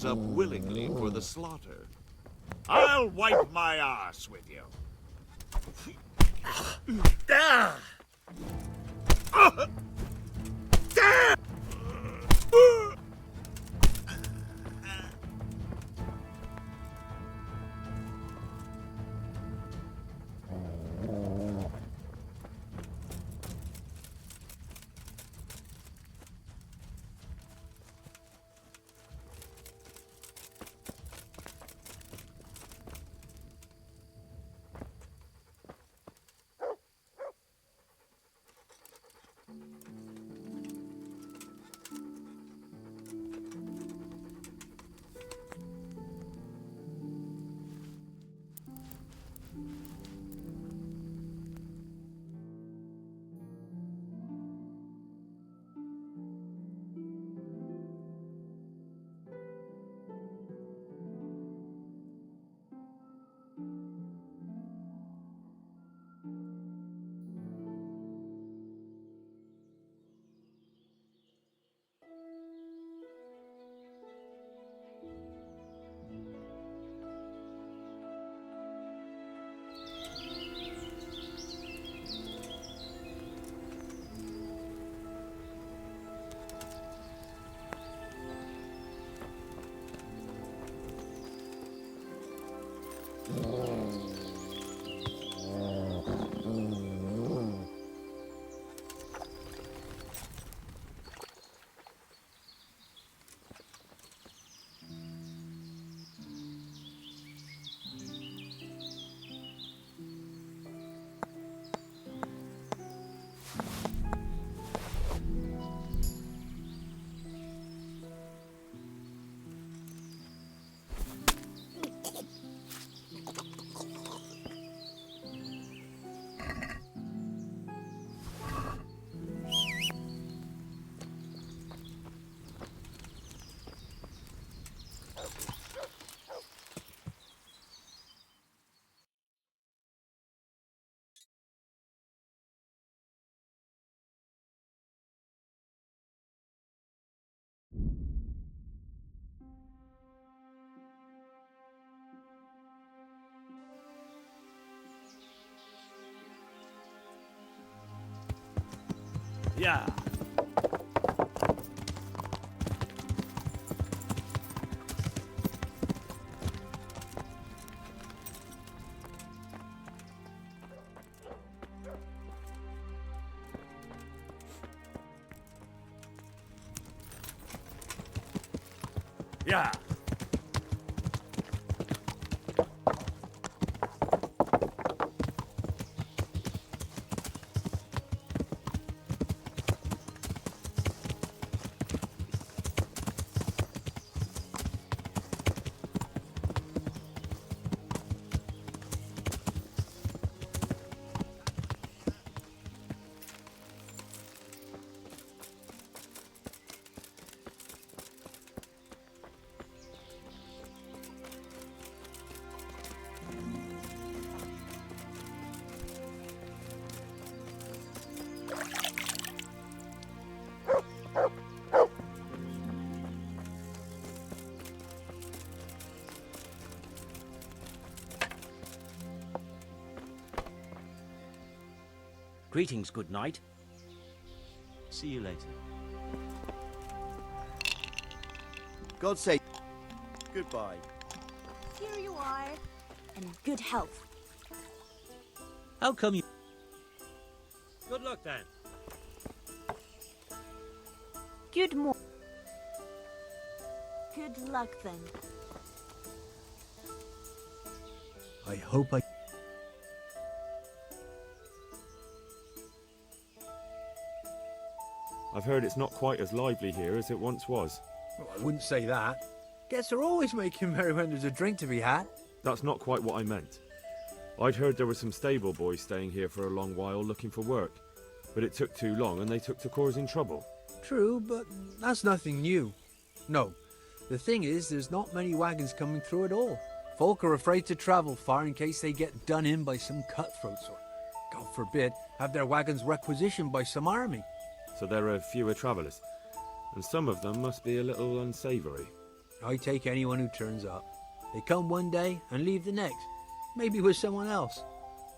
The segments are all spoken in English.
signs up willingly for the slaughter. I'll wipe my ass with you. Yeah. Yeah. Greetings, good night. See you later. God save. Goodbye. Here you are. And in good health. How come you... Good luck then. Good morning. Good luck then. I hope I... I've heard it's not quite as lively here as it once was. Well, I wouldn't say that. Guests are always making merry when there's a drink to be had. That's not quite what I meant. I'd heard there were some stable boys staying here for a long while looking for work, but it took too long and they took to causing trouble. True, but that's nothing new. No, the thing is, there's not many wagons coming through at all. Folk are afraid to travel far in case they get done in by some cutthroats or, God forbid, have their wagons requisitioned by some army. So there are fewer travellers, and some of them must be a little unsavoury. I take anyone who turns up. They come one day and leave the next, maybe with someone else.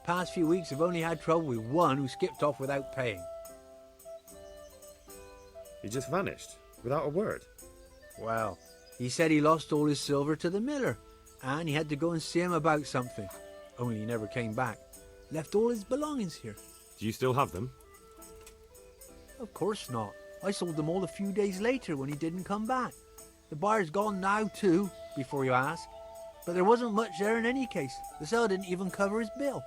Past few weeks I've only had trouble with one who skipped off without paying. He just vanished, without a word. Well, he said he lost all his silver to the miller, and he had to go and see him about something. Only he never came back. Left all his belongings here. Do you still have them? Of course not. I sold them all a few days later when he didn't come back. The buyer's gone now too, before you ask. But there wasn't much there in any case. The seller didn't even cover his bill.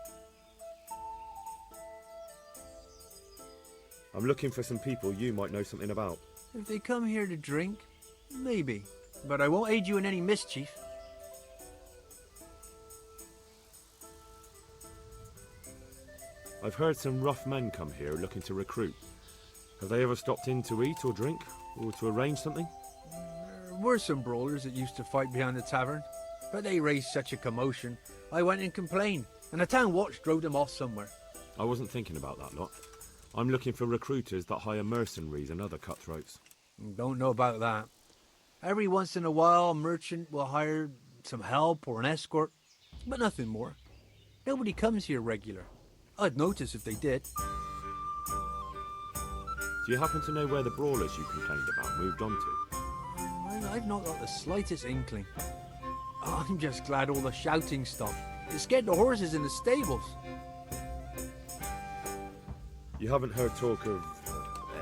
I'm looking for some people you might know something about. If they come here to drink, maybe. But I won't aid you in any mischief. I've heard some rough men come here looking to recruit. Have they ever stopped in to eat or drink, or to arrange something? There were some brawlers that used to fight behind the tavern, but they raised such a commotion. I went and complained, and the town watch drove them off somewhere. I wasn't thinking about that lot. I'm looking for recruiters that hire mercenaries and other cutthroats. Don't know about that. Every once in a while, a merchant will hire some help or an escort, but nothing more. Nobody comes here regular. I'd notice if they did. Do you happen to know where the brawlers you complained about moved on to? I've not got the slightest inkling. I'm just glad all the shouting stopped. It scared the horses in the stables. You haven't heard talk of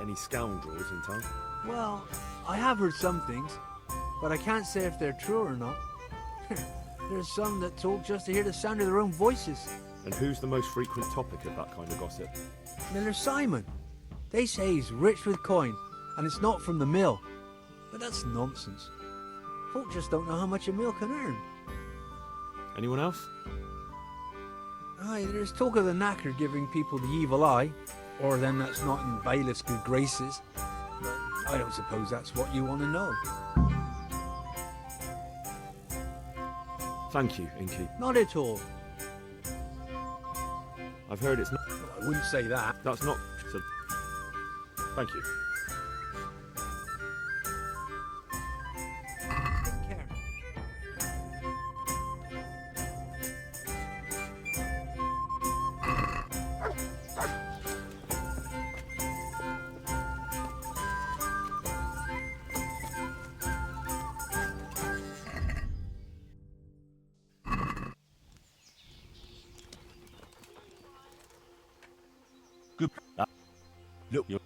any scoundrels in town? Well, I have heard some things, but I can't say if they're true or not. There's some that talk just to hear the sound of their own voices. And who's the most frequent topic of that kind of gossip? Miller Simon. They say he's rich with coin, and it's not from the mill. But that's nonsense. Folk just don't know how much a mill can earn. Anyone else? Aye, there's talk of the knacker giving people the evil eye, or them that's not in bailiff's good graces. But I don't suppose that's what you want to know. Thank you, Inky. Not at all. I've heard it's not... I wouldn't say that. That's not... So... Thank you. Take care. Good. Look, you.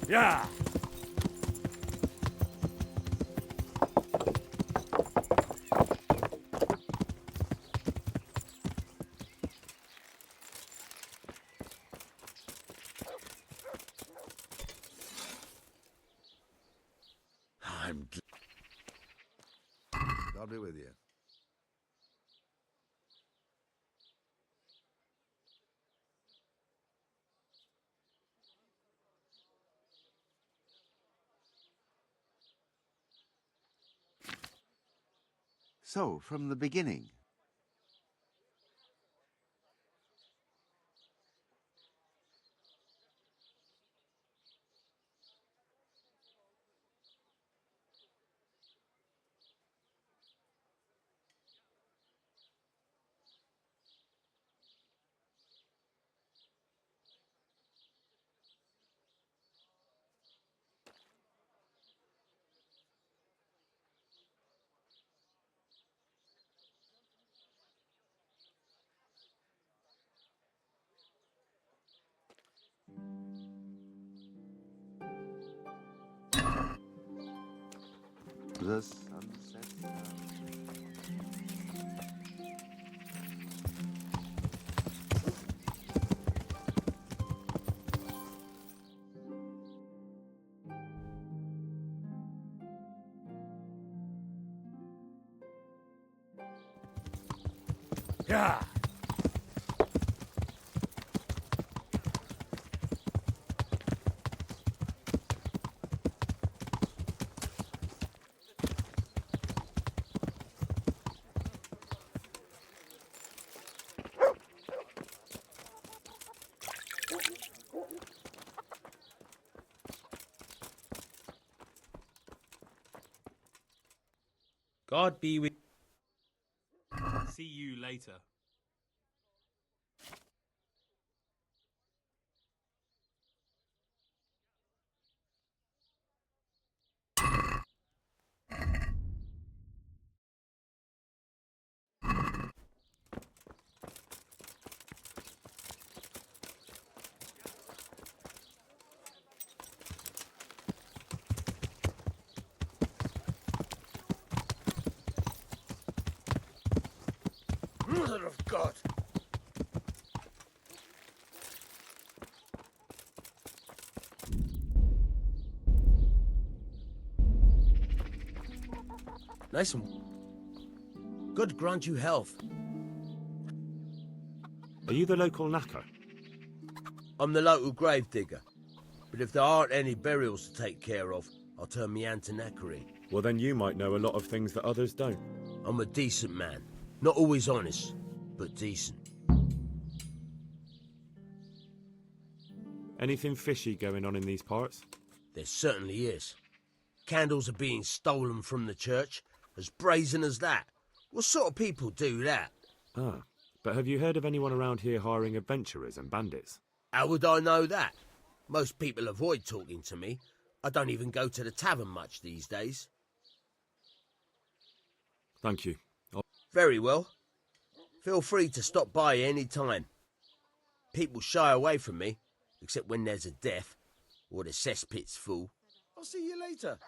Yeah. God be with you. So, from the beginning. The sunset now. Yeah. God be with. See you later. Mother of God! Nice one. God grant you health. Are you the local knacker? I'm the local grave digger. But if there aren't any burials to take care of, I'll turn me hand to knackery. Well, then you might know a lot of things that others don't. I'm a decent man. Not always honest, but decent. Anything fishy going on in these parts? There certainly is. Candles are being stolen from the church, as brazen as that. What sort of people do that? Ah, but have you heard of anyone around here hiring adventurers and bandits? How would I know that? Most people avoid talking to me. I don't even go to the tavern much these days. Thank you. Very well. Feel free to stop by any time. People shy away from me, except when there's a death, or the cesspit's full. I'll see you later.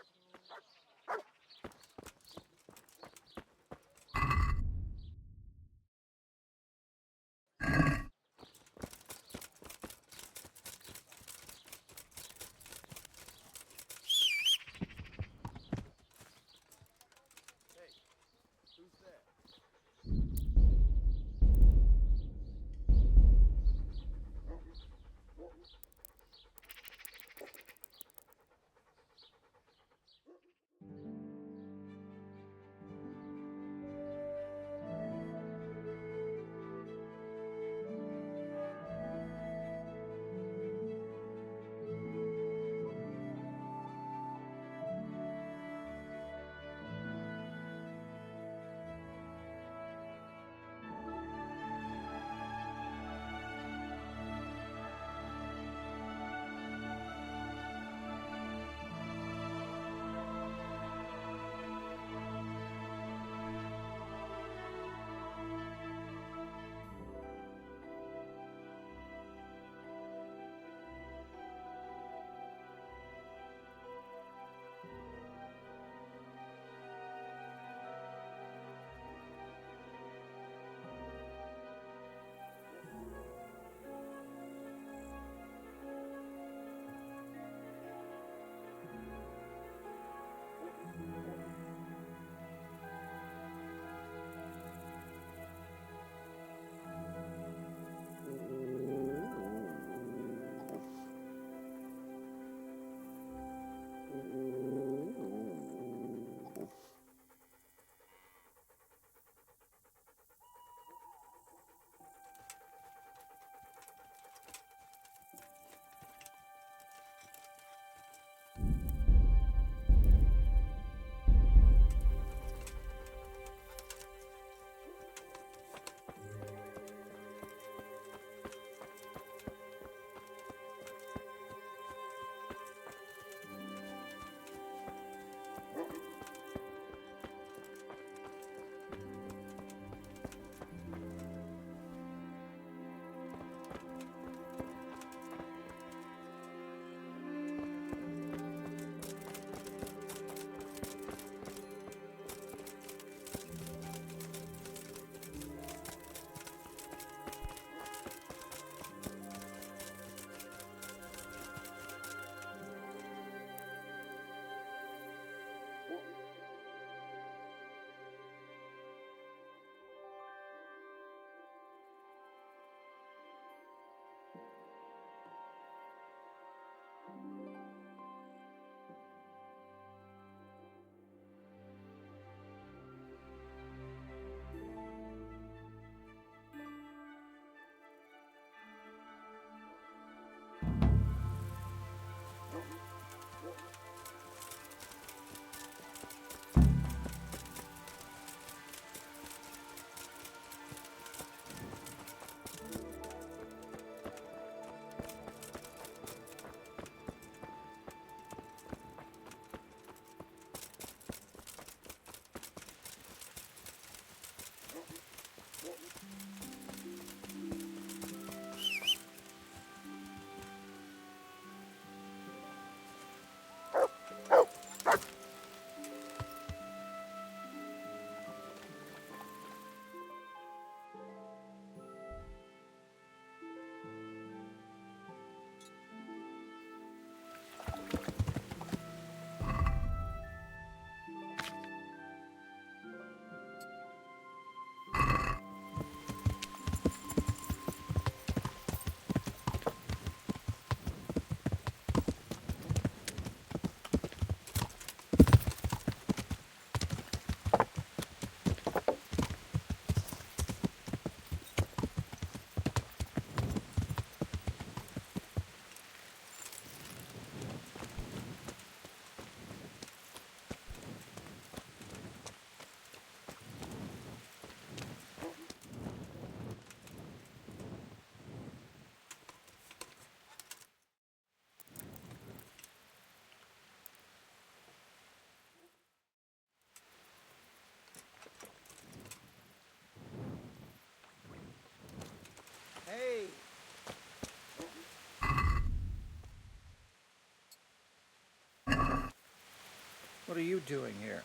What are you doing here?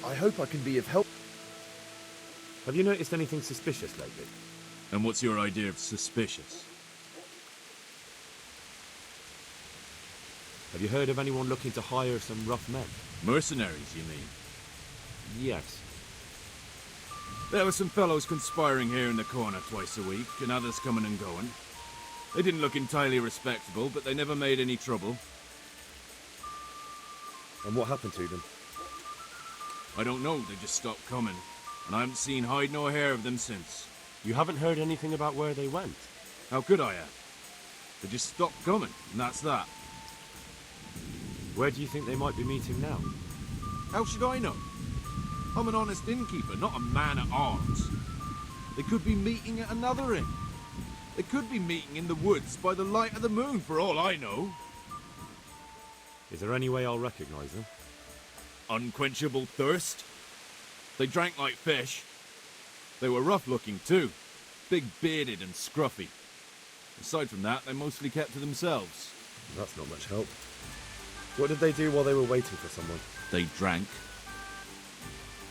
I hope I can be of help. Have you noticed anything suspicious lately? And what's your idea of suspicious? Have you heard of anyone looking to hire some rough men? Mercenaries, you mean? Yes. There were some fellows conspiring here in the corner twice a week, and others coming and going. They didn't look entirely respectable, but they never made any trouble. And what happened to them? I don't know, they just stopped coming, and I haven't seen hide nor hair of them since. You haven't heard anything about where they went? How could I have? They just stopped coming, and that's that. Where do you think they might be meeting now? How should I know? I'm an honest innkeeper, not a man-at-arms. They could be meeting at another inn. They could be meeting in the woods by the light of the moon, for all I know. Is there any way I'll recognize them? Unquenchable thirst. They drank like fish. They were rough-looking, too. Big-bearded and scruffy. Aside from that, they mostly kept to themselves. That's not much help. What did they do while they were waiting for someone? They drank.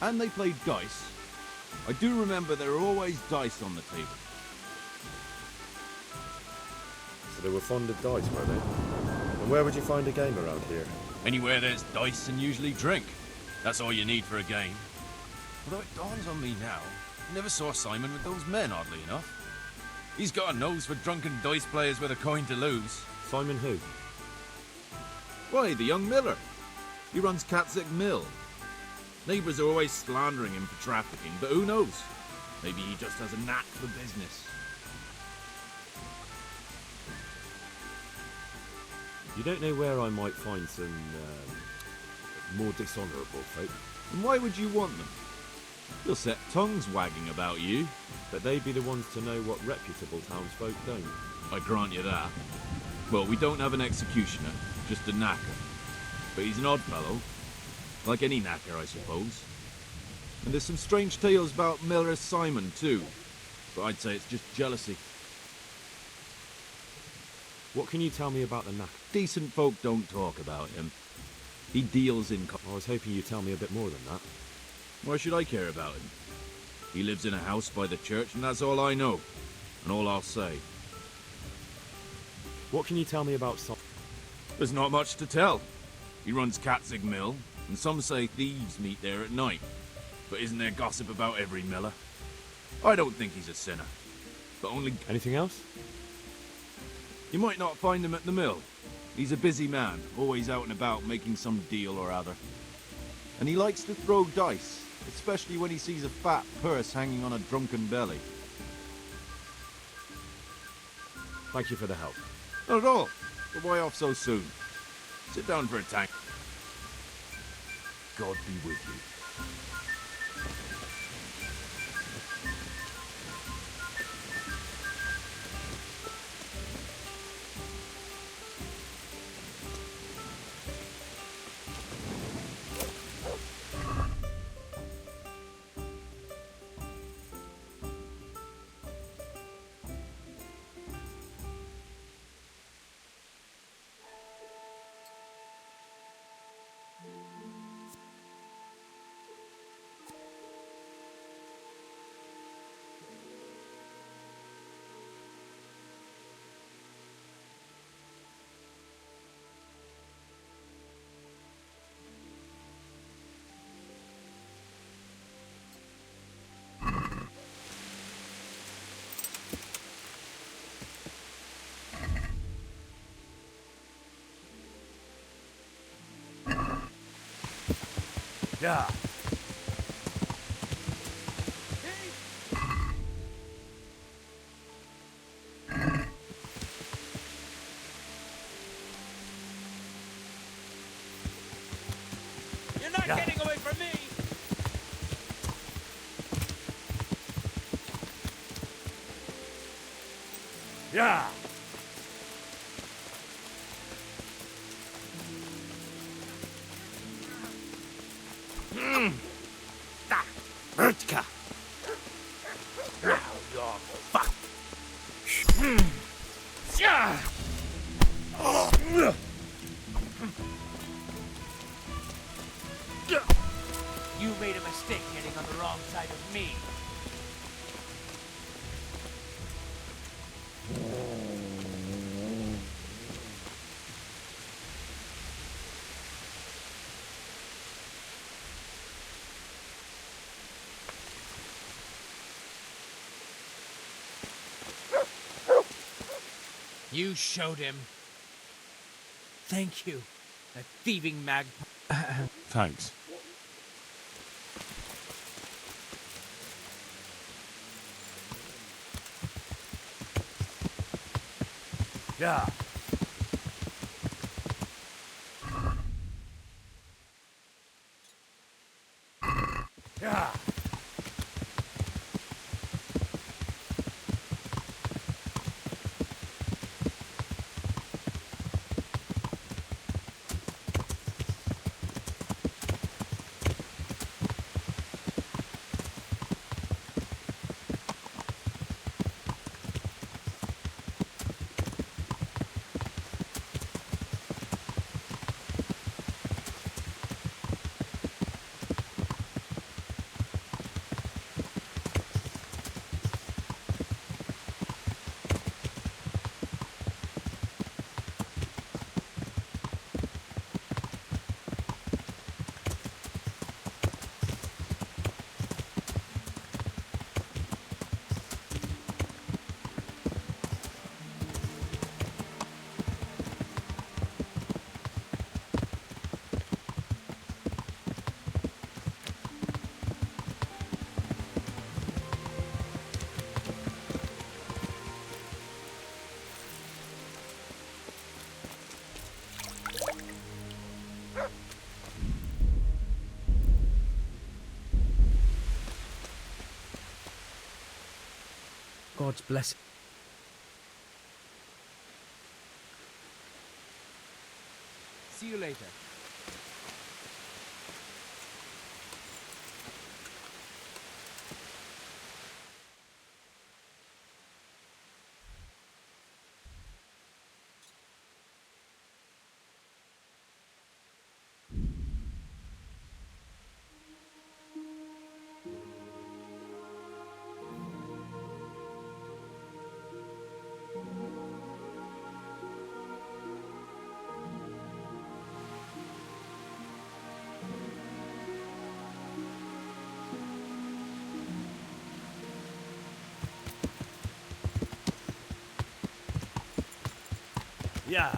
And they played dice. I do remember there were always dice on the table. So they were fond of dice, were they? And where would you find a game around here? Anywhere there's dice and usually drink. That's all you need for a game. Although it dawns on me now, I never saw Simon with those men, oddly enough. He's got a nose for drunken dice players with a coin to lose. Simon who? Why, the young miller. He runs Catzick Mill. Neighbours are always slandering him for trafficking, but who knows? Maybe he just has a knack for business. You don't know where I might find some more dishonourable folk? And why would you want them? You'll set tongues wagging about you. But they'd be the ones to know what reputable townsfolk don't. I grant you that. Well, we don't have an executioner, just a knacker. But he's an odd fellow. Like any knacker, I suppose. And there's some strange tales about Miller Simon, too. But I'd say it's just jealousy. What can you tell me about the knacker? Decent folk don't talk about him. He deals in... I was hoping you'd tell me a bit more than that. Why should I care about him? He lives in a house by the church, and that's all I know. And all I'll say. What can you tell me about Simon? There's not much to tell. He runs Catzick Mill, and some say thieves meet there at night. But isn't there gossip about every miller? I don't think he's a sinner. But only... Anything else? You might not find him at the mill. He's a busy man, always out and about making some deal or other. And he likes to throw dice, especially when he sees a fat purse hanging on a drunken belly. Thank you for the help. Not at all. But why off so soon? Sit down for a tank. God be with you. Yeah. You're not getting away from me! Yeah. Bertka! Now you're fucked! You made a mistake getting on the wrong side of me. You showed him. Thank you, that thieving magpie. Thanks. Yeah. Yeah. God's blessing. See you later. Yeah.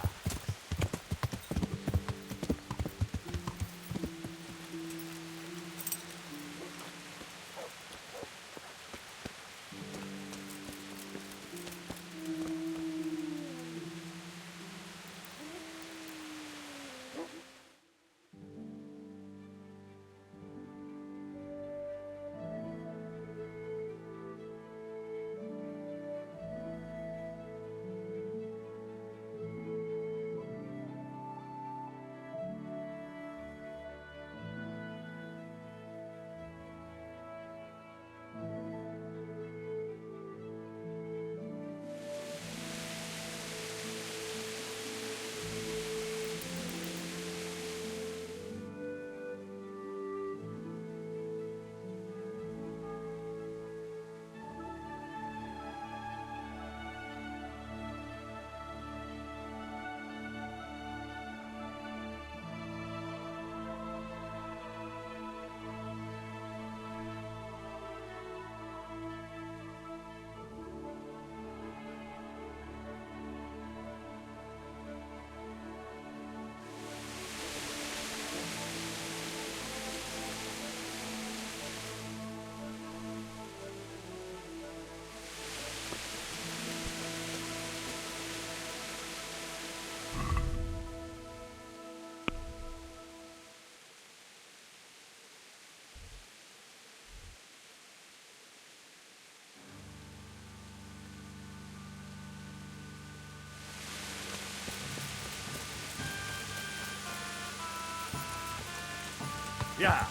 Yeah.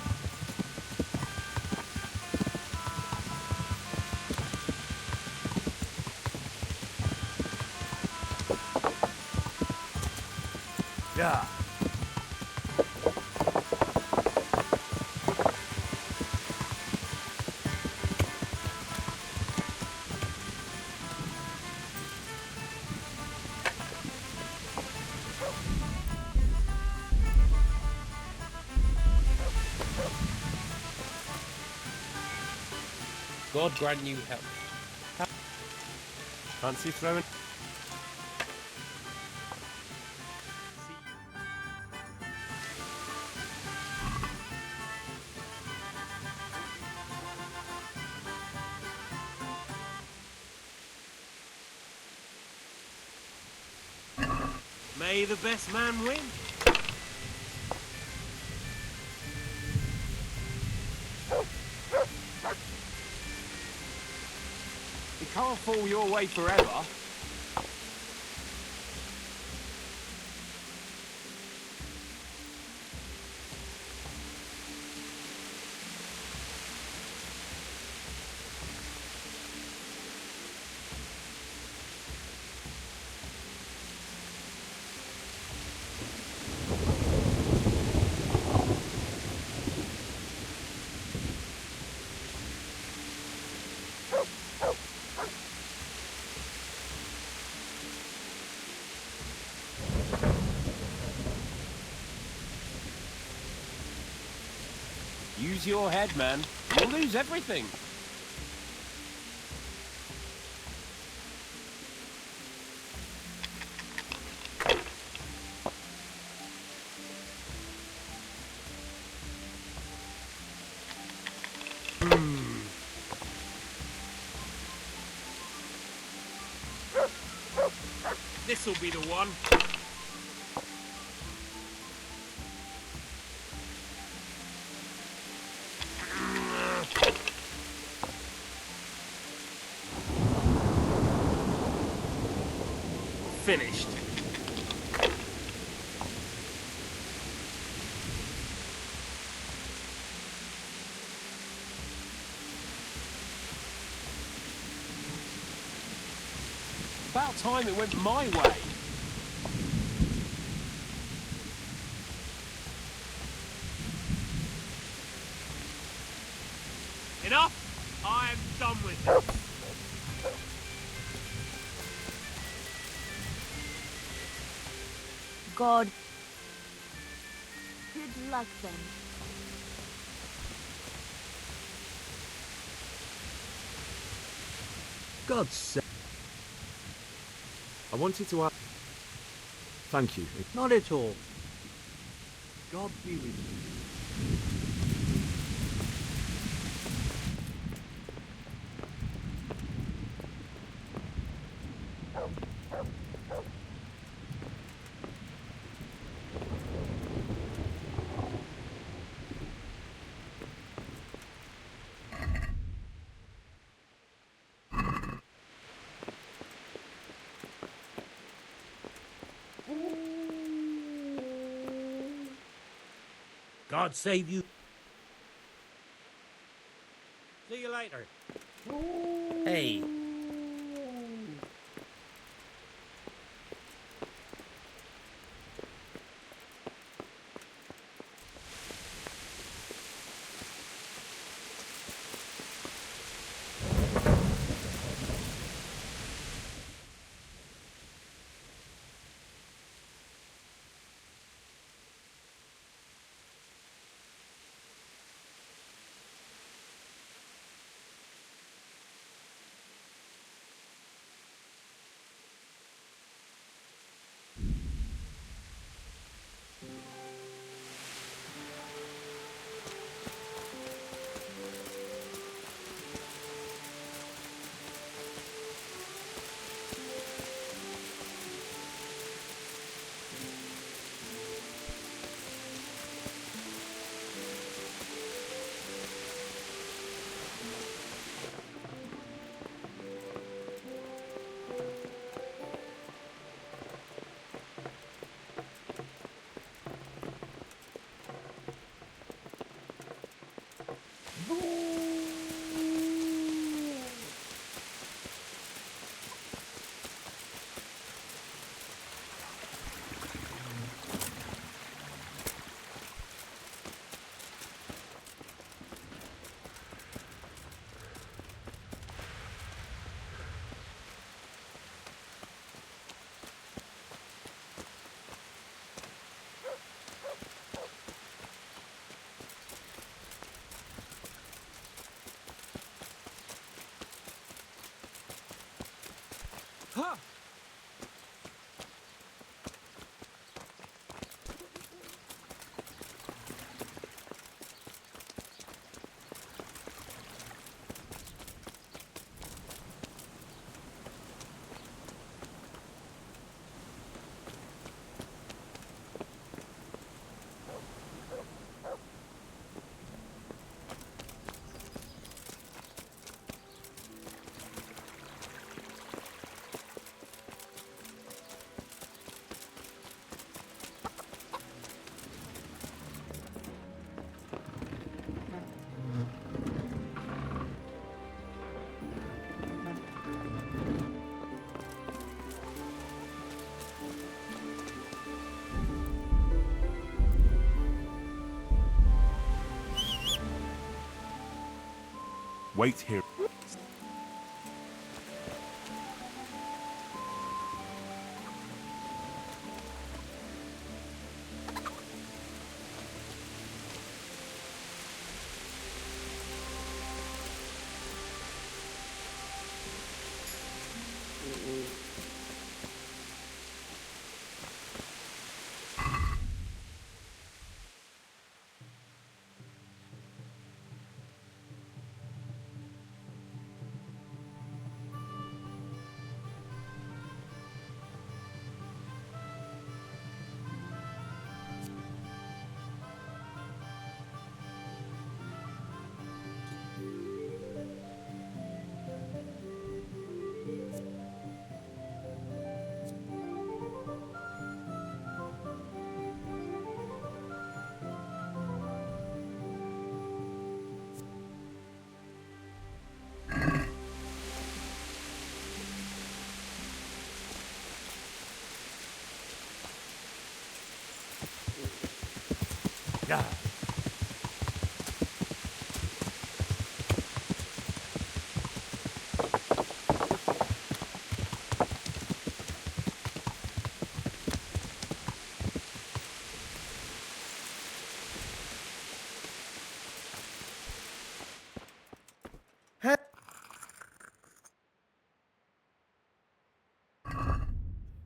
Yeah. God grant you health. Fancy throwing? May the best man win. It can't fall your way forever. Use your head, man. You'll lose everything. This'll be the one. Finished. About time it went my way. Enough! I'm done with this. God. Good luck then. God's sake. I wanted to ask. Thank you. Not at all. God be with you. God save you. See you later. Hey. Wait here. Yeah.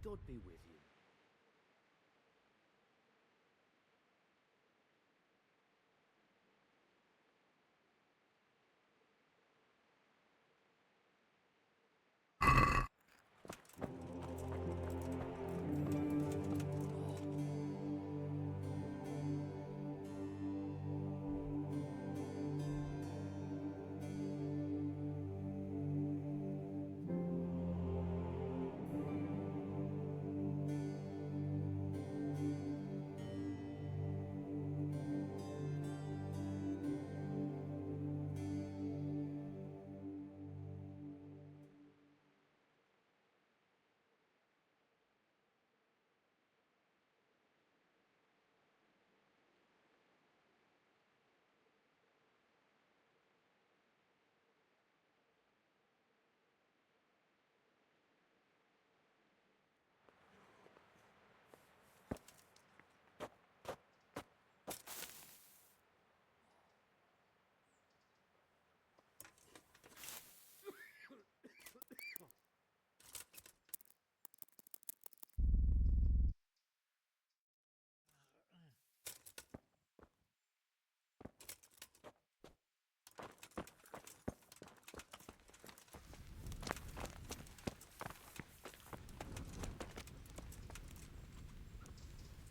God be with you.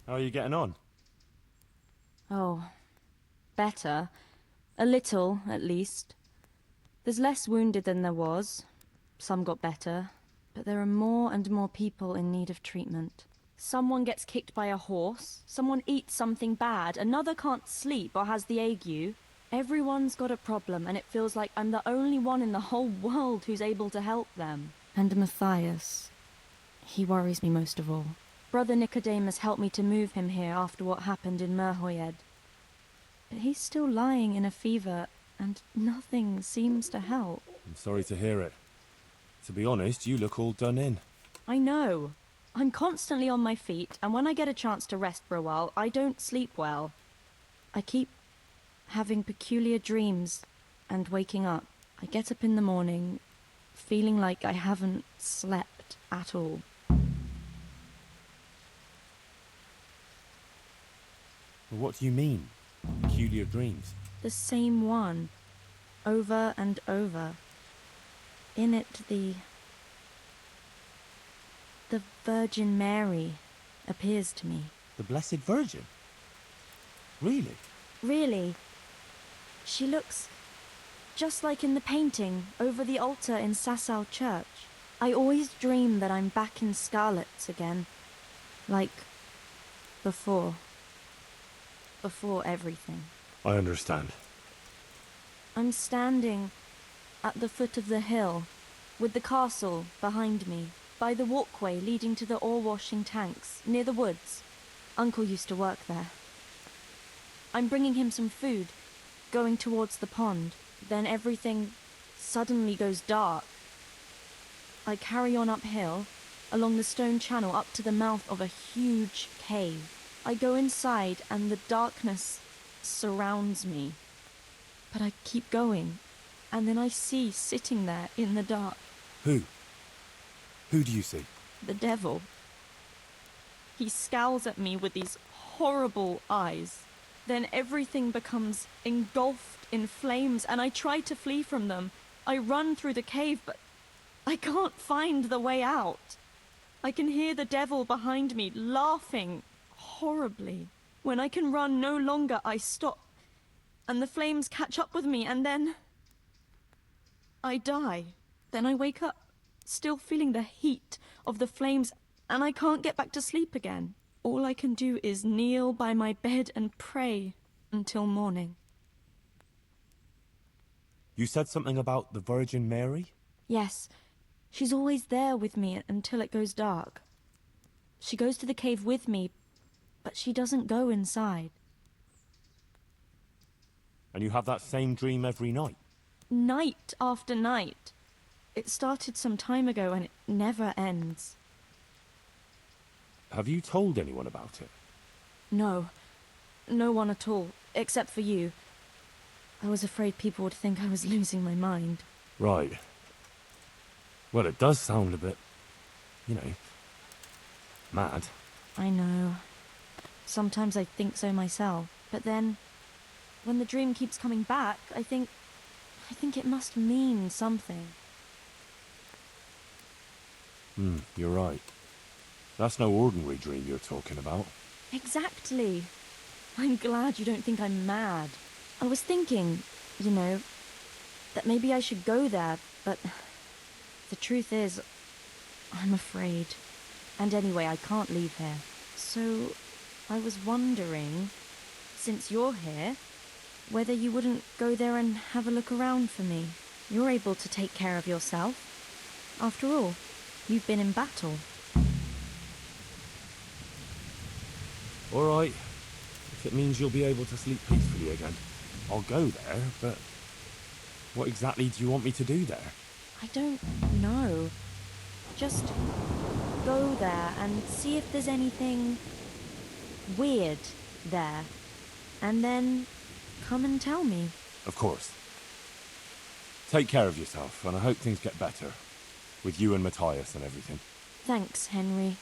How are you getting on? Oh, better. A little, at least. There's less wounded than there was. Some got better. But there are more and more people in need of treatment. Someone gets kicked by a horse, someone eats something bad, another can't sleep or has the ague. Everyone's got a problem, and it feels like I'm the only one in the whole world who's able to help them. And Matthias, he worries me most of all. Brother Nicodemus helped me to move him here after what happened in Merhoyed. But he's still lying in a fever, and nothing seems to help. I'm sorry to hear it. To be honest, you look all done in. I know. I'm constantly on my feet, and when I get a chance to rest for a while, I don't sleep well. I keep having peculiar dreams and waking up. I get up in the morning, feeling like I haven't slept at all. Well, what do you mean? Peculiar dreams? The same one, over and over. In it, the Virgin Mary appears to me. The Blessed Virgin? Really? Really. She looks just like in the painting over the altar in Sasau Church. I always dream that I'm back in Scarlet's again. Like before. Before everything. I understand. I'm standing at the foot of the hill, with the castle behind me, by the walkway leading to the ore-washing tanks, near the woods. Uncle used to work there. I'm bringing him some food, going towards the pond. Then everything suddenly goes dark. I carry on uphill, along the stone channel up to the mouth of a huge cave. I go inside and the darkness surrounds me. But I keep going, and then I see sitting there in the dark. Who? Who do you see? The devil. He scowls at me with these horrible eyes. Then everything becomes engulfed in flames, and I try to flee from them. I run through the cave, but I can't find the way out. I can hear the devil behind me laughing horribly. When I can run no longer, I stop, and the flames catch up with me, and then I die. Then I wake up, still feeling the heat of the flames, and I can't get back to sleep again. All I can do is kneel by my bed and pray until morning. You said something about the Virgin Mary? Yes, she's always there with me until it goes dark. She goes to the cave with me, but she doesn't go inside. And you have that same dream every night? Night after night. It started some time ago and it never ends. Have you told anyone about it? No. No one at all, except for you. I was afraid people would think I was losing my mind. Right. Well, it does sound a bit, mad. I know. Sometimes I think so myself. But then, when the dream keeps coming back, I think it must mean something. You're right. That's no ordinary dream you're talking about. Exactly. I'm glad you don't think I'm mad. I was thinking, that maybe I should go there, but the truth is, I'm afraid. And anyway, I can't leave here. So, I was wondering, since you're here, whether you wouldn't go there and have a look around for me. You're able to take care of yourself. After all, you've been in battle. All right. If it means you'll be able to sleep peacefully again, I'll go there, but what exactly do you want me to do there? I don't know. Just go there and see if there's anything weird there. And then come and tell me. Of course. Take care of yourself, and I hope things get better. With you and Matthias and everything. Thanks, Henry.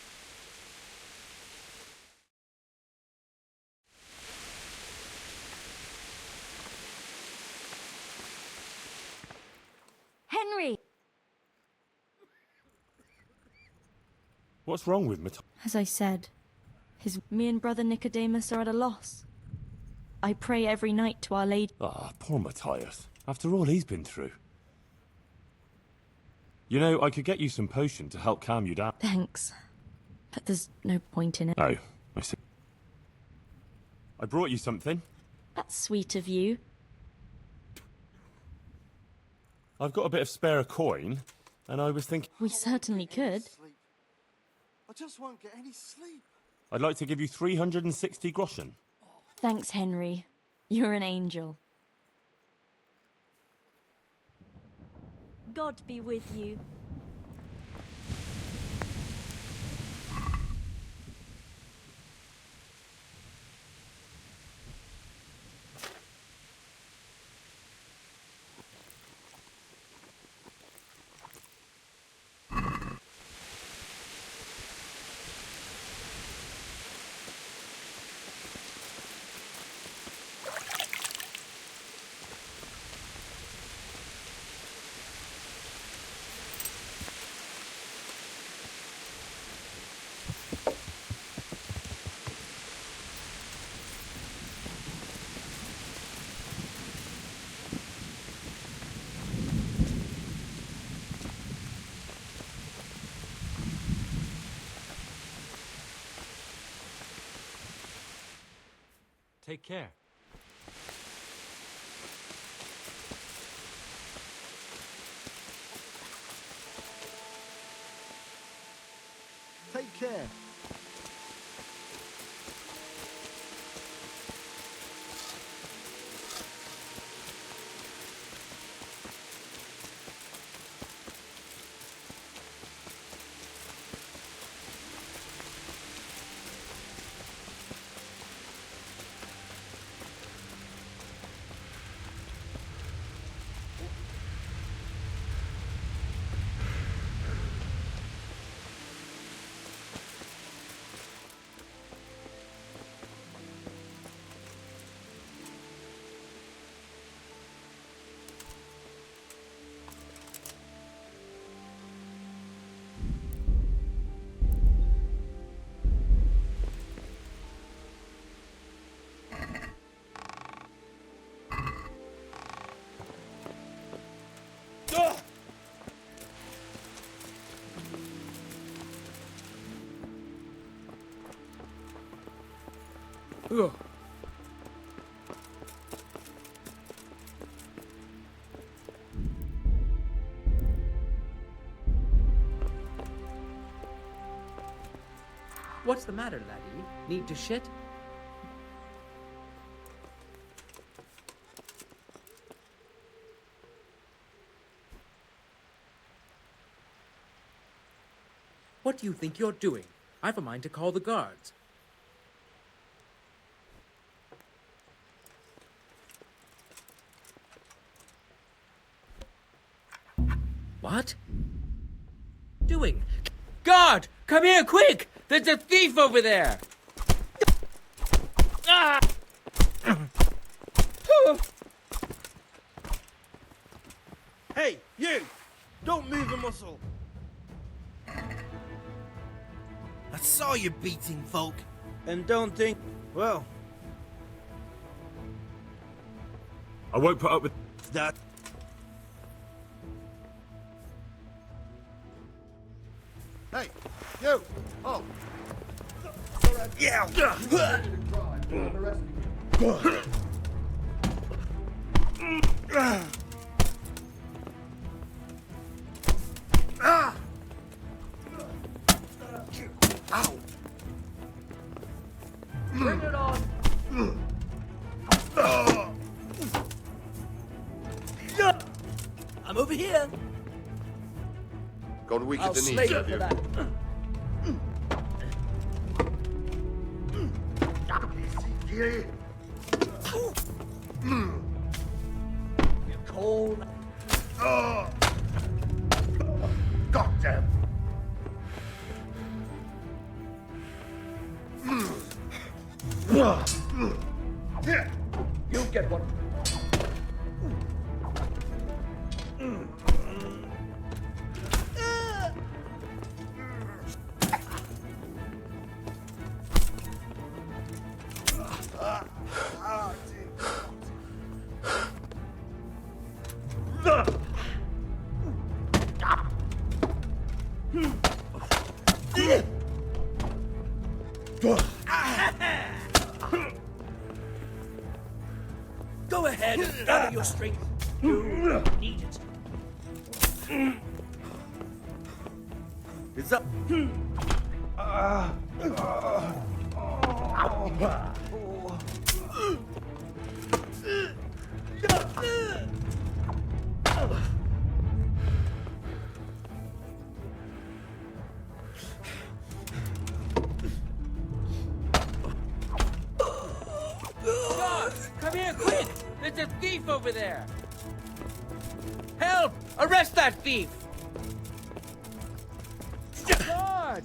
Henry! What's wrong with Matthias? As I said, me and Brother Nicodemus are at a loss. I pray every night to Our Lady. Ah, poor Matthias. After all he's been through. I could get you some potion to help calm you down. Thanks. But there's no point in it. Oh, I see. I brought you something. That's sweet of you. I've got a bit of spare coin, and I was thinking... We certainly could. I just won't get any sleep. I'd like to give you 360 groschen. Thanks, Henry. You're an angel. God be with you. Take care. Take care. What's the matter, laddie? Need to shit? What do you think you're doing? I've a mind to call the guards. What? Doing? Guard! Come here, quick! There's a thief over there! Ah! Hey, you! Don't move a muscle! I saw you beating folk, and don't think, well... I won't put up with that. Hey, you! Oh! Yeah! Ow! Bring it on! I'm over here. Gone weak I'll at the slay knees, you have for you? that. You're cold. God damn! You get one. Go ahead and gather your strength. You need it. It's up. Guards, come here, quick! There's a thief over there! Help! Arrest that thief! Guard!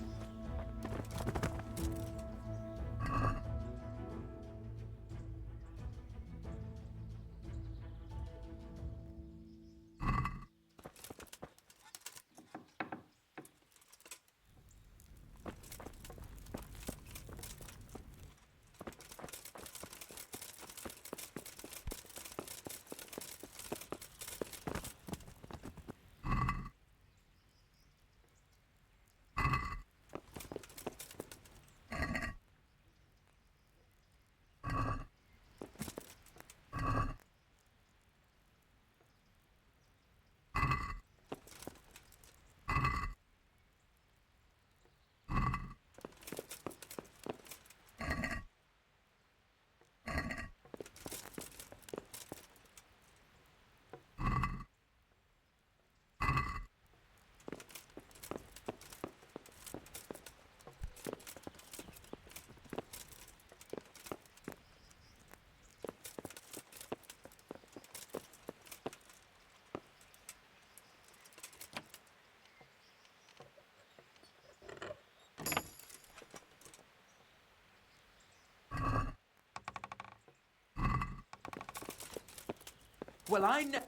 Well, I know.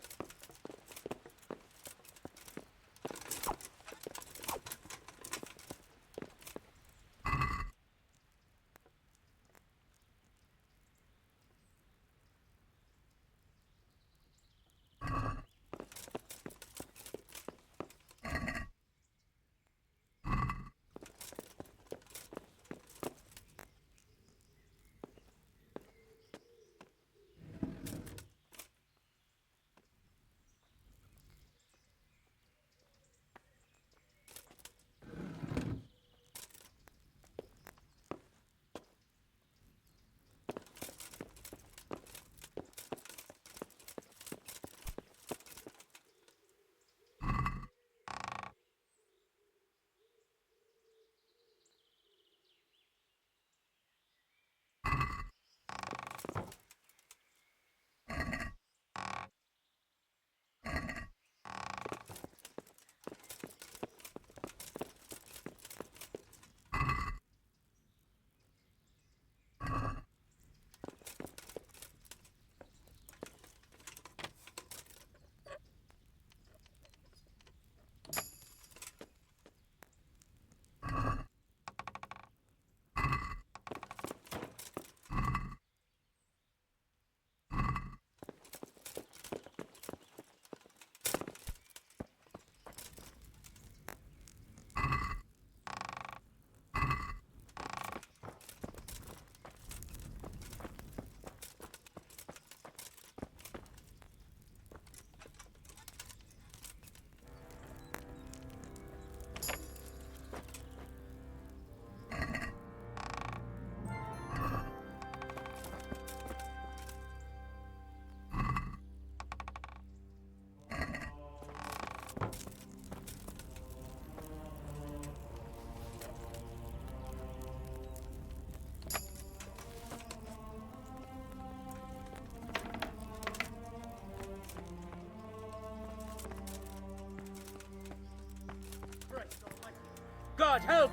God, help!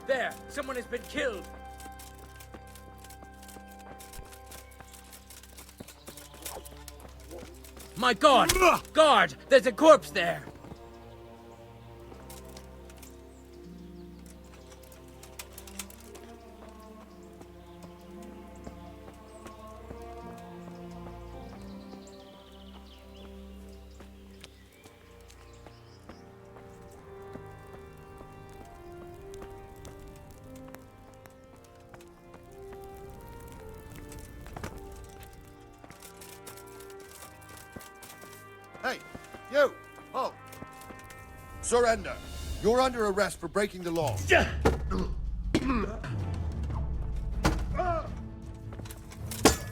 There, someone has been killed. My God! Guard! There's a corpse there! Hey, you! Halt! Surrender. You're under arrest for breaking the law.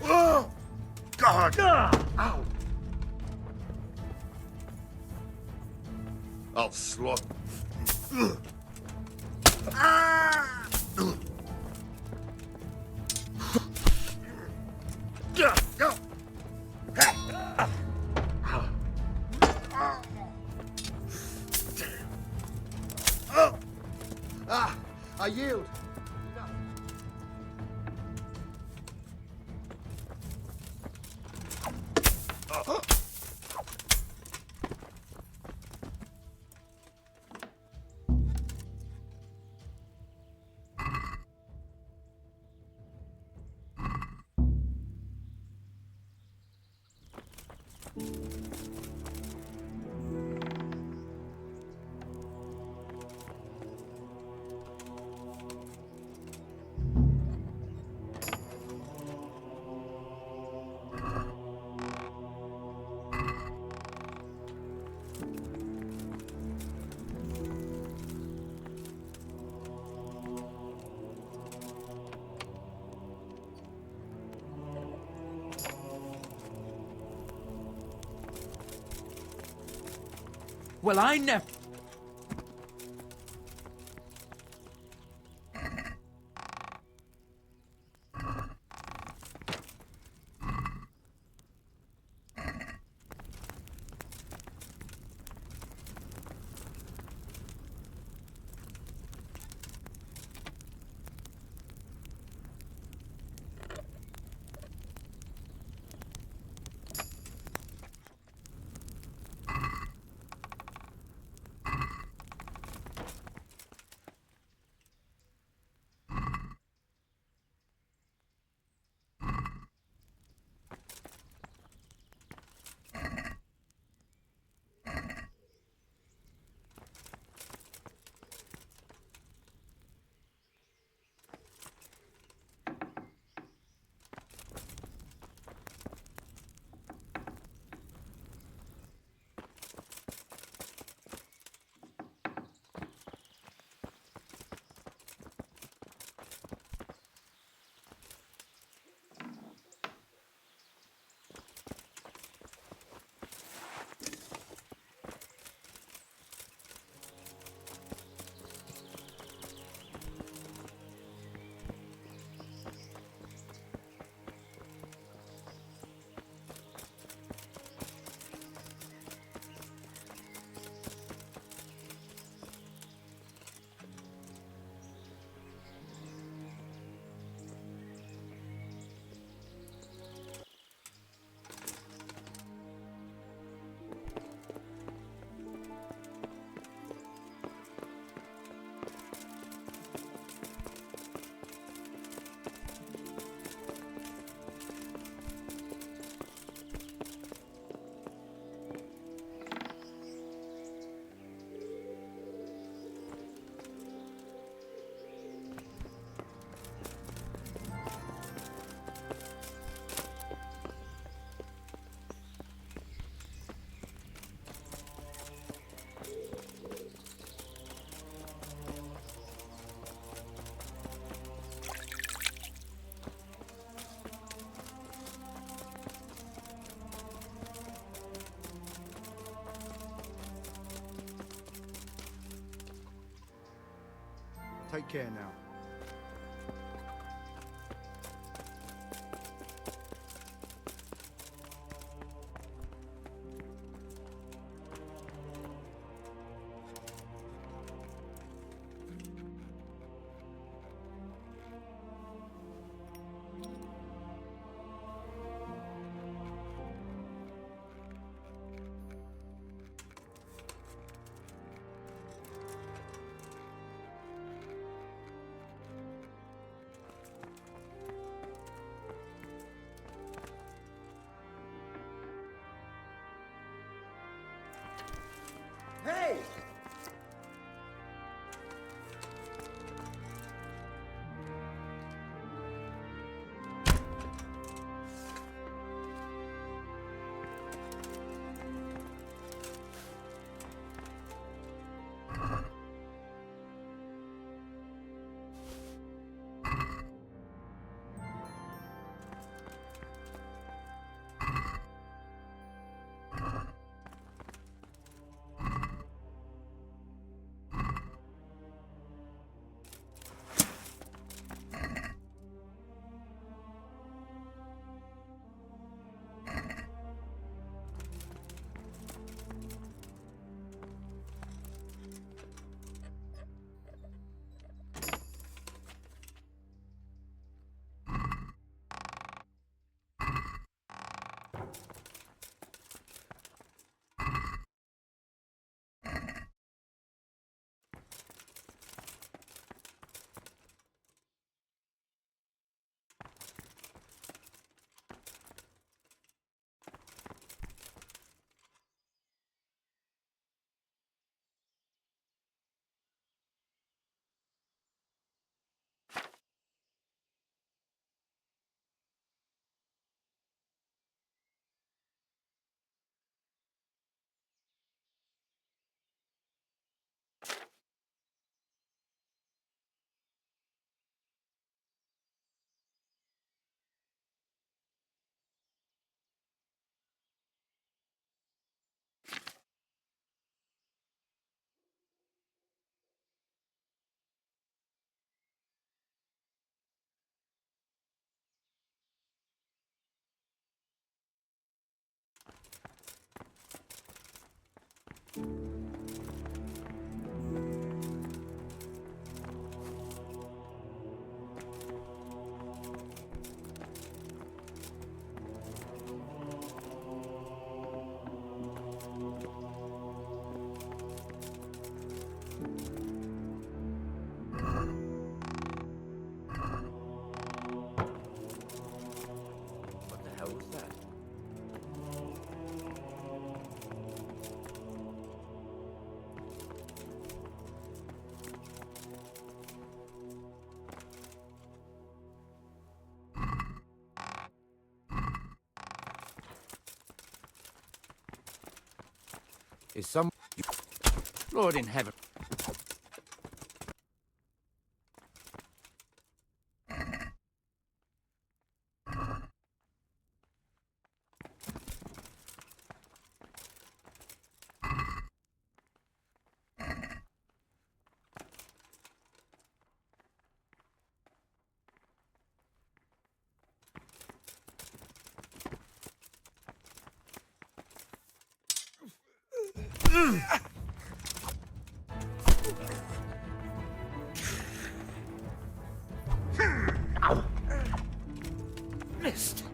Oh, God! Ow! I'll slaughter. I yield. Well, I never... Take care now. What the hell was that? Is some... Lord in heaven. Missed.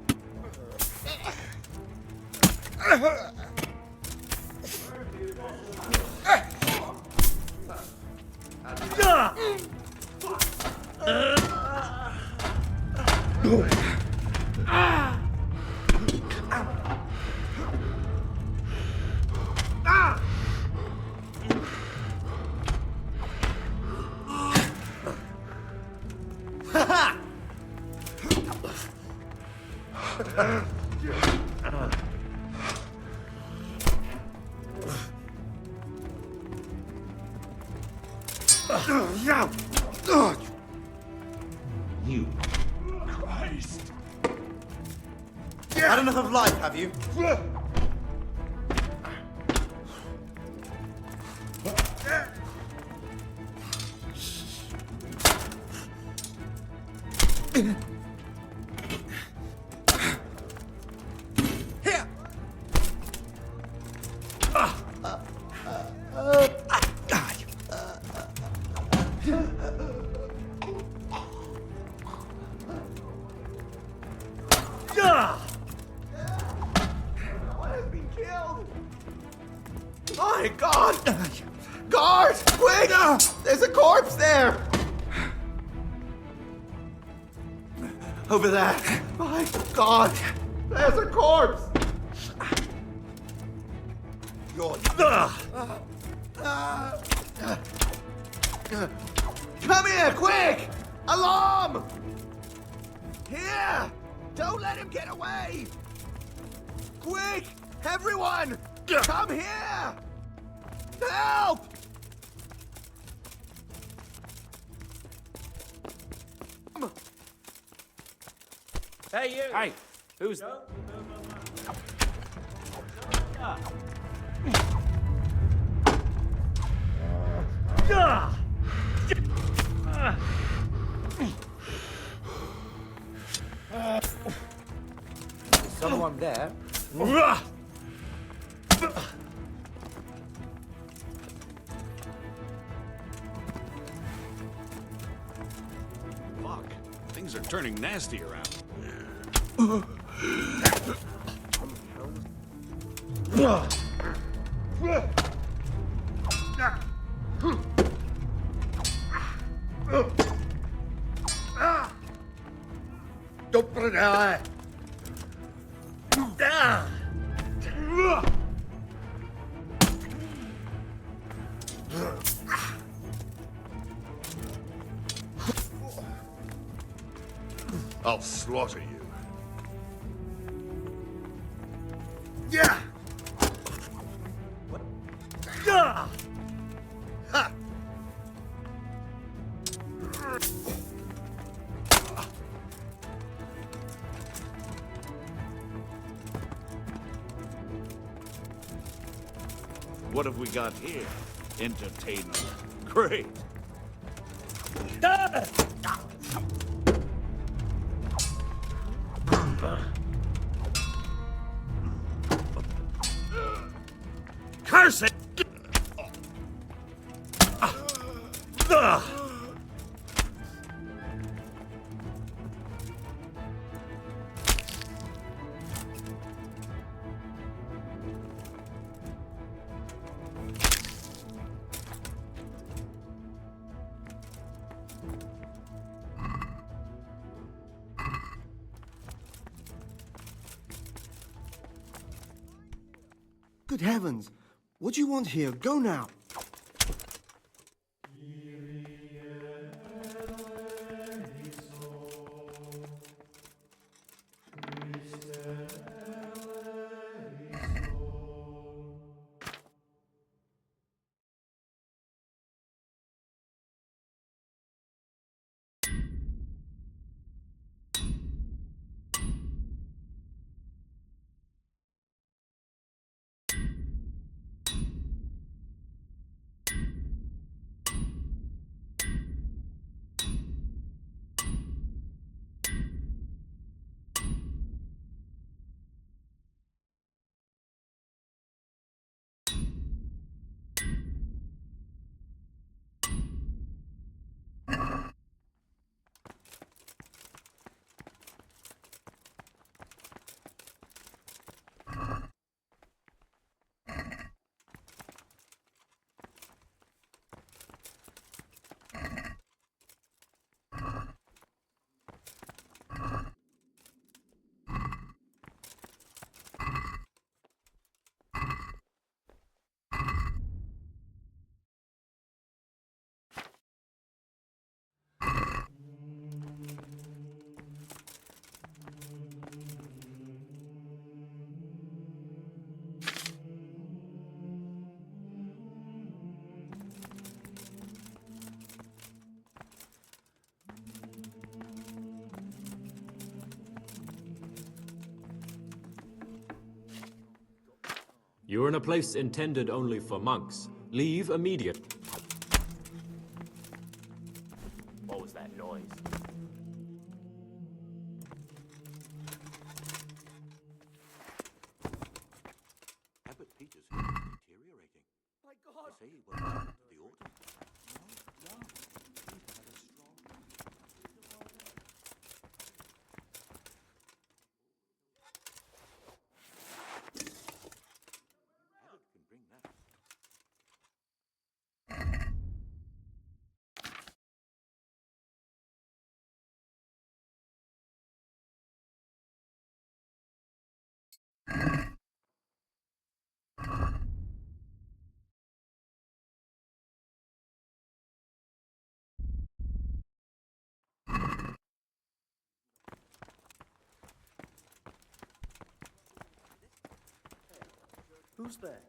You. Christ. Had enough of life, have you? Here. One has been killed. My God! Guards, quick! There's a corpse there. Over there. My God! There's a corpse. You're... Come here, quick! Alarm! Here! Don't let him get away! Quick! Everyone! Come here! Help! Hey, you! Hey, who's... Someone there? Fuck. Things are turning nasty around. Don't put it out. I'll slaughter you. Yeah. Ha! What have we got here? Entertainment. Great. Curse it! Good heavens! What do you want here? Go now! You're in a place intended only for monks. Leave immediately. What was that noise? Abbot Peter's deteriorating. My God! They say he went back to the autumn. No. Peter had a strong... Abbot can bring that. Who's there?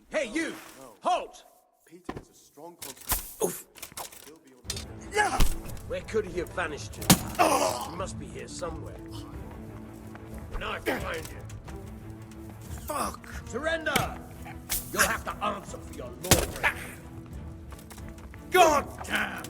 Hey, you! Halt! Peter is a strong constable. Oof! Where could he have vanished to? He must be here somewhere. When I find him... Fuck! Surrender! You'll have to answer for your lawbreaking. God damn!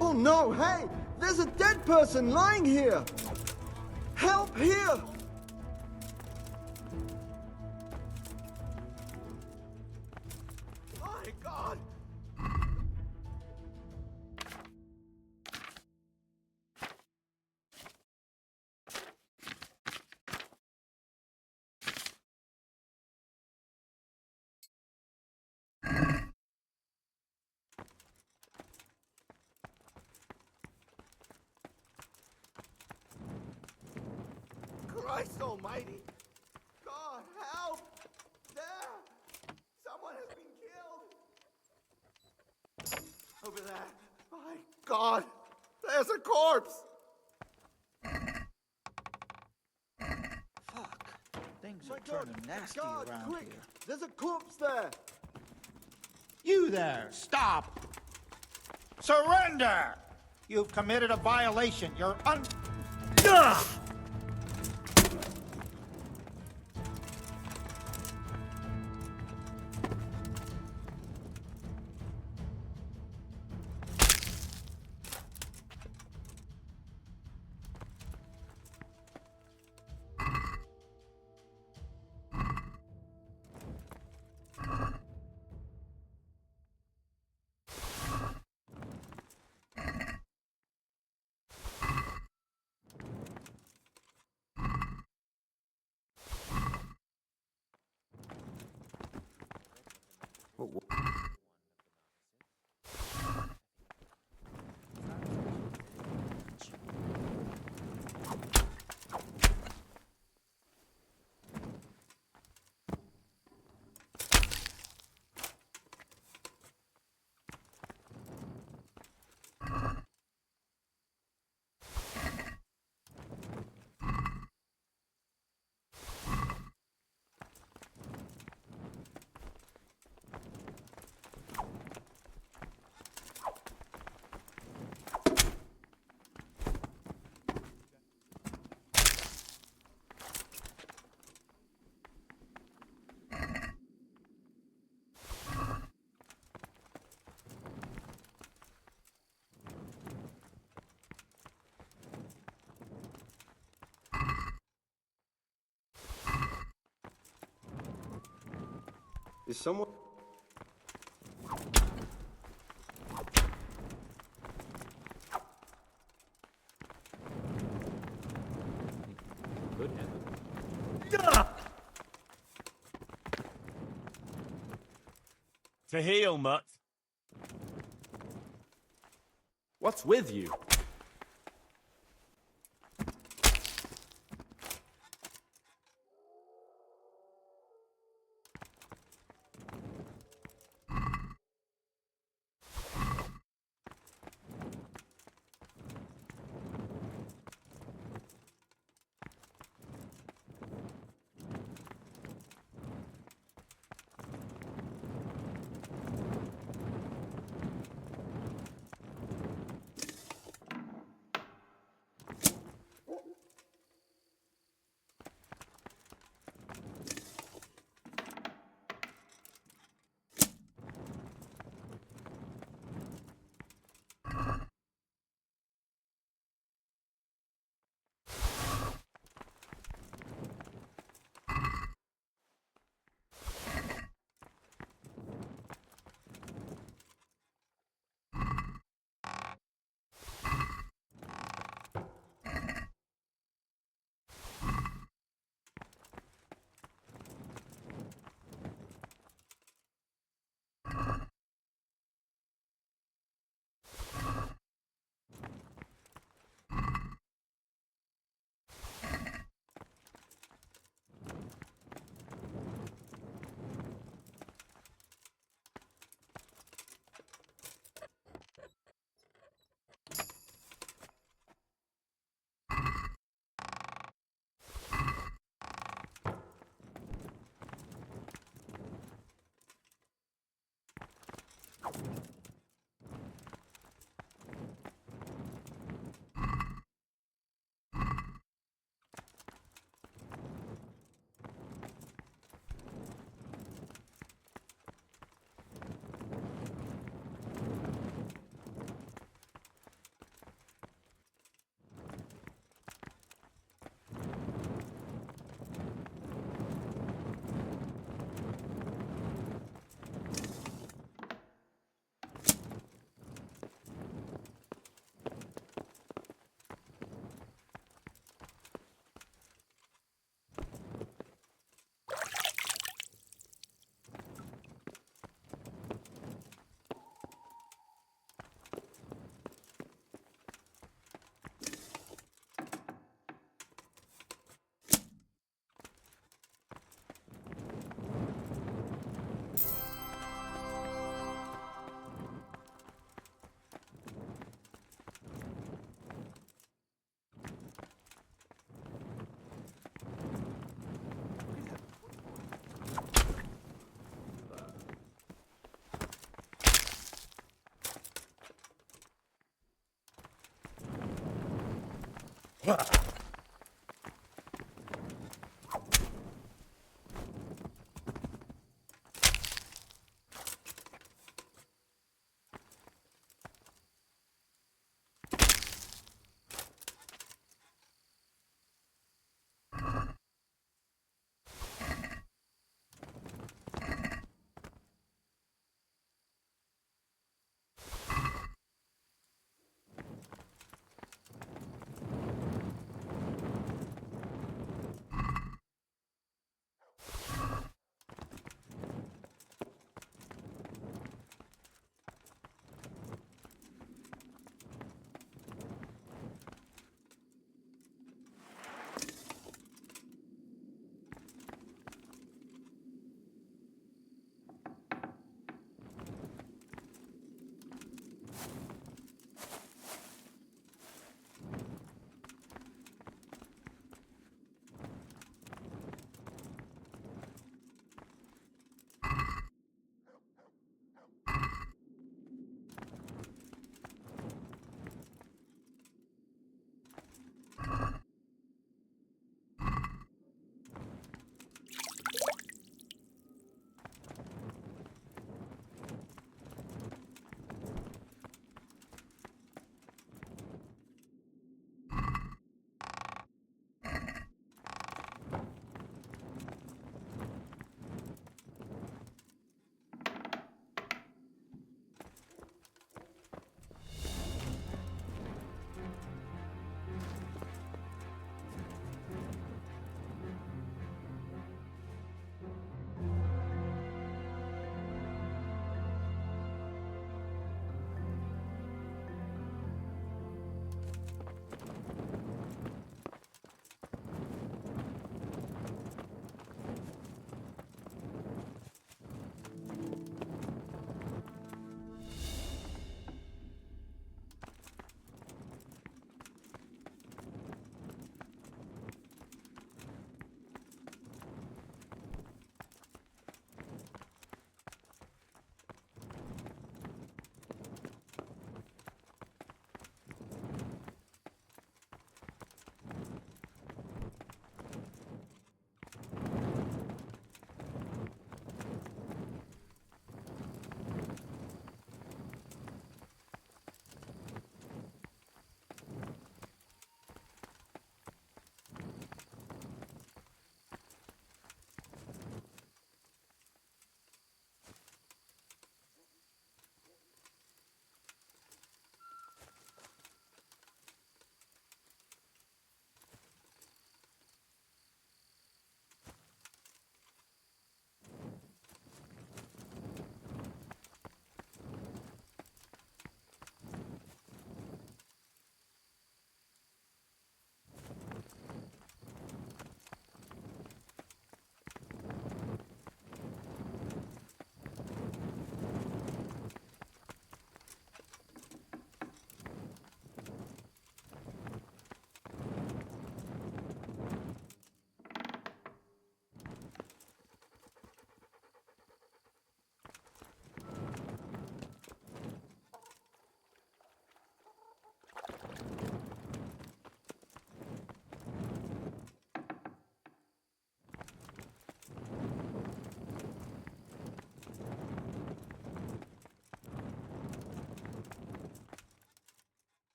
Oh no, hey! There's a dead person lying here! Help here! My God! Christ almighty! God, help! There! Someone has been killed! Over there! My God! There's a corpse! Fuck. Things My turning God! nasty Guard, around quick! here. There's a corpse there! You there, stop! Surrender! You've committed a violation. You're Ugh! Is someone... Good heaven. To heal, Mutt. What's with you?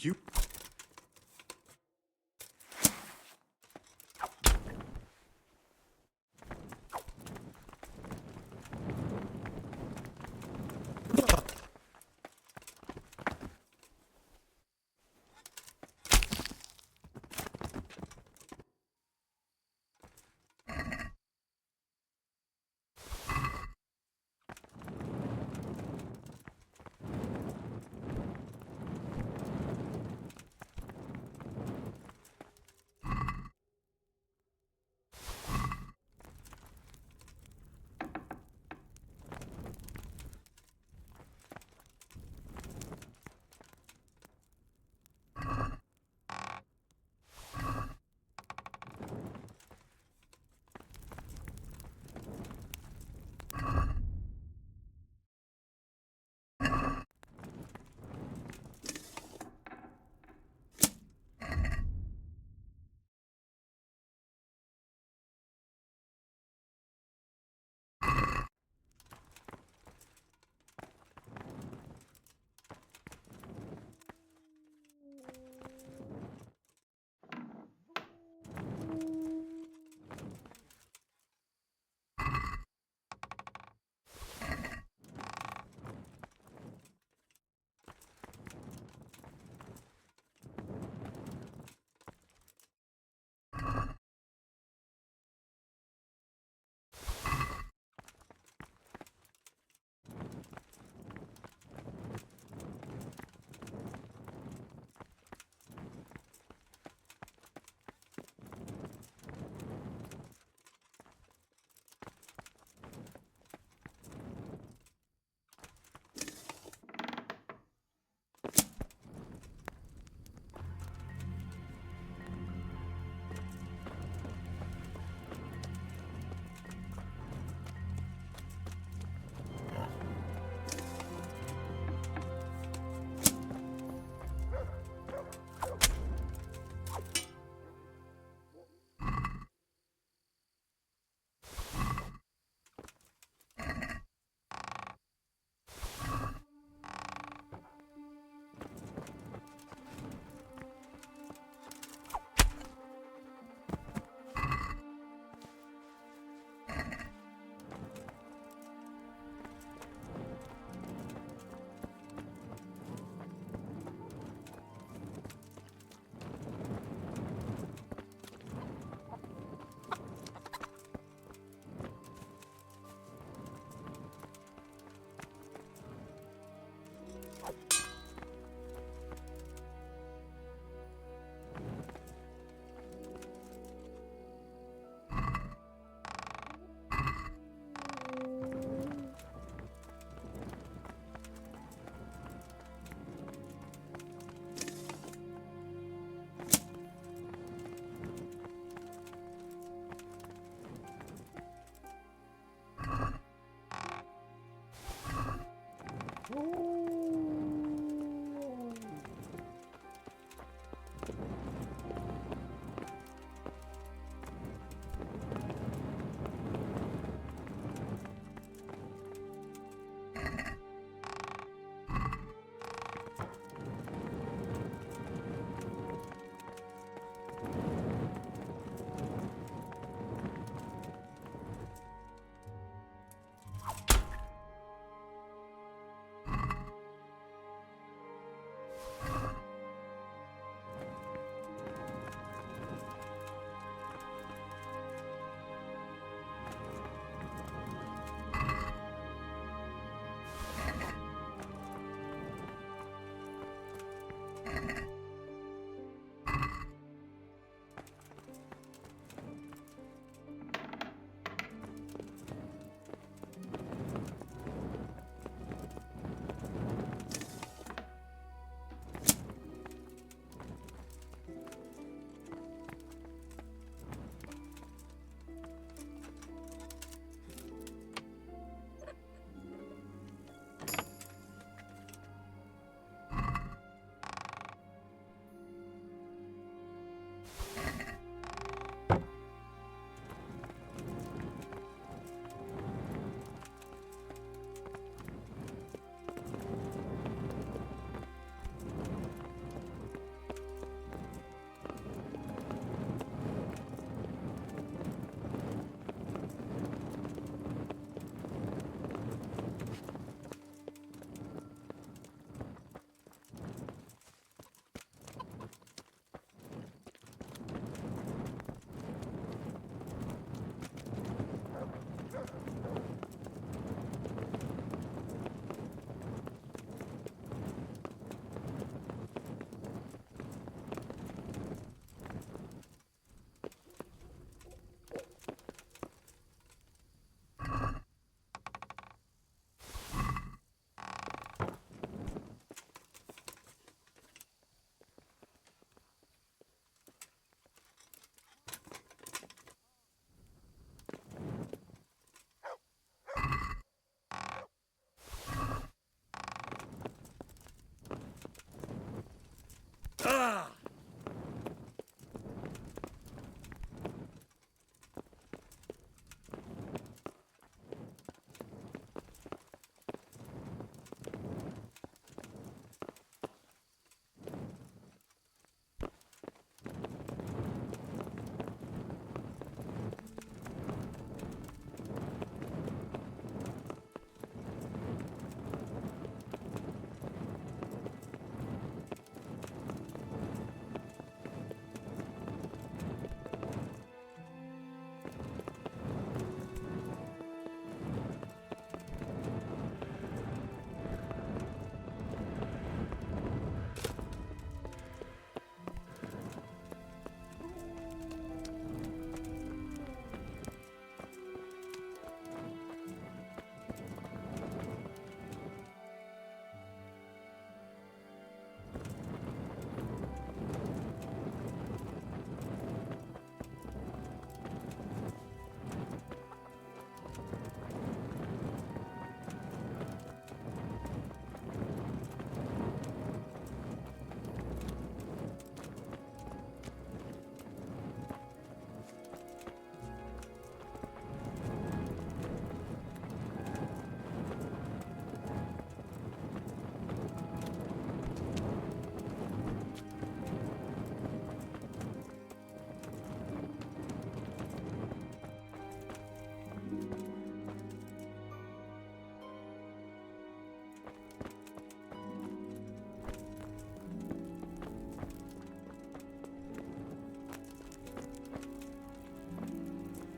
You?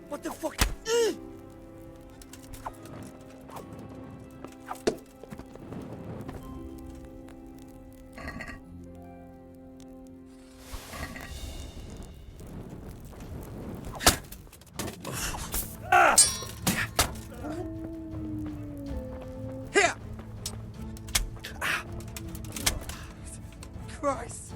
What the fuck? Here! Christ!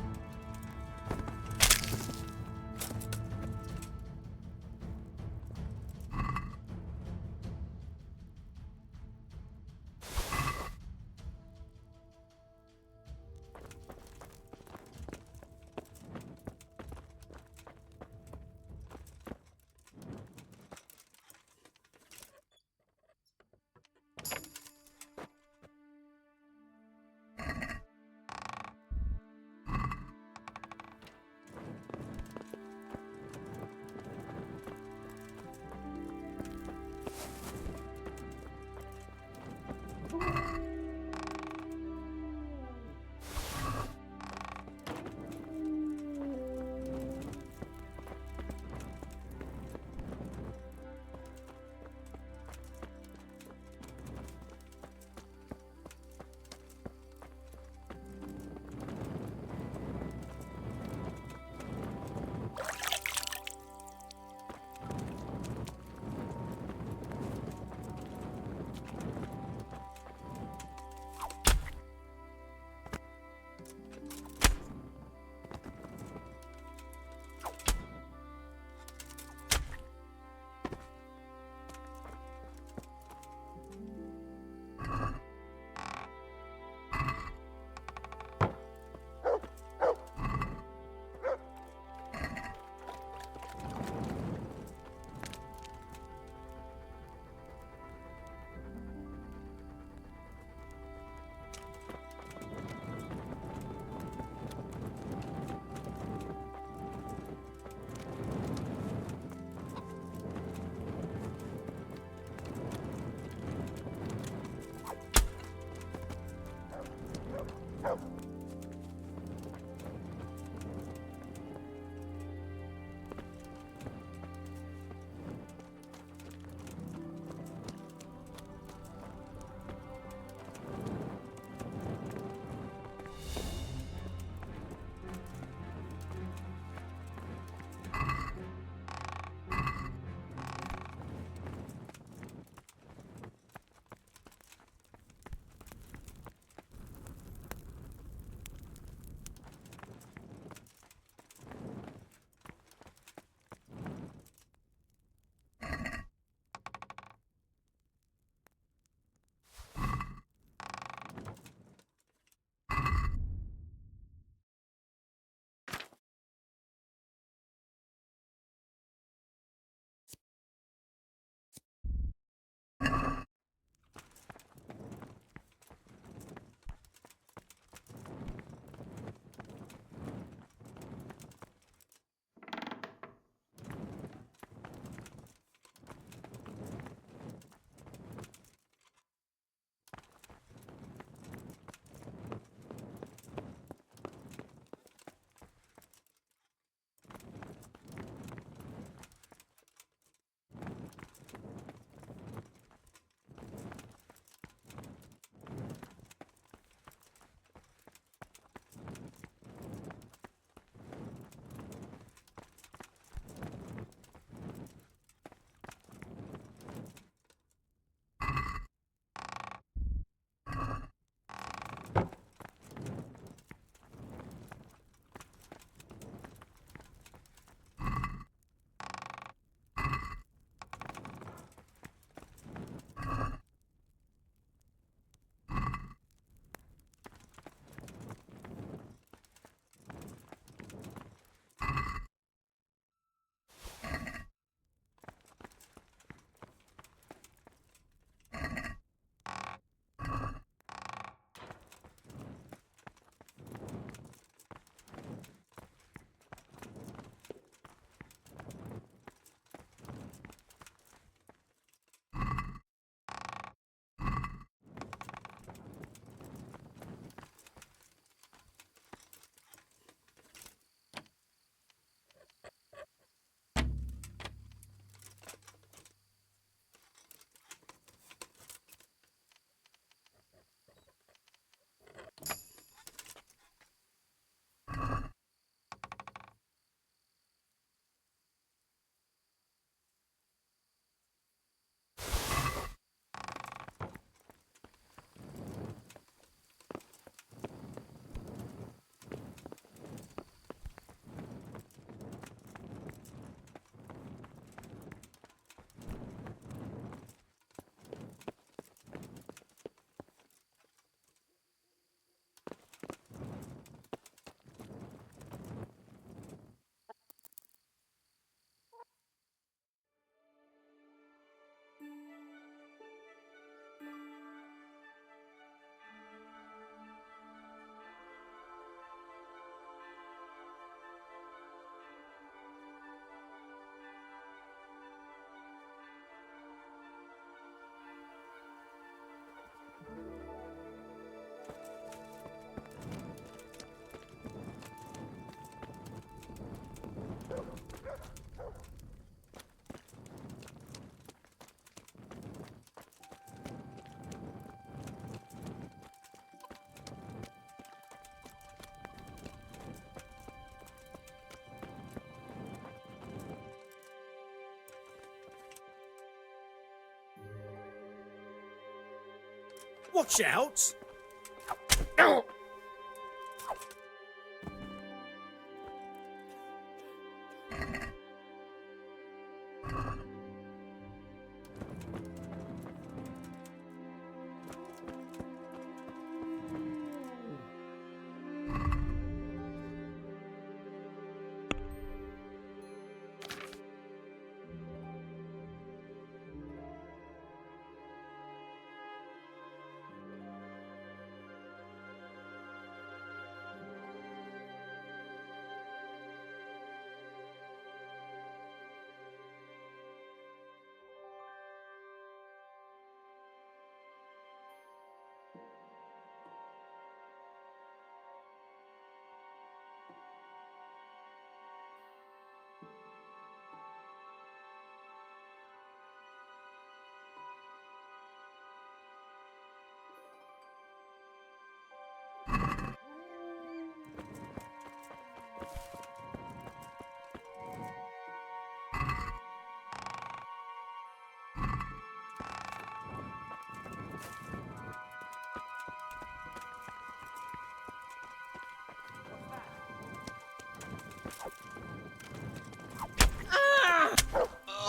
Watch out!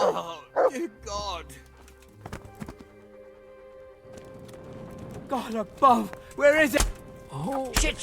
Oh, dear God. God above, where is it? Oh, shit.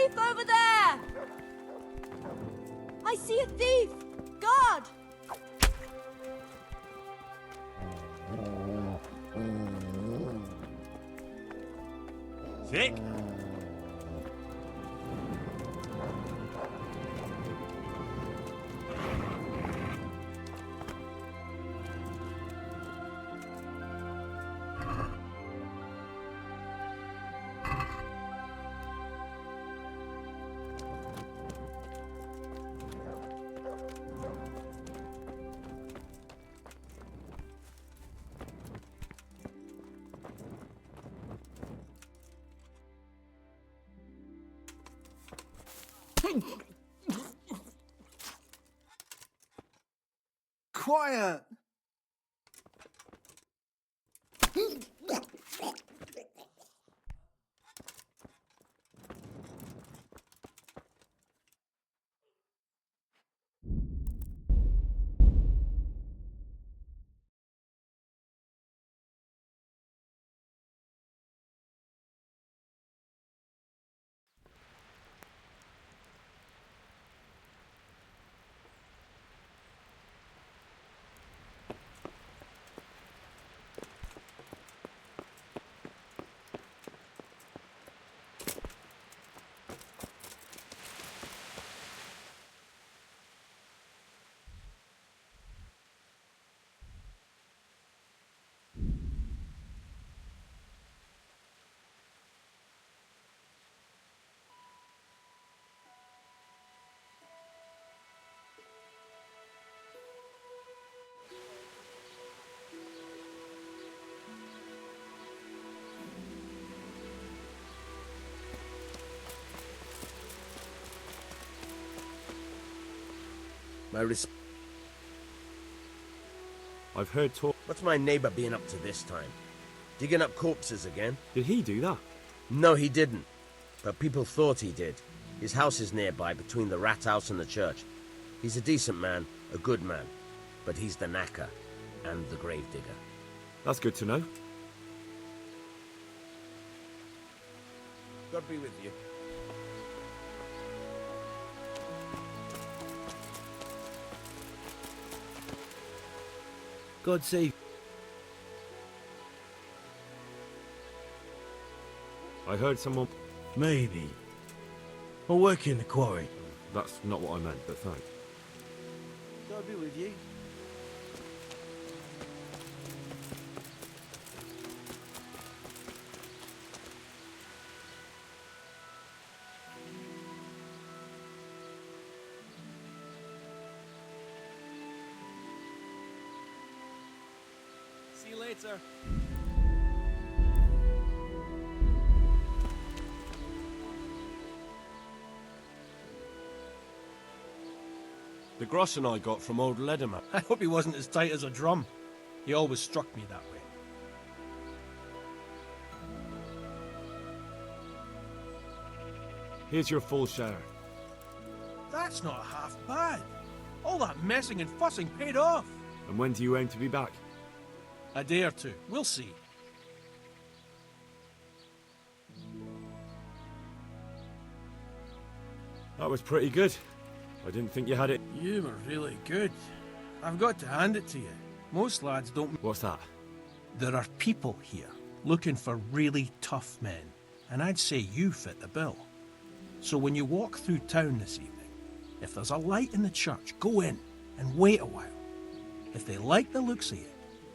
thief over there! I see a thief! Guard! Sick? Quiet! I've heard talk. What's my neighbor being up to this time? Digging up corpses again? Did he do that? No, he didn't. But people thought he did. His house is nearby, between the rat house and the church. He's a decent man, a good man. But he's the knacker and the gravedigger. That's good to know. God be with you. God save. I heard someone... Maybe. I'll work in the quarry. That's not what I meant, but thanks. God be with you. See you later. The groschen I got from old Lederman. I hope he wasn't as tight as a drum. He always struck me that way. Here's your full share. That's not half bad. All that messing and fussing paid off. And when do you aim to be back? A day or two. We'll see. That was pretty good. I didn't think you had it. You were really good. I've got to hand it to you. Most lads don't... What's that? There are people here looking for really tough men, and I'd say you fit the bill. So when you walk through town this evening, if there's a light in the church, go in and wait a while. If they like the looks of you,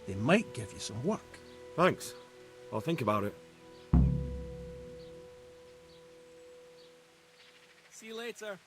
they might give you some work. Thanks. I'll think about it. See you later.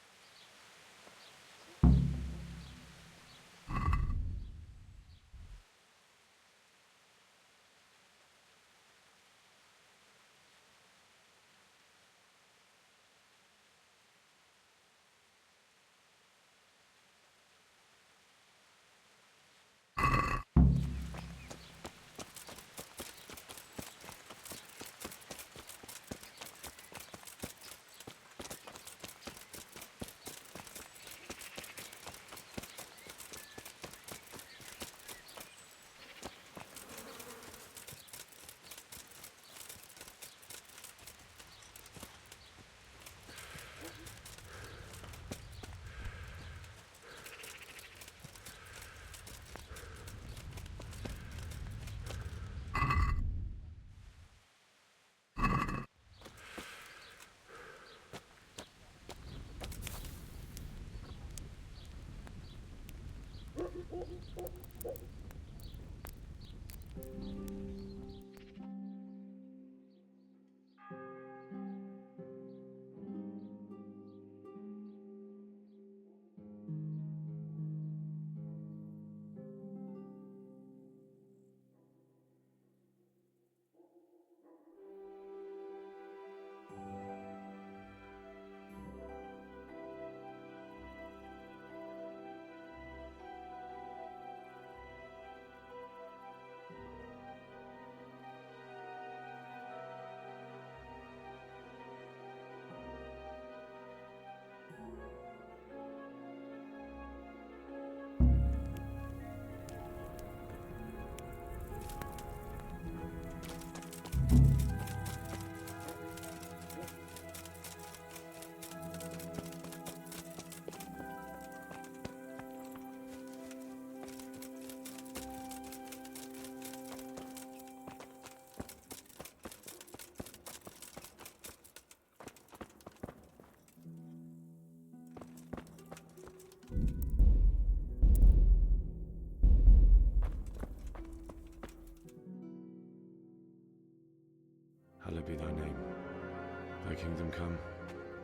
kingdom come,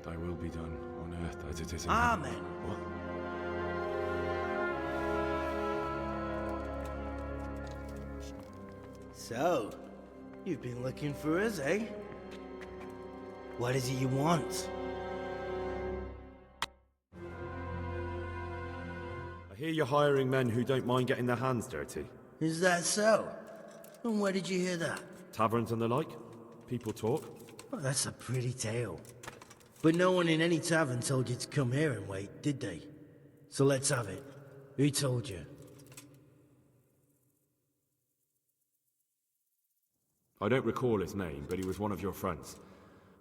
thy will be done on earth as it is in Amen. heaven. What? So, you've been looking for us, eh? What is it you want? I hear you're hiring men who don't mind getting their hands dirty. Is that so? And where did you hear that? Taverns and the like? People talk? Well, that's a pretty tale. But no one in any tavern told you to come here and wait, did they? So let's have it. Who told you? I don't recall his name, but he was one of your friends.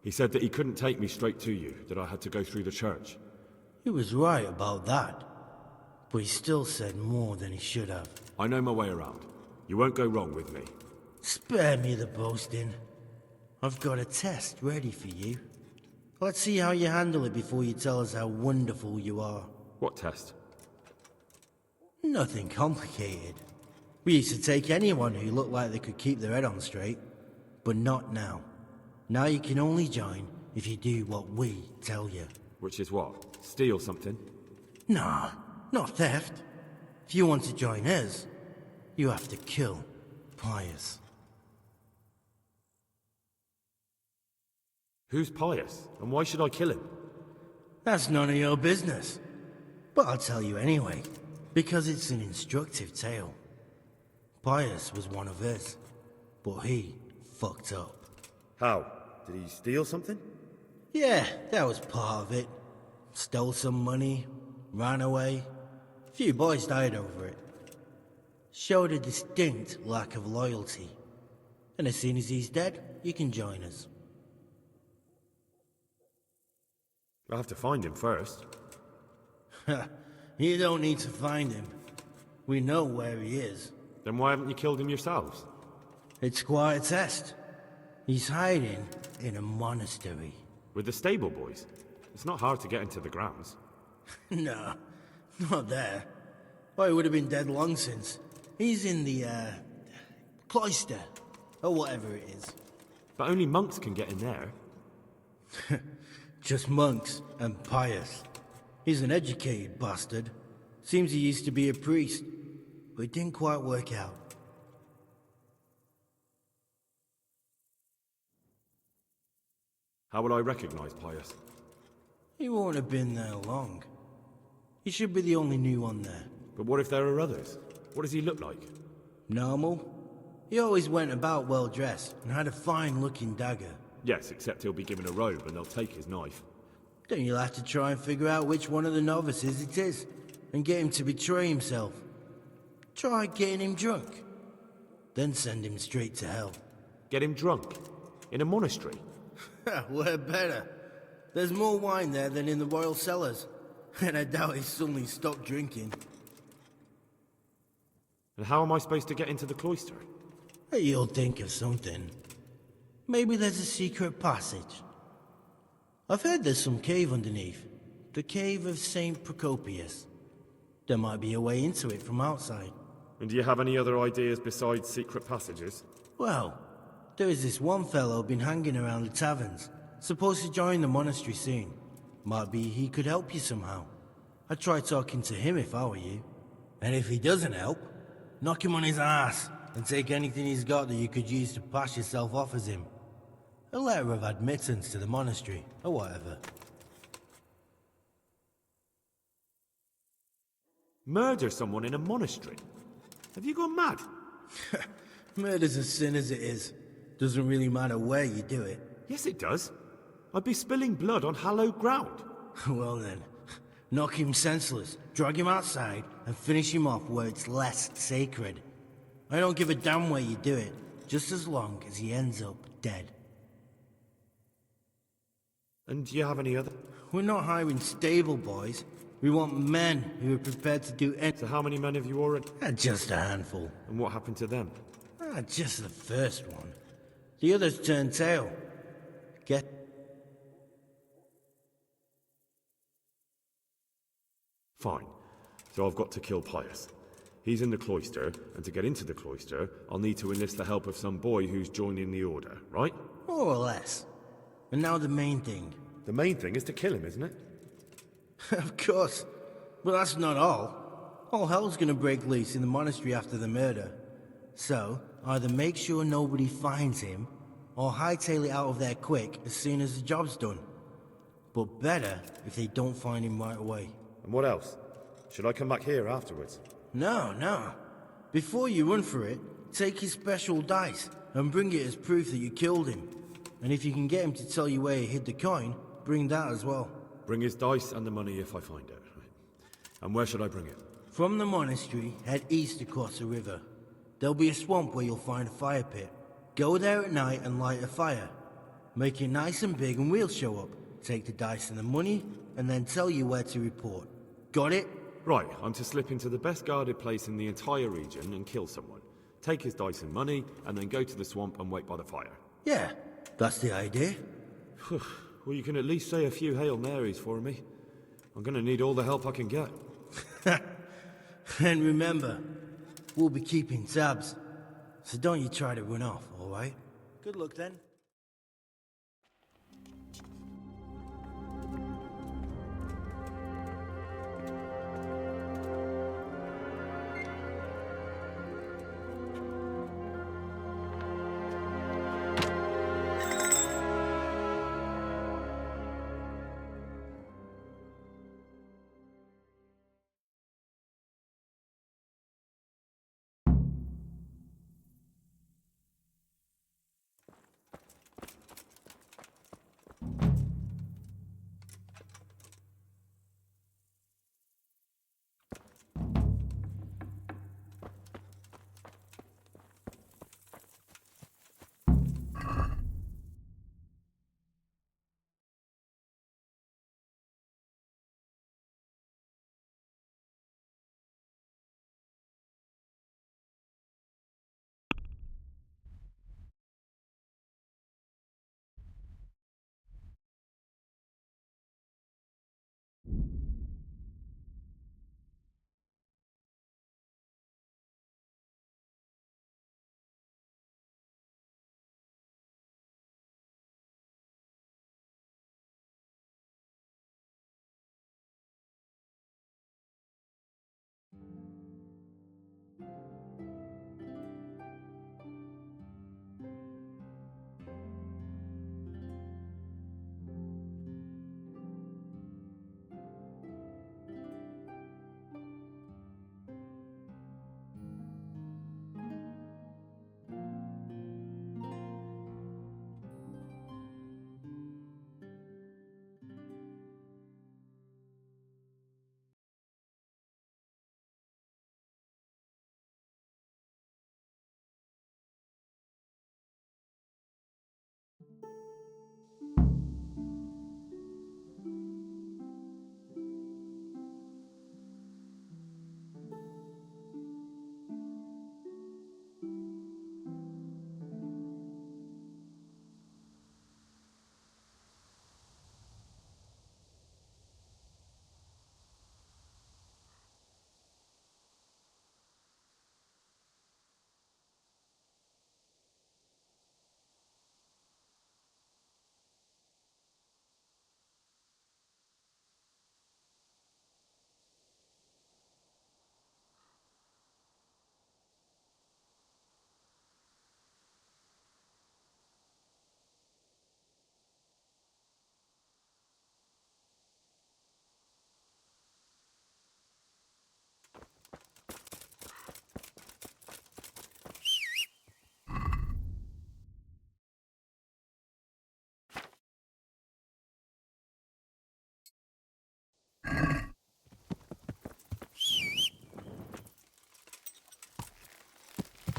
He said that he couldn't take me straight to you, that I had to go through the church. He was right about that. But he still said more than he should have. I know my way around. You won't go wrong with me. Spare me the boasting. I've got a test ready for you. Let's see how you handle it before you tell us how wonderful you are. What test? Nothing complicated. We used to take anyone who looked like they could keep their head on straight. But not now. Now you can only join if you do what we tell you. Which is what? Steal something? Nah, not theft. If you want to join us, you have to kill Pius. Who's Pius, and why should I kill him? That's none of your business. But I'll tell you anyway, because it's an instructive tale. Pius was one of us, but he fucked up. How? Did he steal something? Yeah, that was part of it. Stole some money, ran away. A few boys died over it. Showed a distinct lack of loyalty. And as soon as he's dead, you can join us. I'll have to find him first. You don't need to find him. We know where he is. Then why haven't you killed him yourselves? It's quite a test. He's hiding in a monastery. With the stable boys? It's not hard to get into the grounds. No, not there. Oh, he would have been dead long since. He's in the, cloister, or whatever it is. But only monks can get in there. Just monks and Pius. He's an educated bastard. Seems he used to be a priest, but it didn't quite work out. How would I recognize Pius? He won't have been there long. He should be the only new one there. But what if there are others? What does he look like? Normal. He always went about well dressed and had a fine-looking dagger. Yes, except he'll be given a robe and they'll take his knife. Then you'll have to try and figure out which one of the novices it is, and get him to betray himself. Try getting him drunk. Then send him straight to hell. Get him drunk? In a monastery? We're better. There's more wine there than in the royal cellars. And I doubt he's suddenly stopped drinking. And how am I supposed to get into the cloister? You'll think of something. Maybe there's a secret passage. I've heard there's some cave underneath. The cave of St. Procopius. There might be a way into it from outside. And do you have any other ideas besides secret passages? Well, there is this one fellow been hanging around the taverns. Supposed to join the monastery soon. Might be he could help you somehow. I'd try talking to him if I were you. And if he doesn't help, knock him on his ass and take anything he's got that you could use to pass yourself off as him. A letter of admittance to the monastery, or whatever. Murder someone in a monastery? Have you gone mad? Murder's a sin as it is. Doesn't really matter where you do it. Yes, it does. I'd be spilling blood on hallowed ground. Well then, knock him senseless, drag him outside, and finish him off where it's less sacred. I don't give a damn where you do it, just as long as he ends up dead. And do you have any other? We're not hiring stable boys. We want men who are prepared to do anything. So how many men have you already? Just a handful. And what happened to them? Just the first one. The others turned tail. Get... Fine. So I've got to kill Pius. He's in the cloister, and to get into the cloister, I'll need to enlist the help of some boy who's joining the order, right? More or less. And now the main thing. The main thing is to kill him, isn't it? Of course. But that's not all. All hell's gonna break loose in the monastery after the murder. So, either make sure nobody finds him, or hightail it out of there quick as soon as the job's done. But better if they don't find him right away. And what else? Should I come back here afterwards? No. Before you run for it, take his special dice and bring it as proof that you killed him. And if you can get him to tell you where he hid the coin, bring that as well. Bring his dice and the money if I find it. Right. And where should I bring it? From the monastery, head east across the river. There'll be a swamp where you'll find a fire pit. Go there at night and light a fire. Make it nice and big and we'll show up. Take the dice and the money, and then tell you where to report. Got it? Right, I'm to slip into the best guarded place in the entire region and kill someone. Take his dice and money, and then go to the swamp and wait by the fire. Yeah, that's the idea. Well, you can at least say a few Hail Marys for me. I'm gonna need all the help I can get. And remember, we'll be keeping tabs. So don't you try to run off, alright? Good luck then.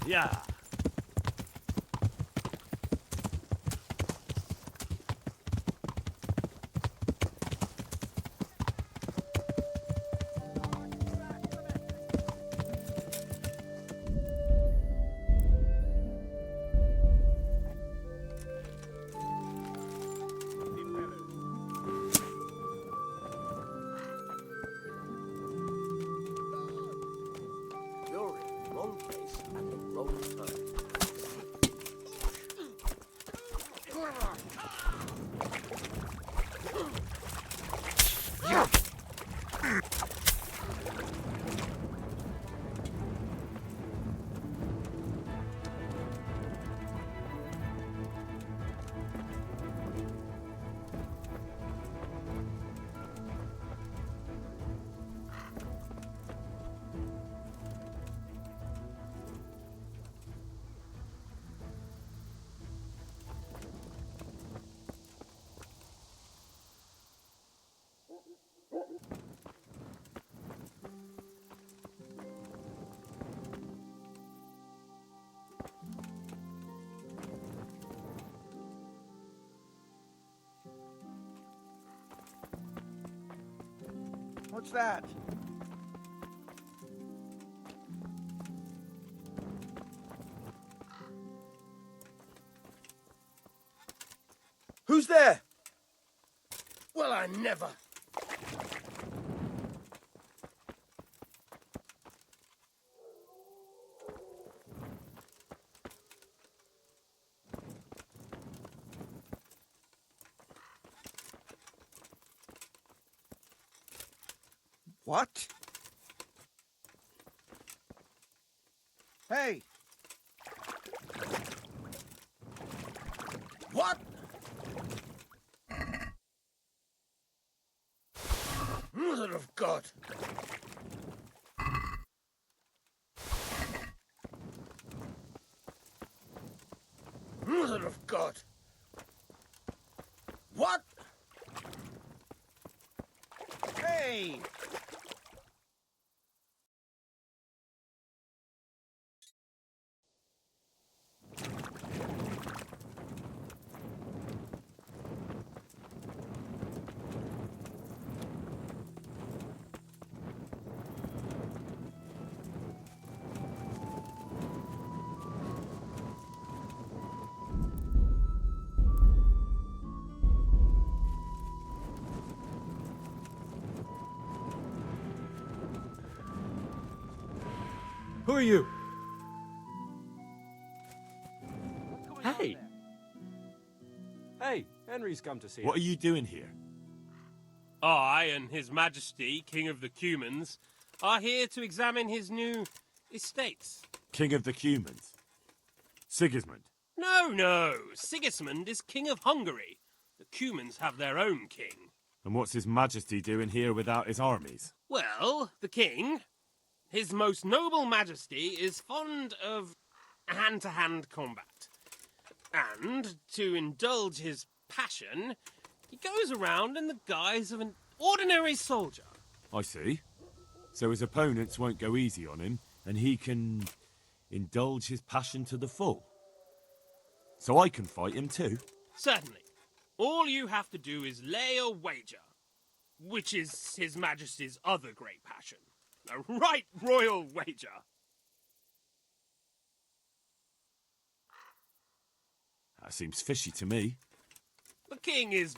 Yeah. You're in the wrong place at the wrong time. What's that? Who's there? Well, I never. What? Hey! What? Mother of God! Mother of God! What? Hey! Who are you? Hey! Hey, Henry's come to see What us. are you doing here? I and His Majesty, King of the Cumans, are here to examine his new estates. King of the Cumans? Sigismund? No. Sigismund is King of Hungary. The Cumans have their own king. And what's His Majesty doing here without his armies? Well, the king, His Most Noble Majesty, is fond of hand-to-hand combat. And, to indulge his passion, he goes around in the guise of an ordinary soldier. I see. So his opponents won't go easy on him, and he can indulge his passion to the full. So I can fight him too. Certainly. All you have to do is lay a wager, which is His Majesty's other great passion. A right royal wager. That seems fishy to me. The king is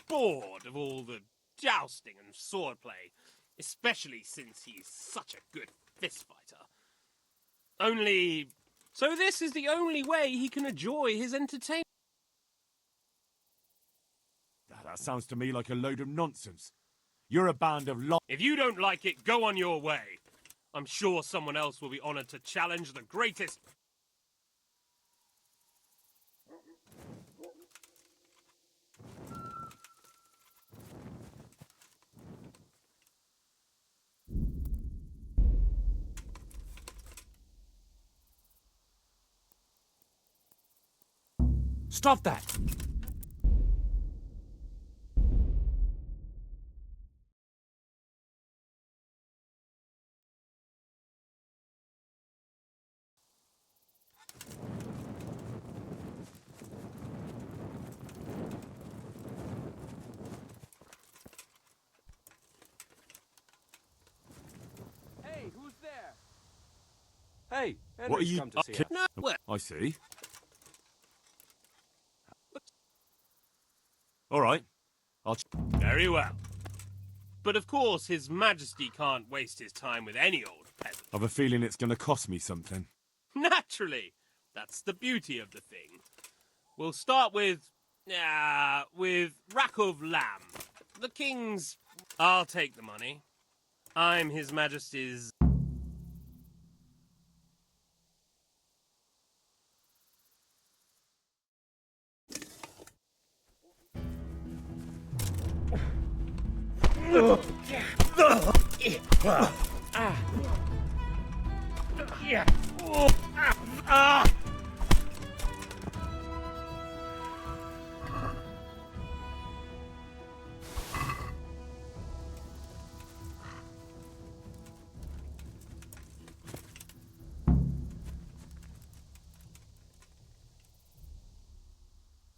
bored of all the jousting and swordplay, especially since he's such a good fistfighter. So this is the only way he can enjoy his entertainment. That sounds to me like a load of nonsense. You're a band of If you don't like it, go on your way. I'm sure someone else will be honored to challenge the greatest. Stop that! Hey, who's there? Hey, Henry's What are you... come to see us. No, well, I see. All right. very well. But of course, His Majesty can't waste his time with any old peasant. I've a feeling it's going to cost me something. Naturally. That's the beauty of the thing. We'll start with rack of lamb. The king's... I'll take the money. I'm His Majesty's...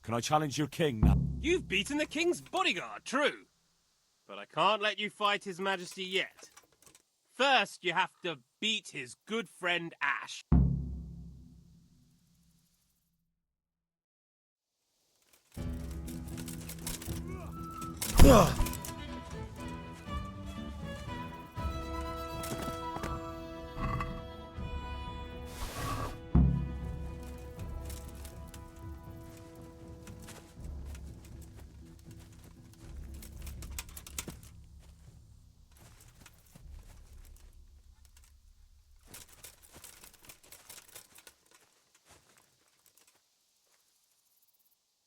Can I challenge your king now? You've beaten the king's bodyguard, true. but I can't let you fight His Majesty yet. First, you have to beat his good friend Ash.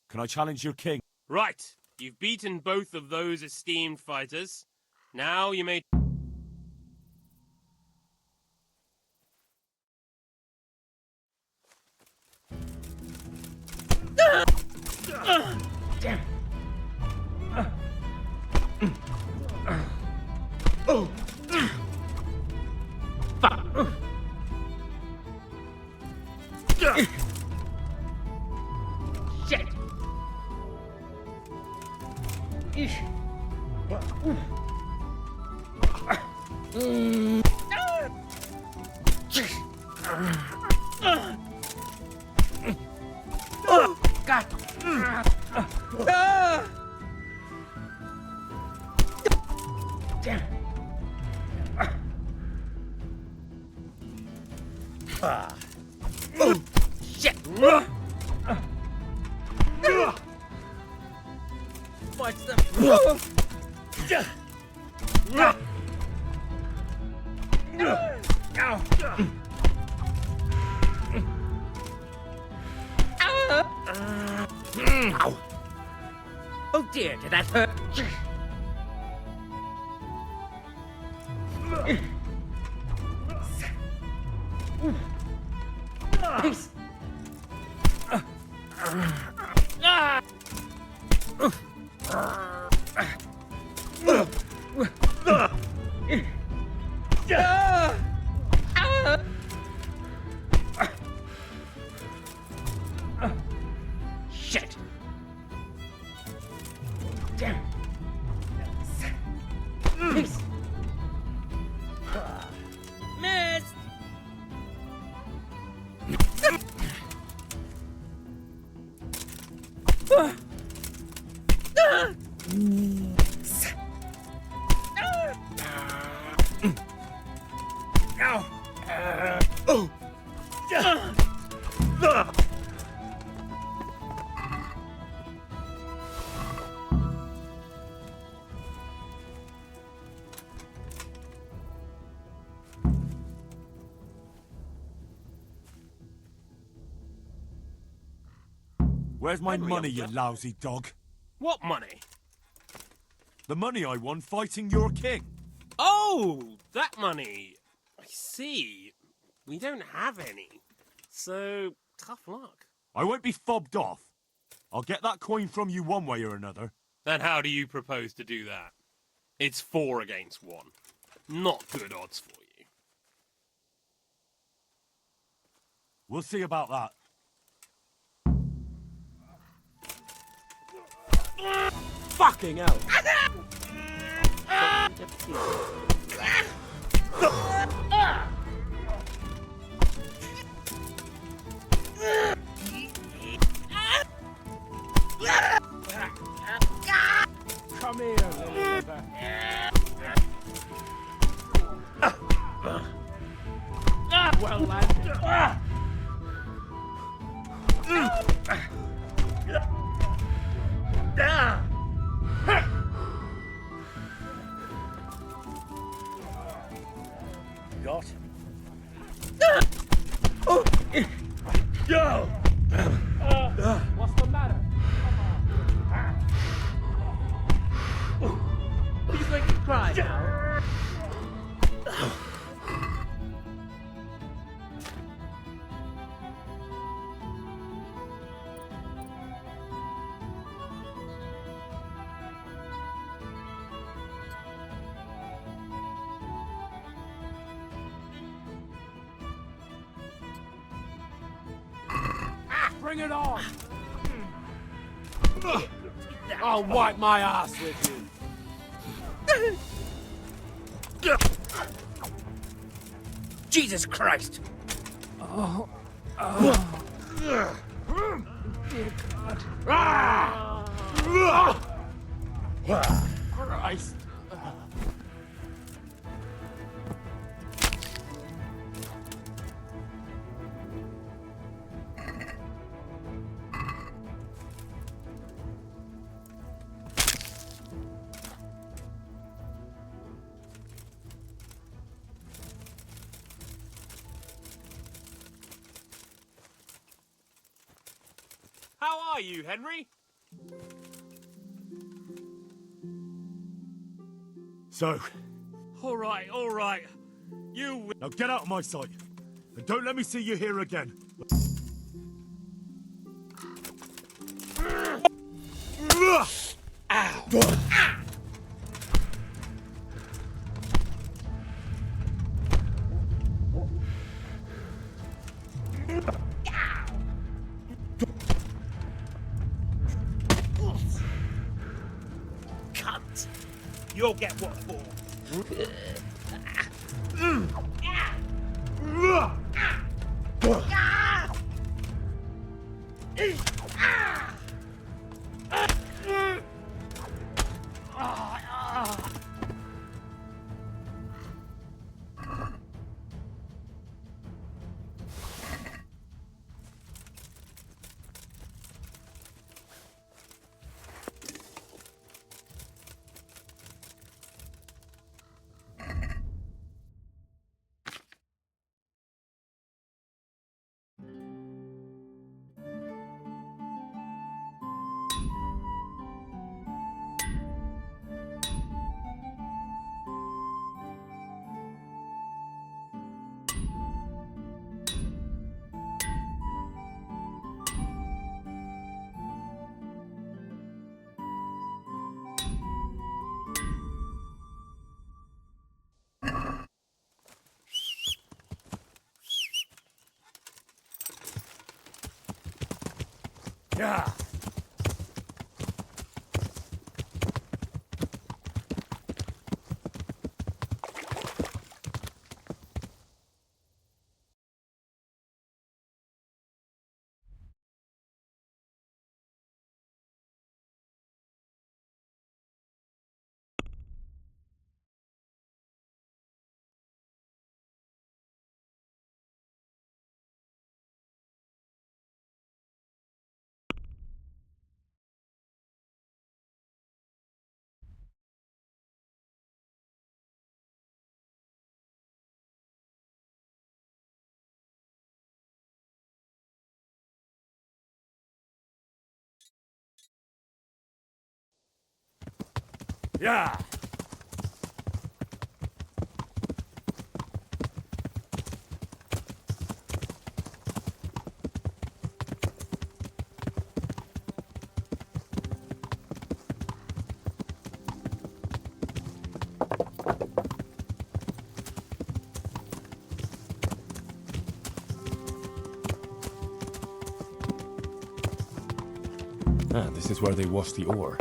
Can I challenge your king? Right. You've beaten both of those esteemed fighters. Now you may... Damn. Fuck. Shit. God. Damn. Shit. Watch them. Ow. Oh dear, did that hurt? Peace. Shit. Damn. Peace. Missed. Where's my Henry, money, you lousy dog? What money? The money I won fighting your king. Oh, that money. I see. We don't have any. So, tough luck. I won't be fobbed off. I'll get that coin from you one way or another. And how do you propose to do that? It's 4 against 1. Not good odds for you. We'll see about that. Fucking hell. Come here, little river. Well landed. Got? Go! What's the matter? Are you going to cry now? Bring it on! I'll wipe my ass with you. Jesus Christ! Oh. Dear God. Christ. How are you, Henry? So, All right. You... now get out of my sight. And don't let me see you here again. Cunt! You'll get what for. Yeah. Yeah. Ah, this is where they wash the ore.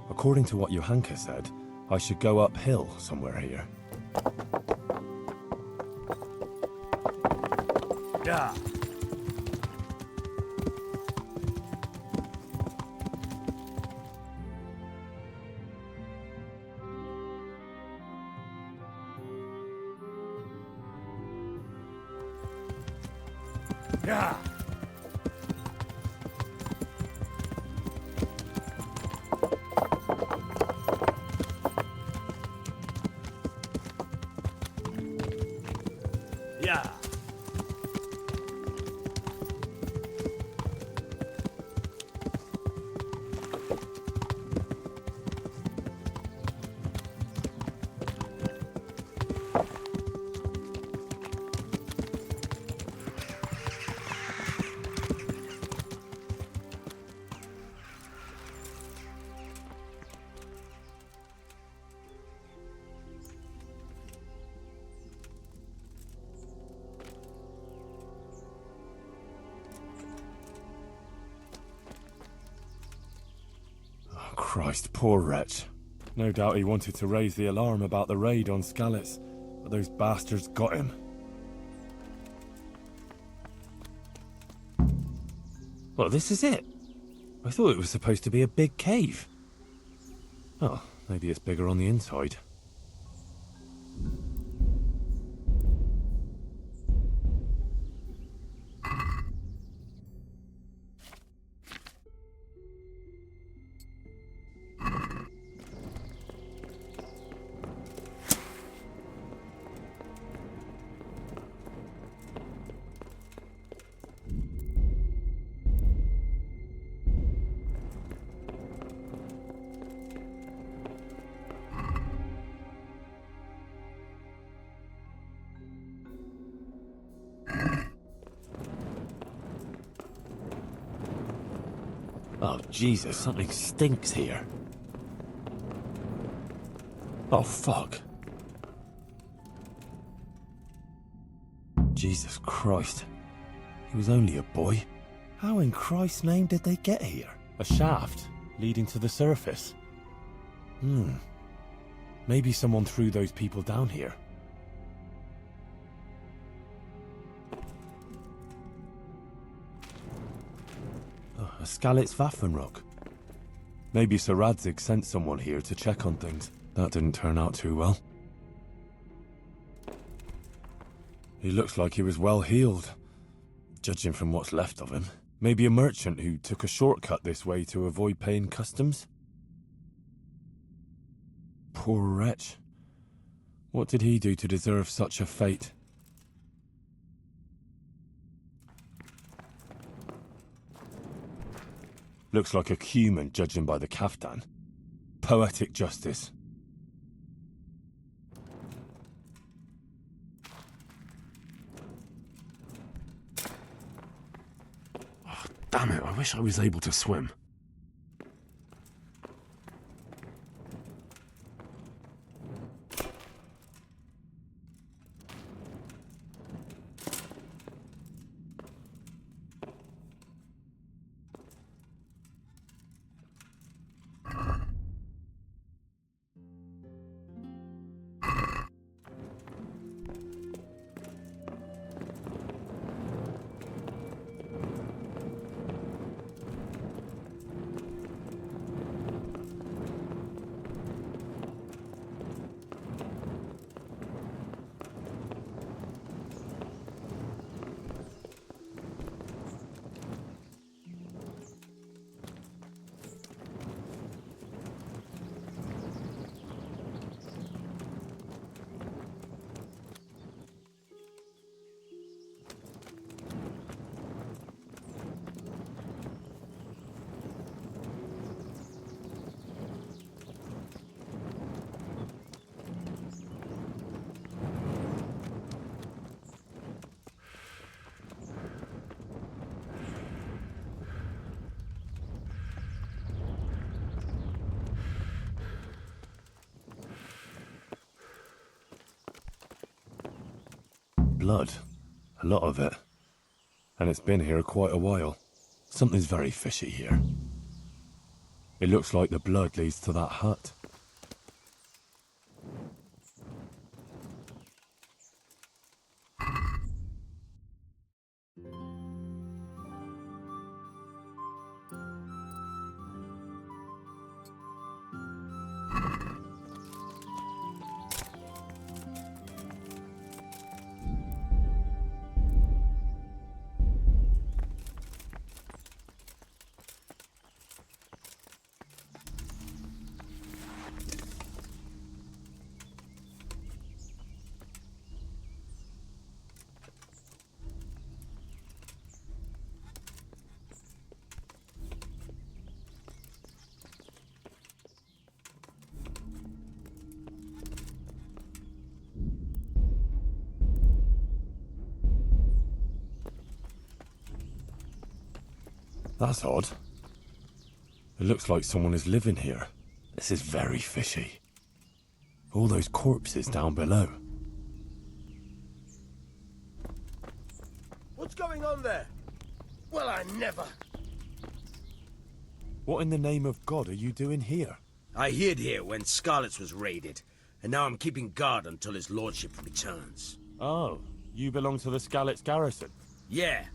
According to what Johanka said, I should go uphill somewhere here. Yeah. Yeah. Yeah. Christ, poor wretch. No doubt he wanted to raise the alarm about the raid on Skalitz, but those bastards got him. Well, this is it. I thought it was supposed to be a big cave. Oh, maybe it's bigger on the inside. Oh, Jesus, something stinks here. Oh, fuck. Jesus Christ. He was only a boy. How in Christ's name did they get here? A shaft leading to the surface. Maybe someone threw those people down here. A Skalitz Waffenrock. Maybe Sir Radzig sent someone here to check on things. That didn't turn out too well. He looks like he was well healed, judging from what's left of him. Maybe a merchant who took a shortcut this way to avoid paying customs? Poor wretch. What did he do to deserve such a fate? Looks like a human, judging by the kaftan. Poetic justice. Oh, damn it, I wish I was able to swim. Blood. A lot of it. And it's been here quite a while. Something's very fishy here. It looks like the blood leads to that hut. That's odd. It looks like someone is living here. This is very fishy. All those corpses down below. What's going on there? Well, I never. What in the name of God are you doing here? I hid here when Scarlet's was raided, and now I'm keeping guard until his lordship returns. Oh, you belong to the Skalitz garrison? Yeah.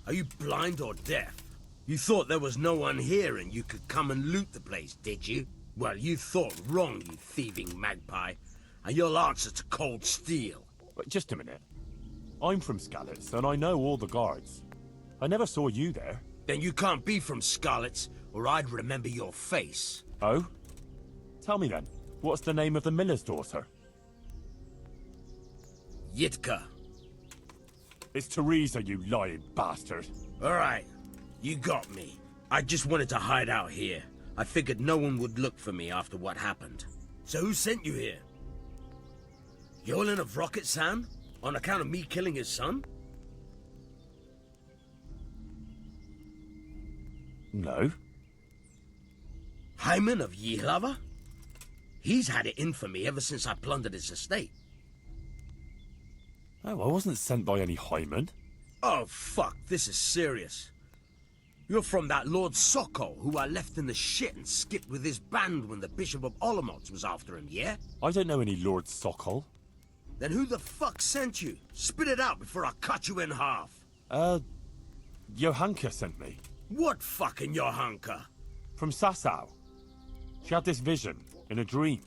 Are you blind or deaf? You thought there was no one here and you could come and loot the place, did you? Well, you thought wrong, you thieving magpie. And you'll answer to cold steel. Wait, just a minute. I'm from Skalitz, and I know all the guards. I never saw you there. Then you can't be from Scarlet's, or I'd remember your face. Oh? Tell me then, what's the name of the miller's daughter? Yitka. It's Teresa, you lying bastard. Alright, you got me. I just wanted to hide out here. I figured no one would look for me after what happened. So who sent you here? Yolen of Rocket Sam? On account of me killing his son? No. Hyman of Yihlava? He's had it in for me ever since I plundered his estate. Oh, I wasn't sent by any Hyman. Oh, fuck, this is serious. You're from that Lord Sokol, who I left in the shit and skipped with his band when the Bishop of Olomouc was after him, yeah? I don't know any Lord Sokol. Then who the fuck sent you? Spit it out before I cut you in half. Johanka sent me. What fucking Johanka? From Sasau. She had this vision, in a dream.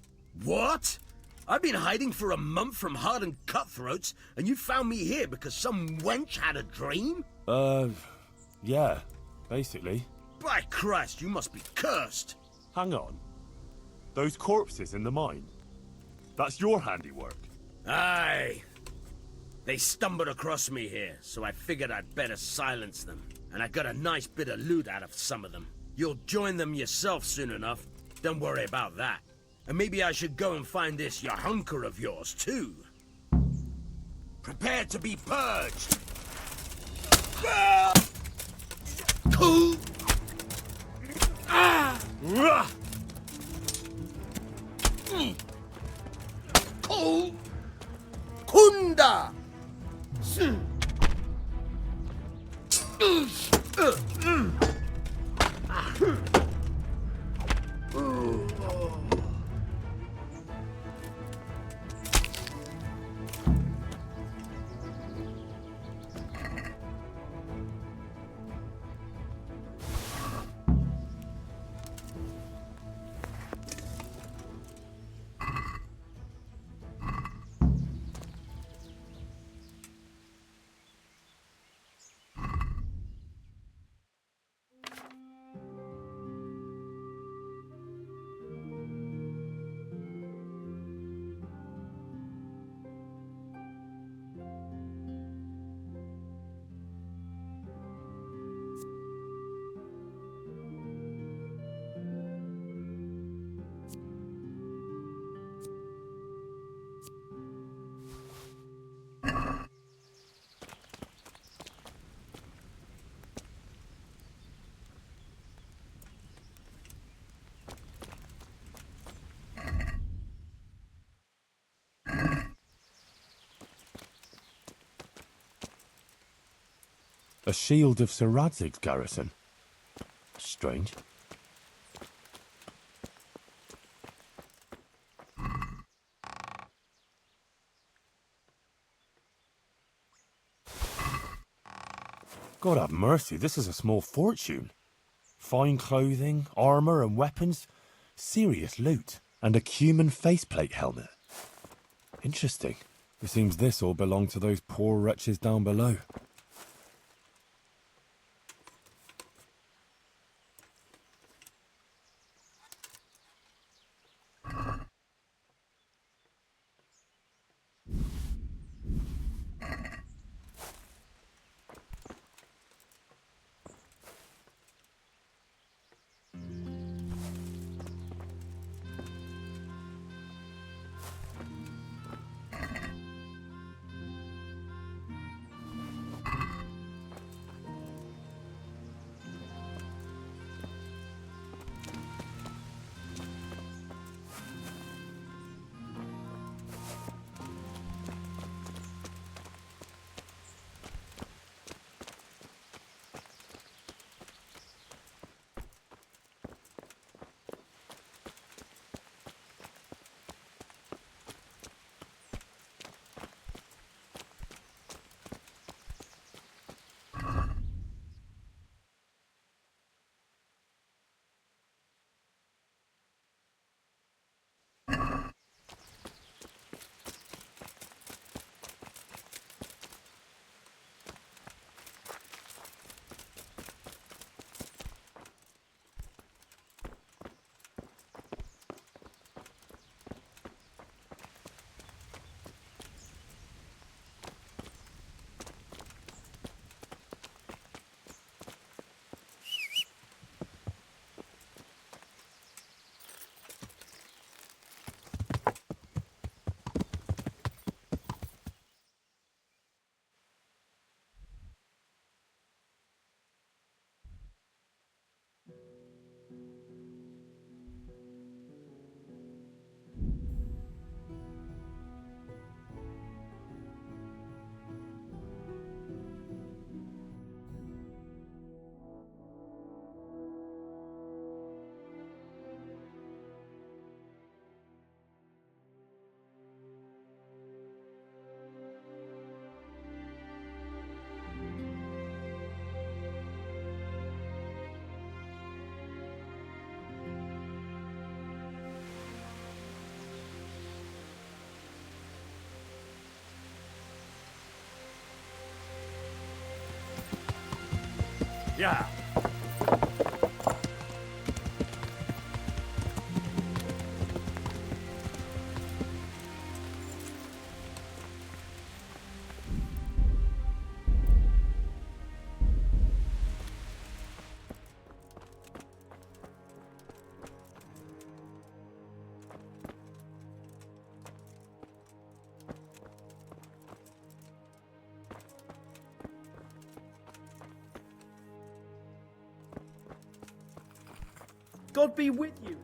What? I've been hiding for a month from hardened cutthroats, and you found me here because some wench had a dream? Yeah, basically. By Christ, you must be cursed. Hang on. Those corpses in the mine? That's your handiwork? Aye. They stumbled across me here, so I figured I'd better silence them. And I got a nice bit of loot out of some of them. You'll join them yourself soon enough. Don't worry about that. And maybe I should go and find this Yahunker of yours, too. Prepare to be purged! Cool! Cool! Kunda! A shield of Sir Radzig's garrison. Strange. God have mercy, this is a small fortune. Fine clothing, armour and weapons, serious loot, and a cumin faceplate helmet. Interesting. It seems this all belonged to those poor wretches down below. Yeah. God be with you,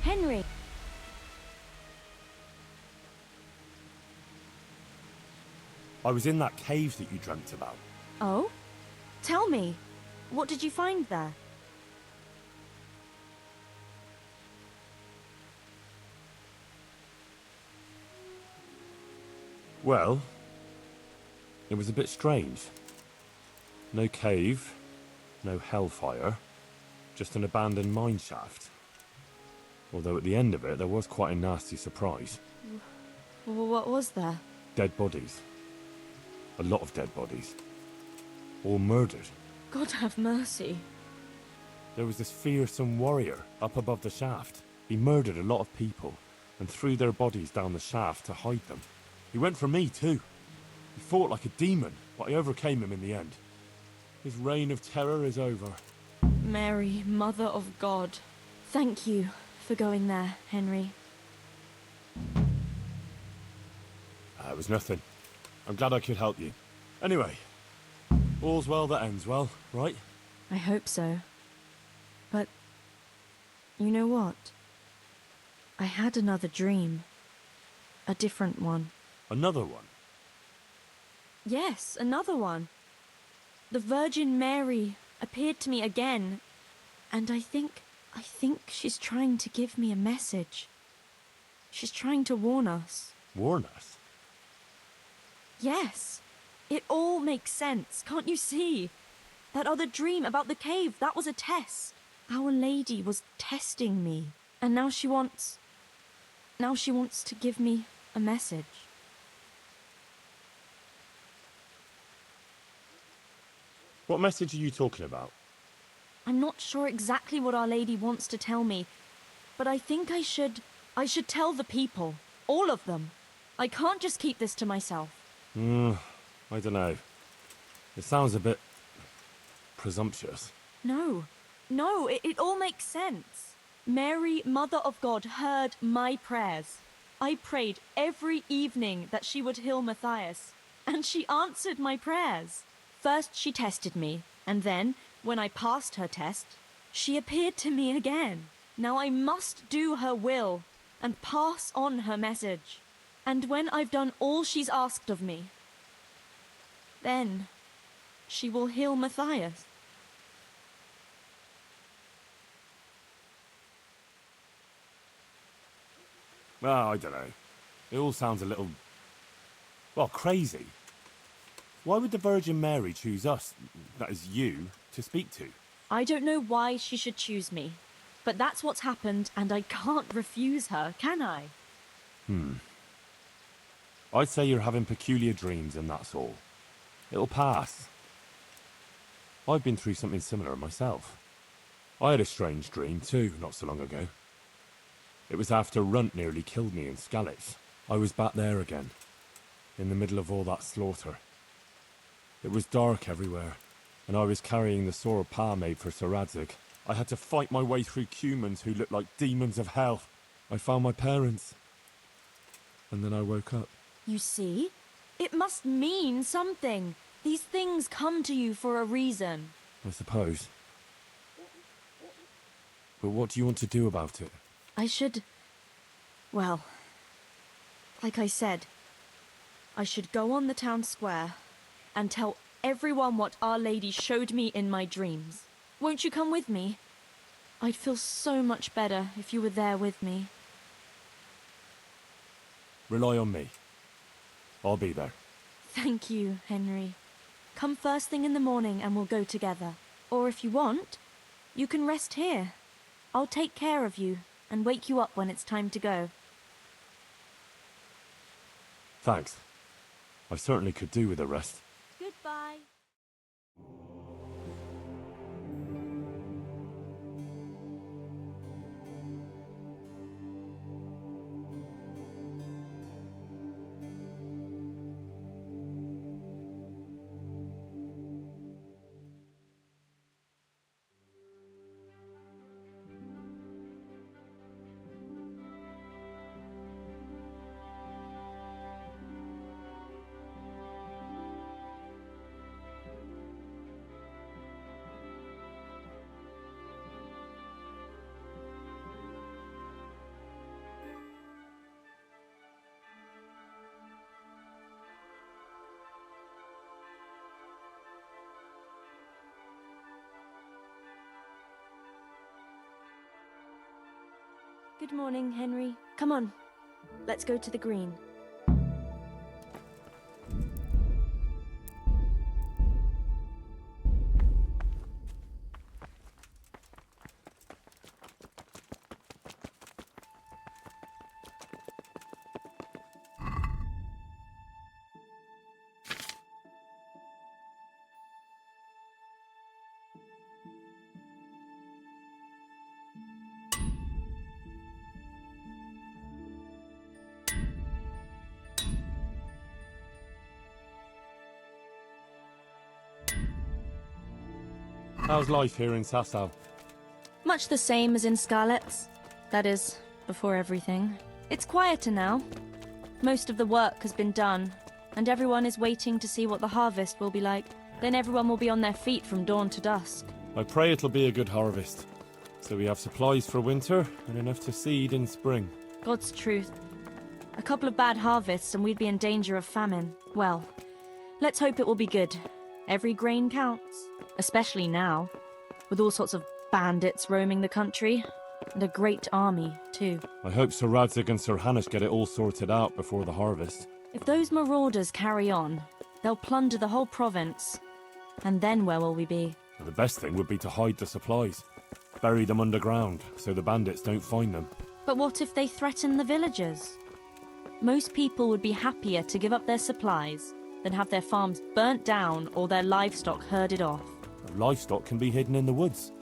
Henry! I was in that cave that you dreamt about. Oh? Tell me, what did you find there? Well, it was a bit strange. No cave, no hellfire, just an abandoned mine shaft. Although at the end of it, there was quite a nasty surprise. What was there? Dead bodies. A lot of dead bodies. All murdered. God have mercy. There was this fearsome warrior up above the shaft. He murdered a lot of people and threw their bodies down the shaft to hide them. He went for me too. He fought like a demon, but I overcame him in the end. His reign of terror is over. Mary, Mother of God. Thank you for going there, Henry. It was nothing. I'm glad I could help you. Anyway, all's well that ends well, right? I hope so. But, you know what? I had another dream. A different one. Another one? Yes, another one. The Virgin Mary appeared to me again, and I think she's trying to give me a message. She's trying to warn us. Warn us? Yes. It all makes sense, can't you see? That other dream about the cave, that was a test. Our Lady was testing me, and now she wants to give me a message. What message are you talking about? I'm not sure exactly what Our Lady wants to tell me, but I think I should tell the people. All of them. I can't just keep this to myself. I don't know. It sounds a bit presumptuous. No, it all makes sense. Mary, Mother of God, heard my prayers. I prayed every evening that she would heal Matthias, and she answered my prayers. First she tested me, and then, when I passed her test, she appeared to me again. Now I must do her will and pass on her message. And when I've done all she's asked of me, then she will heal Matthias. Well, I don't know. It all sounds a little, well, crazy. Why would the Virgin Mary choose us, that is you, to speak to? I don't know why she should choose me, but that's what's happened, and I can't refuse her, can I? I'd say you're having peculiar dreams and that's all. It'll pass. I've been through something similar myself. I had a strange dream too, not so long ago. It was after Runt nearly killed me in Skalitz. I was back there again, in the middle of all that slaughter. It was dark everywhere, and I was carrying the sword Pa made for Sir Radzig. I had to fight my way through humans who looked like demons of hell. I found my parents, and then I woke up. You see? It must mean something. These things come to you for a reason. I suppose. But what do you want to do about it? Well, like I said, I should go on the town square and tell everyone what Our Lady showed me in my dreams. Won't you come with me? I'd feel so much better if you were there with me. Rely on me. I'll be there. Thank you, Henry. Come first thing in the morning and we'll go together. Or if you want, you can rest here. I'll take care of you and wake you up when it's time to go. Thanks. I certainly could do with a rest. Goodbye. Good morning, Henry. Come on. Let's go to the green. How's life here in Sasau? Much the same as in Scarlet's. That is, before everything. It's quieter now. Most of the work has been done, and everyone is waiting to see what the harvest will be like. Then everyone will be on their feet from dawn to dusk. I pray it'll be a good harvest, so we have supplies for winter and enough to seed in spring. God's truth. A couple of bad harvests and we'd be in danger of famine. Well, let's hope it will be good. Every grain counts. Especially now, with all sorts of bandits roaming the country, and a great army, too. I hope Sir Radzig and Sir Hanush get it all sorted out before the harvest. If those marauders carry on, they'll plunder the whole province. And then where will we be? The best thing would be to hide the supplies. Bury them underground, so the bandits don't find them. But what if they threaten the villagers? Most people would be happier to give up their supplies than have their farms burnt down or their livestock herded off. Livestock can be hidden in the woods.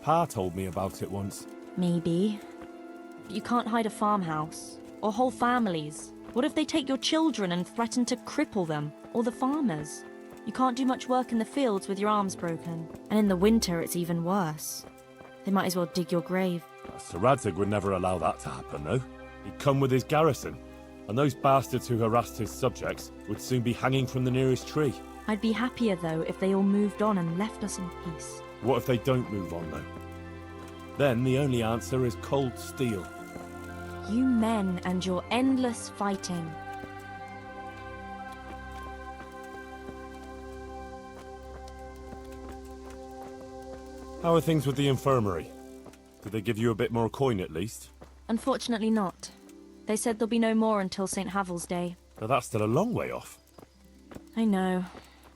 Pa told me about it once. Maybe. But you can't hide a farmhouse. Or whole families. What if they take your children and threaten to cripple them? Or the farmers? You can't do much work in the fields with your arms broken. And in the winter it's even worse. They might as well dig your grave. Sir Radzig would never allow that to happen, though. He'd come with his garrison. And those bastards who harassed his subjects would soon be hanging from the nearest tree. I'd be happier, though, if they all moved on and left us in peace. What if they don't move on, though? Then the only answer is cold steel. You men and your endless fighting. How are things with the infirmary? Did they give you a bit more coin, at least? Unfortunately not. They said there'll be no more until St. Havel's Day. Now that's still a long way off. I know.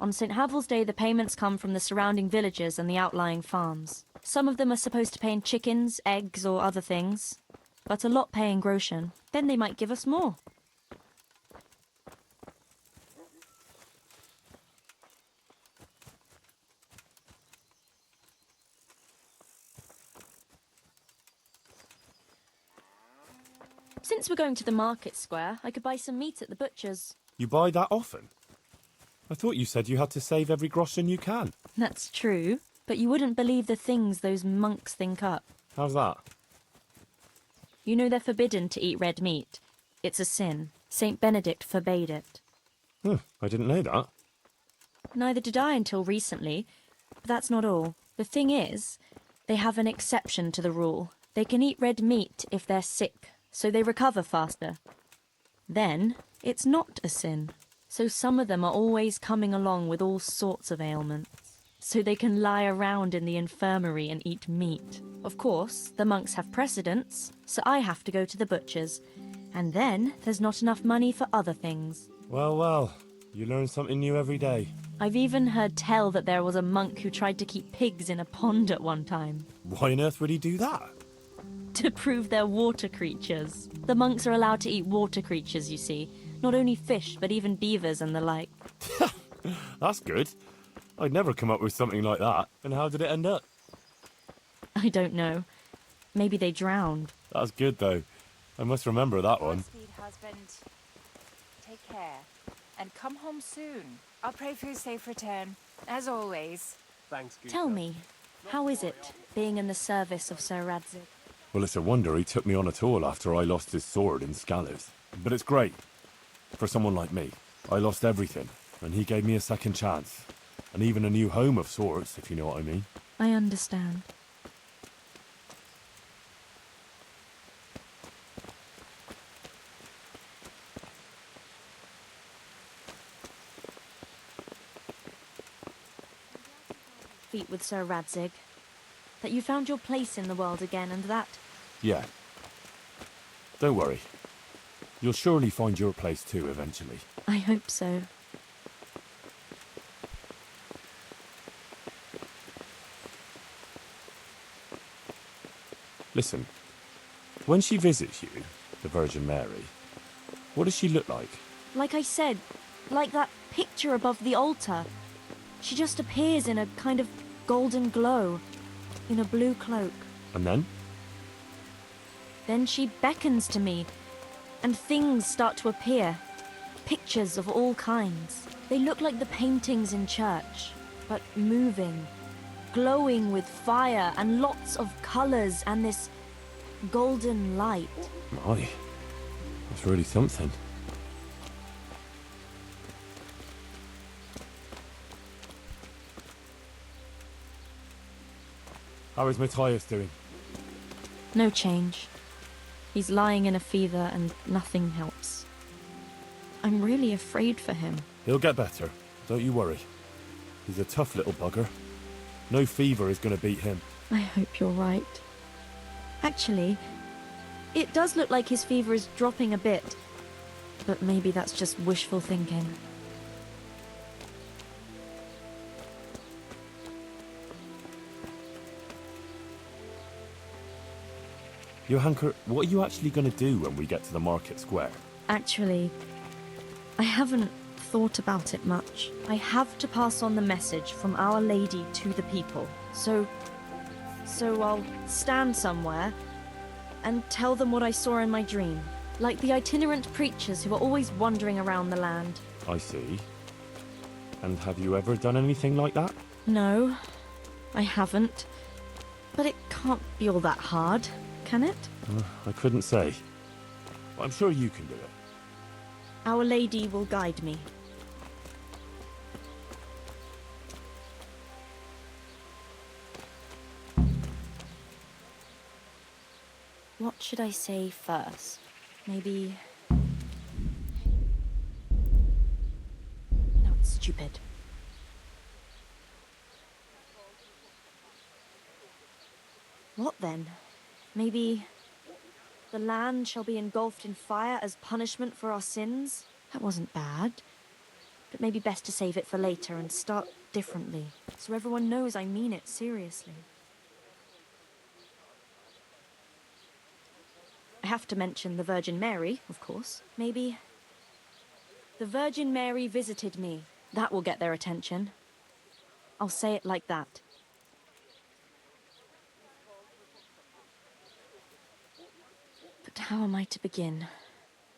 On St. Havel's Day, the payments come from the surrounding villages and the outlying farms. Some of them are supposed to pay in chickens, eggs, or other things, but a lot pay in groschen. Then they might give us more. Since we're going to the market square, I could buy some meat at the butcher's. You buy that often? I thought you said you had to save every groschen you can. That's true, but you wouldn't believe the things those monks think up. How's that? You know they're forbidden to eat red meat. It's a sin. Saint Benedict forbade it. I didn't know that. Neither did I until recently, but that's not all. The thing is, they have an exception to the rule. They can eat red meat if they're sick, so they recover faster. Then, it's not a sin. So some of them are always coming along with all sorts of ailments. So they can lie around in the infirmary and eat meat. Of course, the monks have precedence, so I have to go to the butcher's. And then there's not enough money for other things. Well, well, you learn something new every day. I've even heard tell that there was a monk who tried to keep pigs in a pond at one time. Why on earth would he do that? To prove they're water creatures. The monks are allowed to eat water creatures, you see. Not only fish, but even beavers and the like. That's good. I'd never come up with something like that. And how did it end up? I don't know. Maybe they drowned. That's good, though. I must remember that one. Godspeed, husband. Take care. And come home soon. I'll pray for your safe return, as always. Thanks, Guta. Tell me, how is it, being in the service of Sir Radzig? Well, it's a wonder he took me on at all after I lost his sword in Scallows. But it's great. For someone like me. I lost everything, and he gave me a second chance. And even a new home of sorts, if you know what I mean. I understand. Feet with Sir Radzig. That you found your place in the world again, and that... Yeah. Don't worry. You'll surely find your place too, eventually. I hope so. Listen, when she visits you, the Virgin Mary, what does she look like? Like I said, like that picture above the altar. She just appears in a kind of golden glow, in a blue cloak. And then? Then she beckons to me, and things start to appear. Pictures of all kinds. They look like the paintings in church, but moving, glowing with fire and lots of colours and this golden light. My, that's really something. How is Matthias doing? No change. He's lying in a fever and nothing helps. I'm really afraid for him. He'll get better, don't you worry. He's a tough little bugger. No fever is going to beat him. I hope you're right. Actually, it does look like his fever is dropping a bit. But maybe that's just wishful thinking. Johanker, what are you actually going to do when we get to the market square? Actually, I haven't thought about it much. I have to pass on the message from Our Lady to the people. So I'll stand somewhere and tell them what I saw in my dream. Like the itinerant preachers who are always wandering around the land. I see. And have you ever done anything like that? No, I haven't. But it can't be all that hard, can it? I couldn't say. But I'm sure you can do it. Our Lady will guide me. What should I say first? Maybe... No, it's stupid. What then? Maybe... the land shall be engulfed in fire as punishment for our sins? That wasn't bad. But maybe best to save it for later and start differently, so everyone knows I mean it seriously. I have to mention the Virgin Mary, of course. Maybe... the Virgin Mary visited me. That will get their attention. I'll say it like that. But how am I to begin?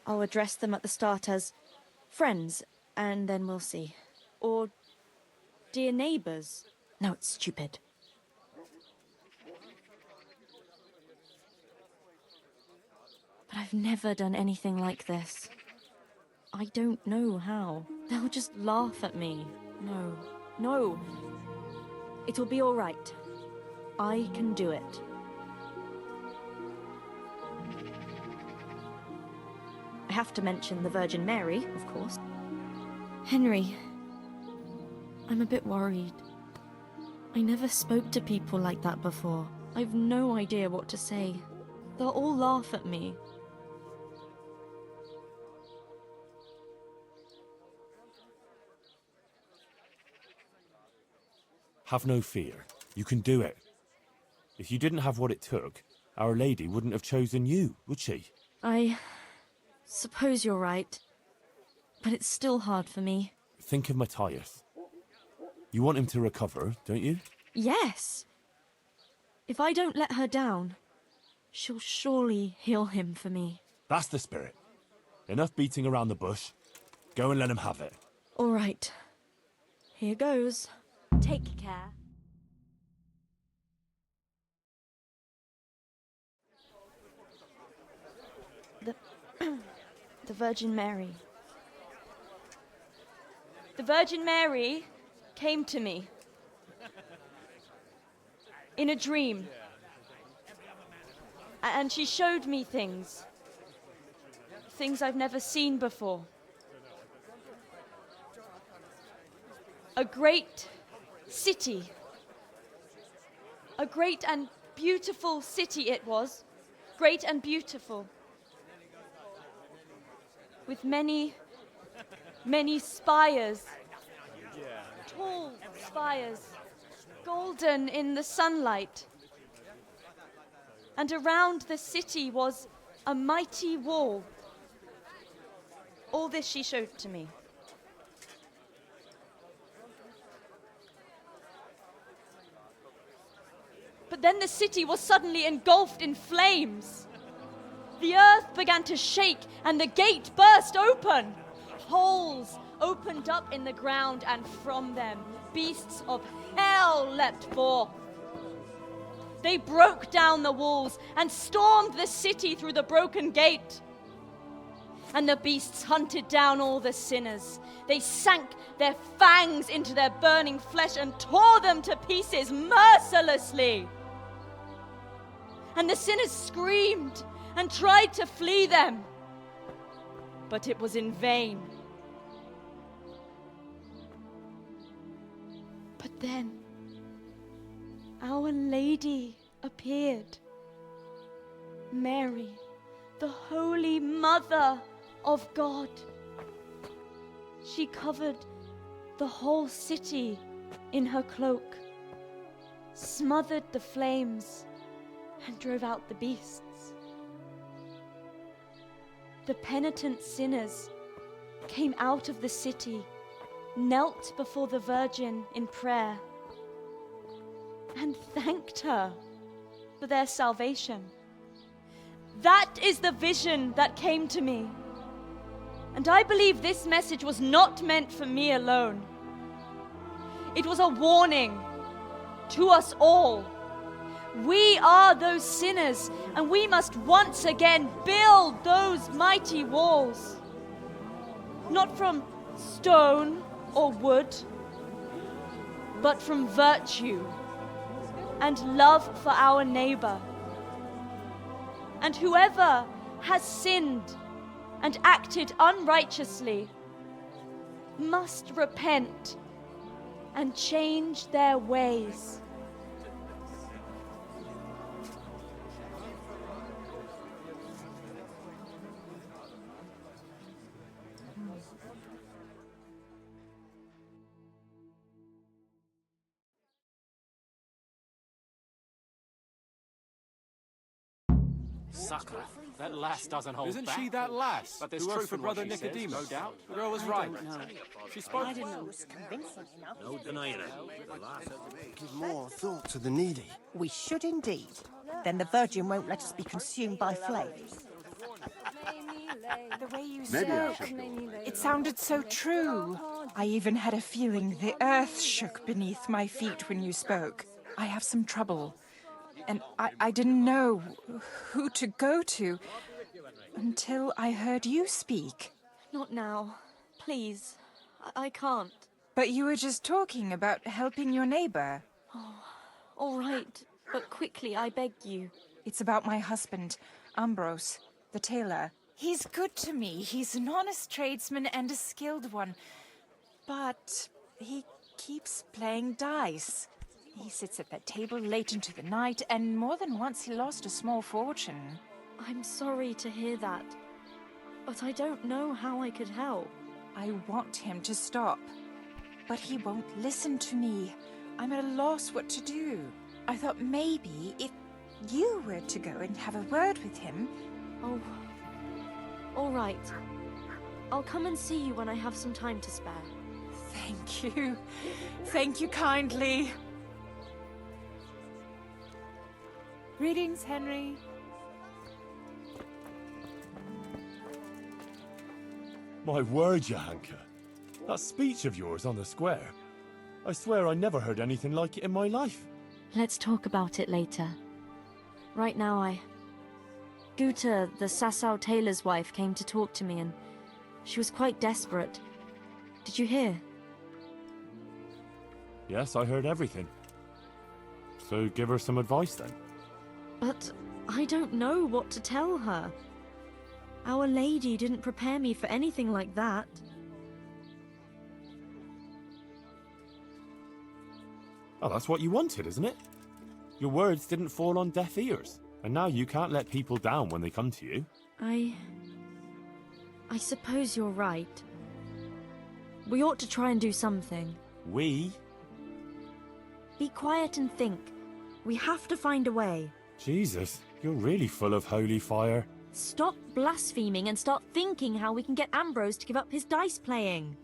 I'll address them at the start as friends, and then we'll see. Or dear neighbours. No, it's stupid. But I've never done anything like this. I don't know how. They'll just laugh at me. No. It'll be all right. I can do it. I have to mention the Virgin Mary, of course. Henry, I'm a bit worried. I never spoke to people like that before. I've no idea what to say. They'll all laugh at me. Have no fear. You can do it. If you didn't have what it took, Our Lady wouldn't have chosen you, would she? I suppose you're right. But it's still hard for me. Think of Matthias. You want him to recover, don't you? Yes. If I don't let her down, she'll surely heal him for me. That's the spirit. Enough beating around the bush. Go and let him have it. All right. Here goes. Take care. The Virgin Mary. The Virgin Mary came to me in a dream. And she showed me things. Things I've never seen before. A great city. A great and beautiful city it was. Great and beautiful. With many, many spires. Tall spires. Golden in the sunlight. And around the city was a mighty wall. All this she showed to me. But then the city was suddenly engulfed in flames. The earth began to shake and the gate burst open. Holes opened up in the ground and from them beasts of hell leapt forth. They broke down the walls and stormed the city through the broken gate. And the beasts hunted down all the sinners. They sank their fangs into their burning flesh and tore them to pieces mercilessly. And the sinners screamed and tried to flee them, but it was in vain. But then Our Lady appeared. Mary, the Holy Mother of God. She covered the whole city in her cloak, smothered the flames, and drove out the beasts. The penitent sinners came out of the city, knelt before the Virgin in prayer, and thanked her for their salvation. That is the vision that came to me. And I believe this message was not meant for me alone. It was a warning to us all. We are those sinners, and we must once again build those mighty walls. Not from stone or wood, but from virtue and love for our neighbor. And whoever has sinned and acted unrighteously must repent and change their ways. Sucker. That lass doesn't hold Isn't back. she that lass? But there's who truth for in what Brother she says, Nicodemus? no doubt. The girl was I right. don't know. She spoke. I didn't know it was convincing enough. No denying it. Give more thought to the needy. We should indeed. Then the Virgin won't let us be consumed by flames. The way you Maybe I spoke, should it sounded so true. I even had a feeling the earth shook beneath my feet when you spoke. I have some trouble, and I didn't know who to go to until I heard you speak. Not now. Please. I can't. But you were just talking about helping your neighbor. Oh, all right. But quickly, I beg you. It's about my husband, Ambrose, the tailor. He's good to me. He's an honest tradesman and a skilled one. But he keeps playing dice. He sits at that table late into the night, and more than once he lost a small fortune. I'm sorry to hear that. But I don't know how I could help. I want him to stop. But he won't listen to me. I'm at a loss what to do. I thought maybe if you were to go and have a word with him... Oh, all right. I'll come and see you when I have some time to spare. Thank you. Thank you kindly. Greetings, Henry. My word, Johanka. That speech of yours on the square. I swear I never heard anything like it in my life. Let's talk about it later. Right now, Guta, the Sasau tailor's wife, came to talk to me and she was quite desperate. Did you hear? Yes, I heard everything. So give her some advice then. But I don't know what to tell her. Our Lady didn't prepare me for anything like that. Oh, that's what you wanted, isn't it? Your words didn't fall on deaf ears. And now you can't let people down when they come to you. I suppose you're right. We ought to try and do something. We? Be quiet and think. We have to find a way. Jesus, you're really full of holy fire. Stop blaspheming and start thinking how we can get Ambrose to give up his dice playing.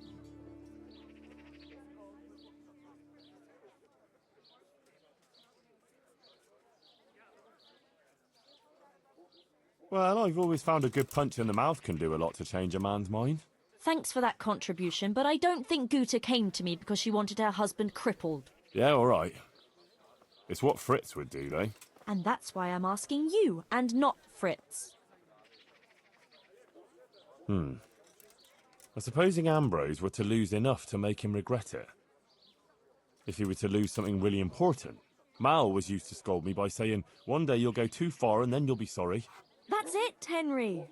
Well, I've always found a good punch in the mouth can do a lot to change a man's mind. Thanks for that contribution, but I don't think Guta came to me because she wanted her husband crippled. Yeah, all right. It's what Fritz would do, though. And that's why I'm asking you, and not Fritz. Supposing Ambrose were to lose enough to make him regret it. If he were to lose something really important. Mal was used to scold me by saying, one day you'll go too far and then you'll be sorry. That's it, Henry.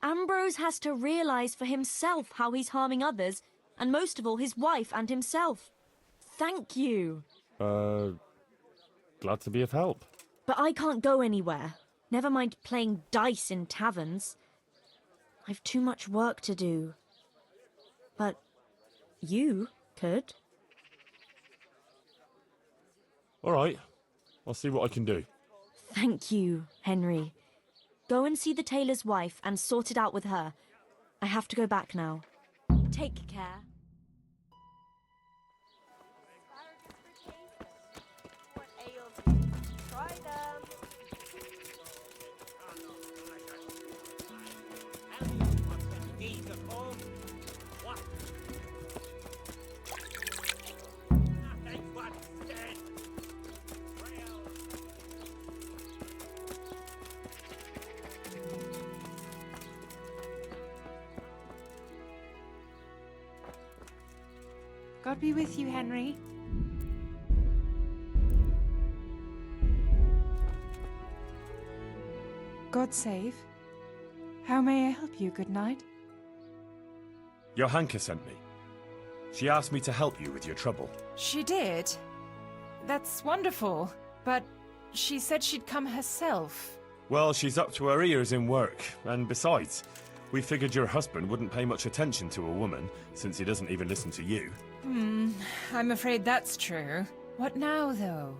Ambrose has to realise for himself how he's harming others, and most of all his wife and himself. Thank you. Glad to be of help. But I can't go anywhere. Never mind playing dice in taverns. I've too much work to do. But you could. All right. I'll see what I can do. Thank you, Henry. Go and see the tailor's wife and sort it out with her. I have to go back now. Take care. God be with you, Henry. God save. How may I help you, good knight? Johanka sent me. She asked me to help you with your trouble. She did? That's wonderful, but she said she'd come herself. Well, she's up to her ears in work, and besides, we figured your husband wouldn't pay much attention to a woman, since he doesn't even listen to you. I'm afraid that's true. What now, though?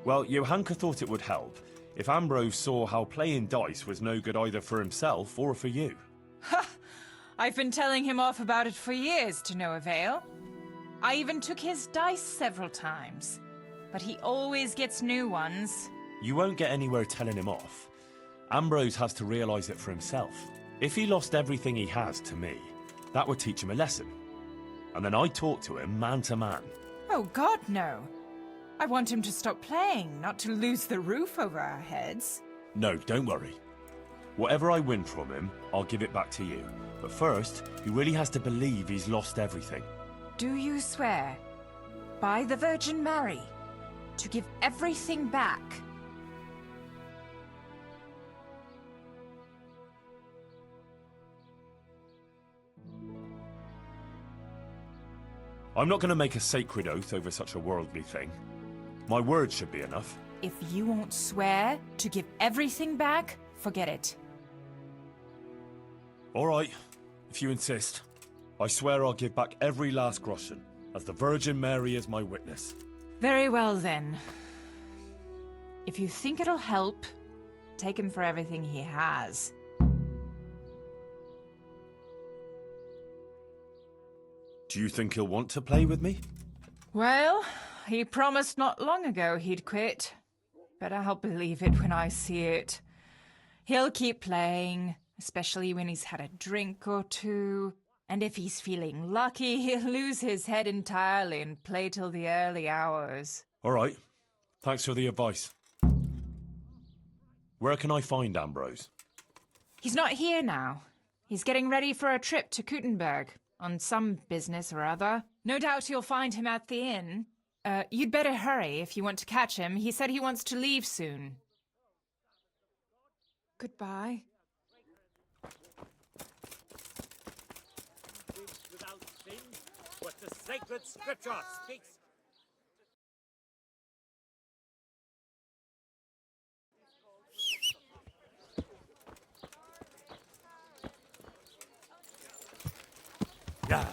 Well, Johanka thought it would help if Ambrose saw how playing dice was no good either for himself or for you. Ha! I've been telling him off about it for years to no avail. I even took his dice several times, but he always gets new ones. You won't get anywhere telling him off. Ambrose has to realise it for himself. If he lost everything he has to me, that would teach him a lesson. And then I'd talk to him man to man. Oh, God, no. I want him to stop playing, not to lose the roof over our heads. No, don't worry. Whatever I win from him, I'll give it back to you. But first, he really has to believe he's lost everything. Do you swear, by the Virgin Mary, to give everything back? I'm not going to make a sacred oath over such a worldly thing. My word should be enough. If you won't swear to give everything back, forget it. All right, if you insist. I swear I'll give back every last groschen, as the Virgin Mary is my witness. Very well, then. If you think it'll help, take him for everything he has. Do you think he'll want to play with me? Well, he promised not long ago he'd quit. But I'll believe it when I see it. He'll keep playing, especially when he's had a drink or two. And if he's feeling lucky, he'll lose his head entirely and play till the early hours. All right. Thanks for the advice. Where can I find Ambrose? He's not here now. He's getting ready for a trip to Kuttenberg on some business or other. No doubt you'll find him at the inn. You'd better hurry if you want to catch him. He said he wants to leave soon. Goodbye. Without sin, what the sacred scripture speaks. Yeah.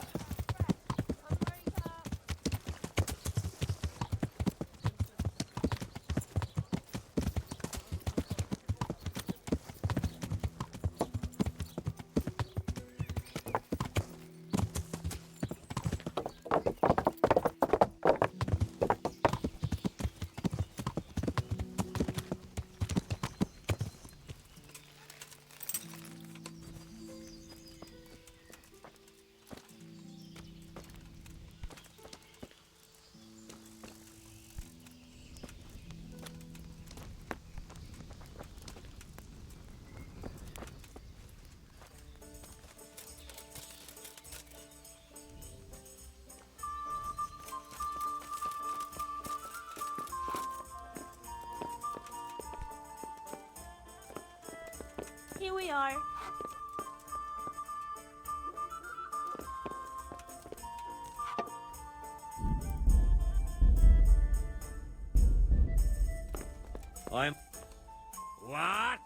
Here we are. I'm... What?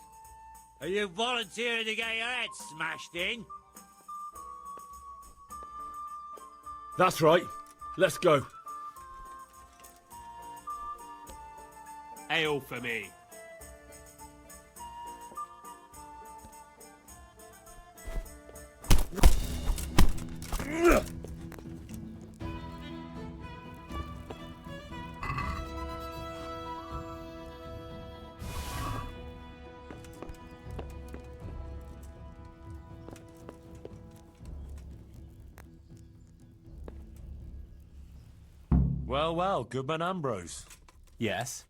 Are you volunteering to get your head smashed in? That's right. Let's go. Ale for me. Well, Goodman Ambrose. Yes?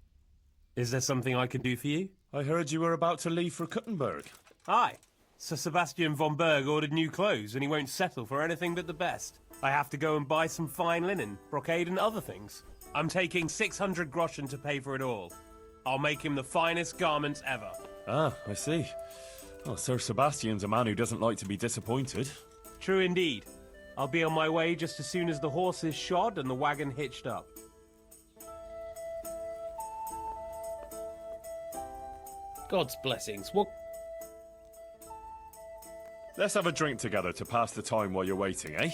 Is there something I can do for you? I heard you were about to leave for Kuttenberg. Aye. Sir Sebastian von Berg ordered new clothes and he won't settle for anything but the best. I have to go and buy some fine linen, brocade and other things. I'm taking 600 groschen to pay for it all. I'll make him the finest garments ever. Ah, I see. Well, Sir Sebastian's a man who doesn't like to be disappointed. True indeed. I'll be on my way just as soon as the horse is shod and the wagon hitched up. God's blessings. What? Let's have a drink together to pass the time while you're waiting, eh?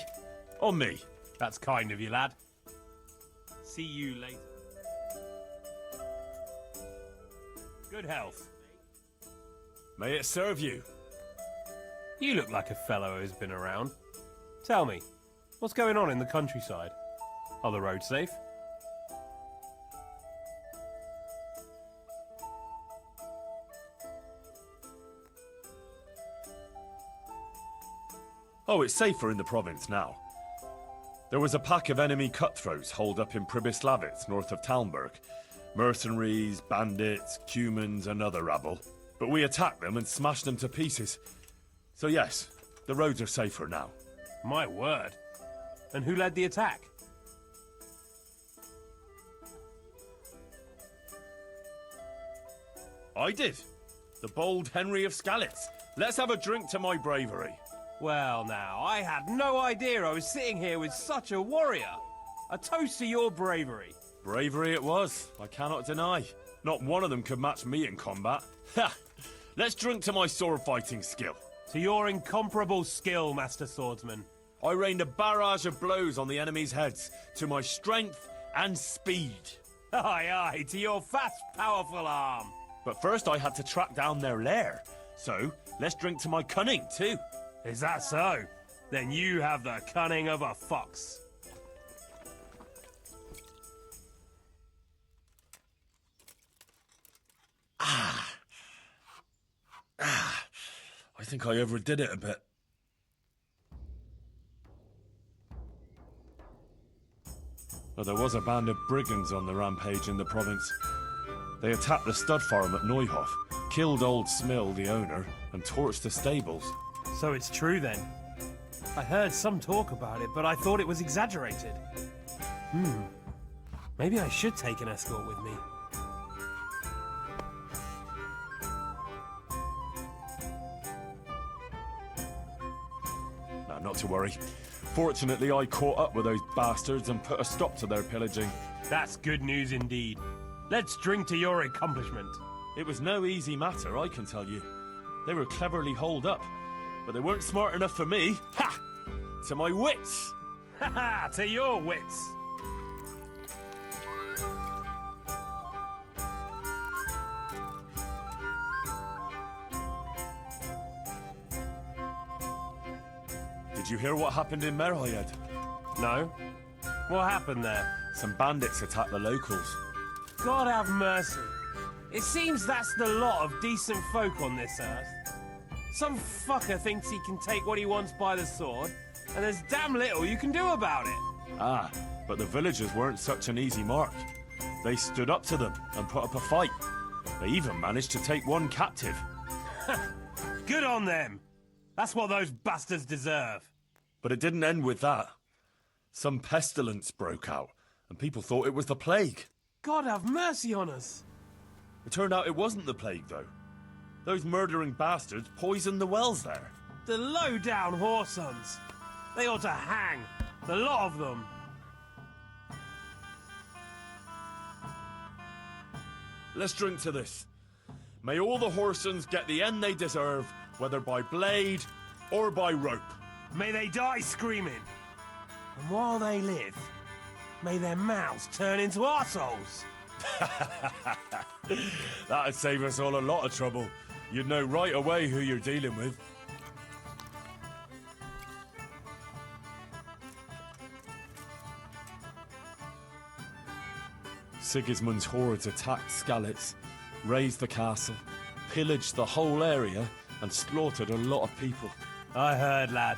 On me. That's kind of you, lad. See you later. Good health. May it serve you. You look like a fellow who's been around. Tell me, what's going on in the countryside? Are the roads safe? Oh, it's safer in the province now. There was a pack of enemy cutthroats holed up in Pribyslavitz, north of Talmberg. Mercenaries, bandits, Cumans, and other rabble. But we attacked them and smashed them to pieces. So yes, the roads are safer now. My word. And who led the attack? I did. The bold Henry of Skalitz. Let's have a drink to my bravery. Well now, I had no idea I was sitting here with such a warrior. A toast to your bravery. Bravery it was, I cannot deny. Not one of them could match me in combat. Ha! Let's drink to my sword fighting skill. To your incomparable skill, Master Swordsman. I rained a barrage of blows on the enemy's heads to my strength and speed. Aye, aye, to your fast, powerful arm. But first I had to track down their lair. So, let's drink to my cunning, too. Is that so? Then you have the cunning of a fox. I think I overdid it a bit. Well, there was a band of brigands on the rampage in the province. They attacked the stud farm at Neuhof, killed old Smill, the owner, and torched the stables. So it's true then? I heard some talk about it, but I thought it was exaggerated. Maybe I should take an escort with me. No, not to worry. Fortunately, I caught up with those bastards and put a stop to their pillaging. That's good news indeed. Let's drink to your accomplishment. It was no easy matter, I can tell you. They were cleverly holed up, but they weren't smart enough for me. Ha! To my wits! Ha ha! To your wits! Did you hear what happened in Merhayed? No. What happened there? Some bandits attacked the locals. God have mercy. It seems that's the lot of decent folk on this earth. Some fucker thinks he can take what he wants by the sword, and there's damn little you can do about it. Ah, but the villagers weren't such an easy mark. They stood up to them and put up a fight. They even managed to take one captive. Good on them! That's what those bastards deserve. But it didn't end with that. Some pestilence broke out, and people thought it was the plague. God have mercy on us! It turned out it wasn't the plague, though. Those murdering bastards poisoned the wells there. The low-down whoresons! They ought to hang, the lot of them! Let's drink to this. May all the whoresons get the end they deserve, whether by blade or by rope. May they die screaming! And while they live, may their mouths turn into arseholes! That'd save us all a lot of trouble. You'd know right away who you're dealing with. Sigismund's hordes attacked Skalitz, razed the castle, pillaged the whole area, and slaughtered a lot of people. I heard, lad.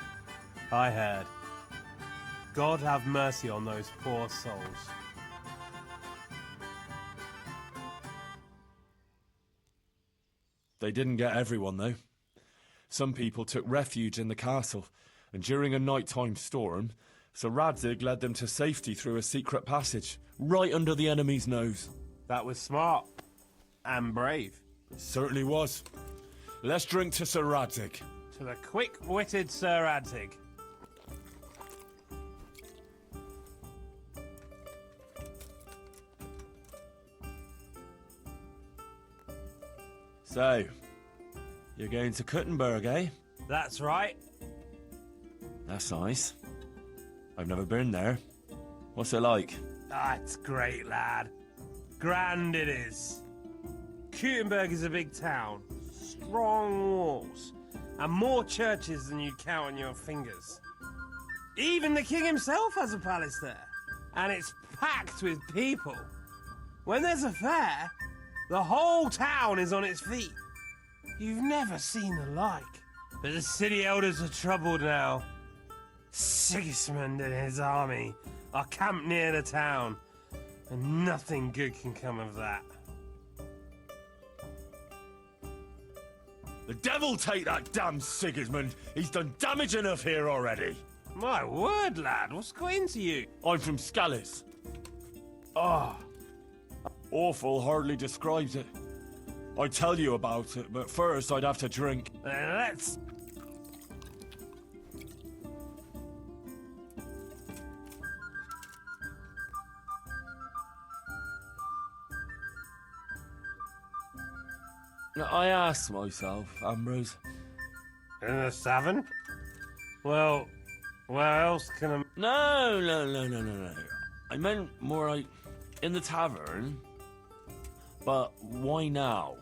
I heard. God have mercy on those poor souls. They didn't get everyone, though. Some people took refuge in the castle, and during a nighttime storm, Sir Radzig led them to safety through a secret passage, right under the enemy's nose. That was smart. And brave. It certainly was. Let's drink to Sir Radzig. To the quick-witted Sir Radzig. So, you're going to Kuttenberg, eh? That's right. That's nice. I've never been there. What's it like? Ah, it's great, lad. Grand it is. Kuttenberg is a big town. Strong walls. And more churches than you'd count on your fingers. Even the king himself has a palace there. And it's packed with people. When there's a fair, the whole town is on its feet. You've never seen the like. But the city elders are troubled now. Sigismund and his army are camped near the town, and nothing good can come of that. The devil take that damn Sigismund! He's done damage enough here already! My word, lad, what's got into you? I'm from Skalitz. Ah. Awful hardly describes it. I'd tell you about it, but first I'd have to drink. Let's... I asked myself, Ambrose. In the Savin? Well, Where else can I... No. I meant more like in the tavern. But why now?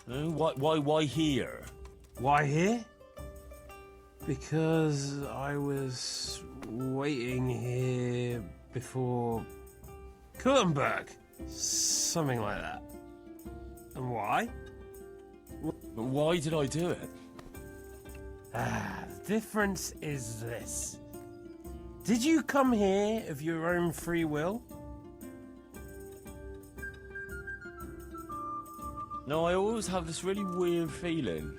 Why here? Why here? Because I was waiting here before Kurtenberg. Something like that. And why? Why did I do it? The difference is this. Did you come here of your own free will? No, I always have this really weird feeling.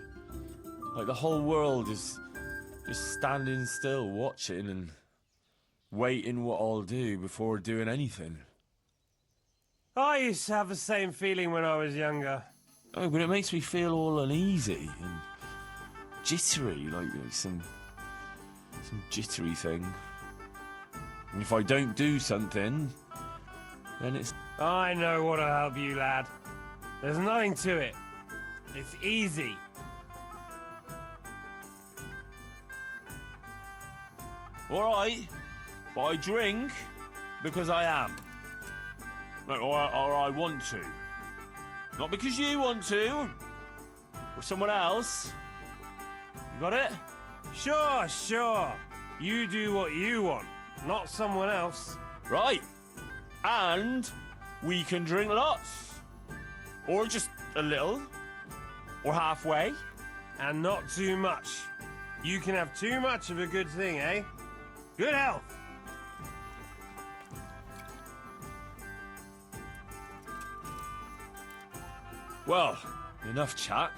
Like the whole world is just standing still, watching and waiting what I'll do before doing anything. I used to have the same feeling when I was younger. Oh, but it makes me feel all uneasy and jittery, like some jittery thing. And if I don't do something, then it's... I know what'll help you, lad. There's nothing to it. It's easy. Alright, but I drink because I am. Or I want to. Not because you want to. Or someone else. You got it? Sure. You do what you want, not someone else. Right. And we can drink lots. Or just a little. Or halfway. And not too much. You can have too much of a good thing, eh? Good health. Well, enough chat.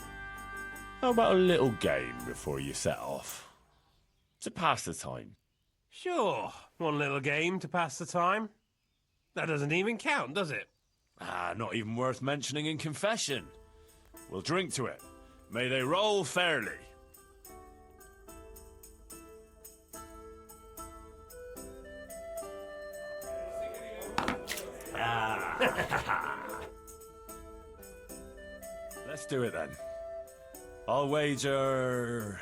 How about a little game before you set off? To pass the time. Sure. One little game to pass the time. That doesn't even count, does it? Not even worth mentioning in confession. We'll drink to it. May they roll fairly. Let's do it then. I'll wager...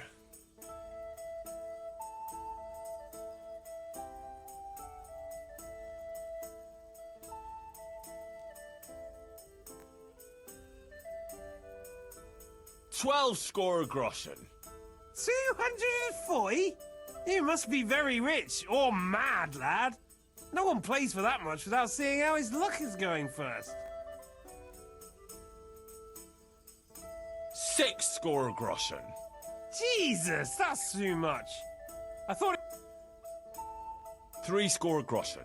$12 score groschen. 240? You must be very rich or mad, lad. No one plays for that much without seeing how his luck is going first. 6 score groschen. Jesus, that's too much. I thought... 3 score groschen.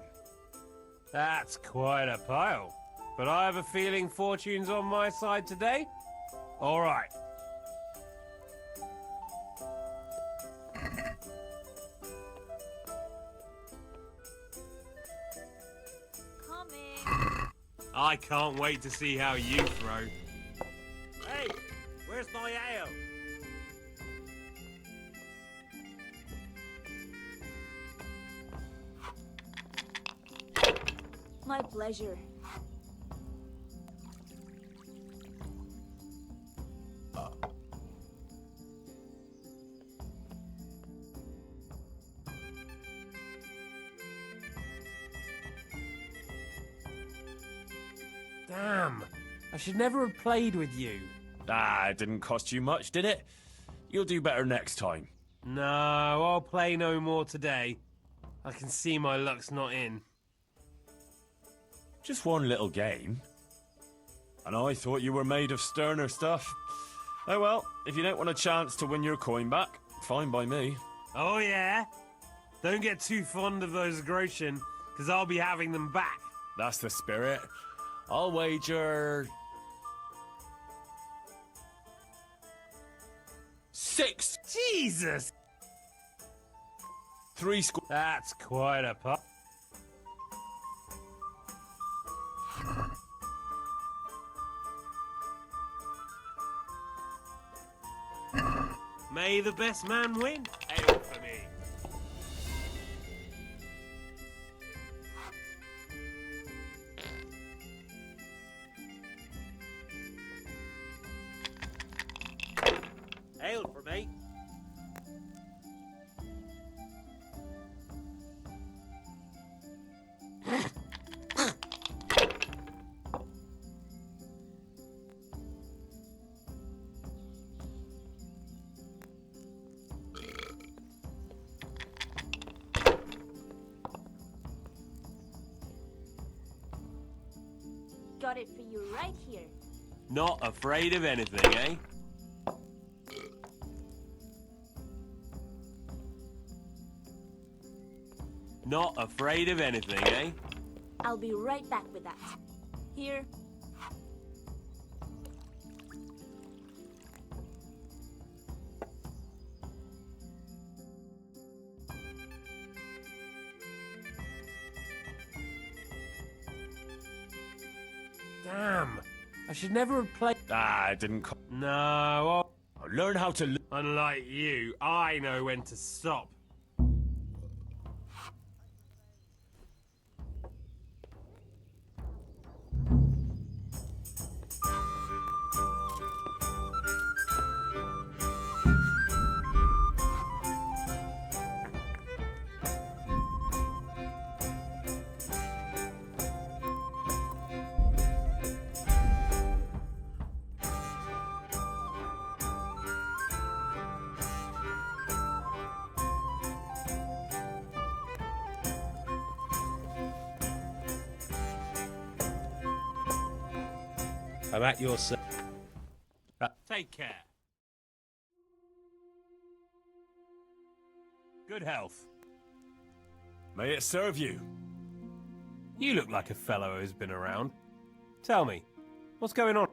That's quite a pile. But I have a feeling fortune's on my side today. All right. I can't wait to see how you throw. Hey, where's my ale? My pleasure. Damn, I should never have played with you. It didn't cost you much, did it? You'll do better next time. No, I'll play no more today. I can see my luck's not in. Just one little game. And I thought you were made of sterner stuff. Oh well, if you don't want a chance to win your coin back, fine by me. Oh yeah? Don't get too fond of those groschen, because I'll be having them back. That's the spirit. I'll wager... 6! Jesus! 3 score... That's quite a pop. May the best man win. Ale for me. Ale for me. Not afraid of anything, eh? Not afraid of anything, eh? I'll be right back with that. Here. Damn. I should never have played. Ah, it didn't. No. I learn how to. Unlike you, I know when to stop. I'm at your service. Take care. Good health. May it serve you. You look like a fellow who's been around. Tell me, what's going on?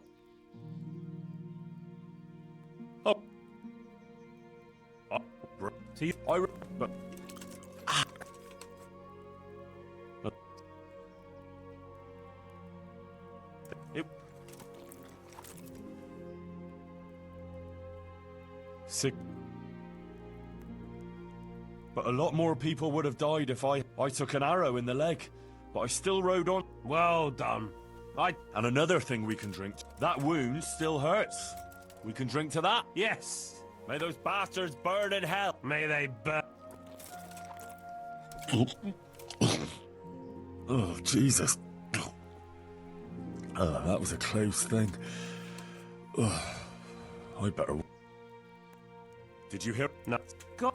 Oh. See, but. Sick. But a lot more people would have died if I took an arrow in the leg. But I still rode on. Well done. And another thing we can drink. That wound still hurts. We can drink to that. Yes. May those bastards burn in hell. May they burn. Oh, Jesus. Oh, that was a close thing. Oh, I better... Did you hear? No. God.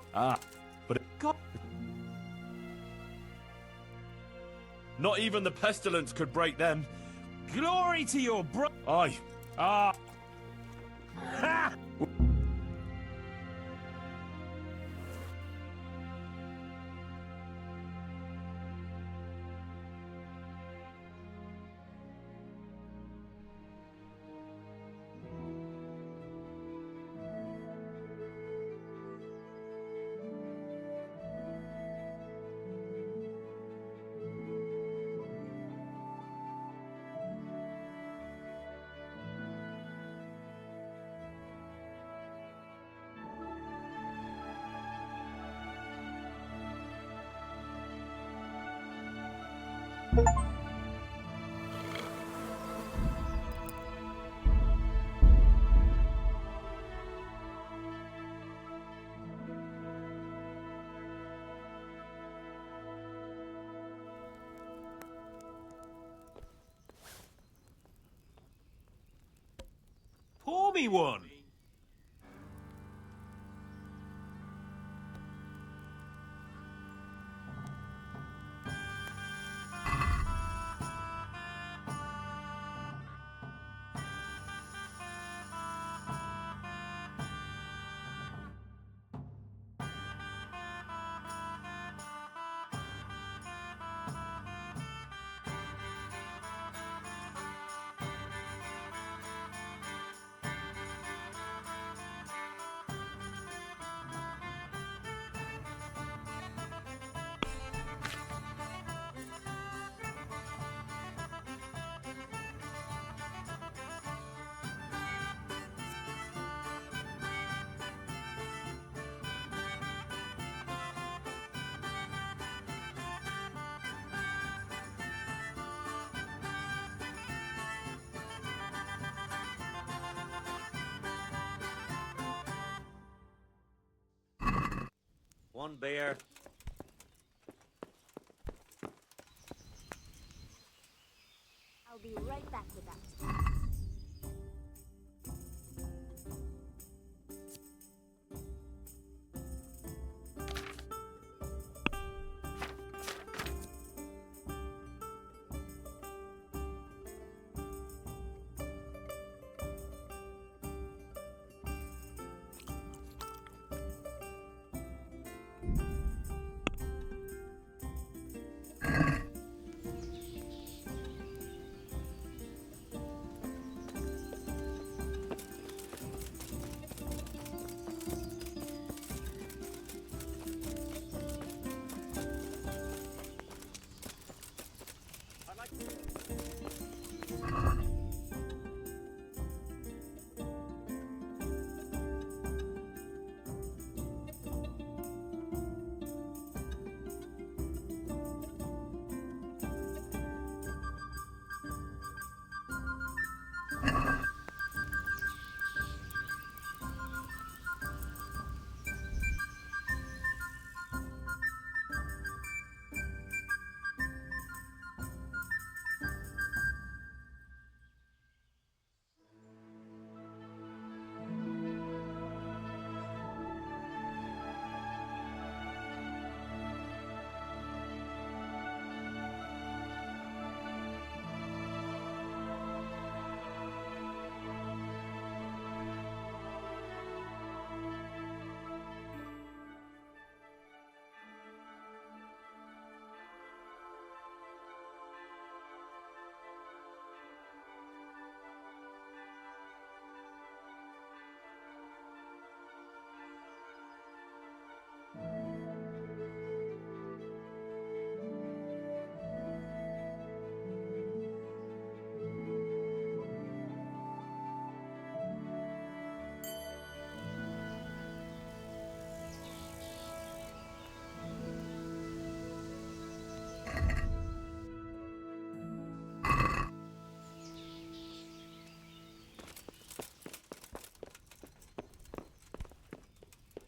But it... God. Not even the pestilence could break them. Glory to your bro... Aye. Ha! Pour me one. One beer. I'll be right back with that.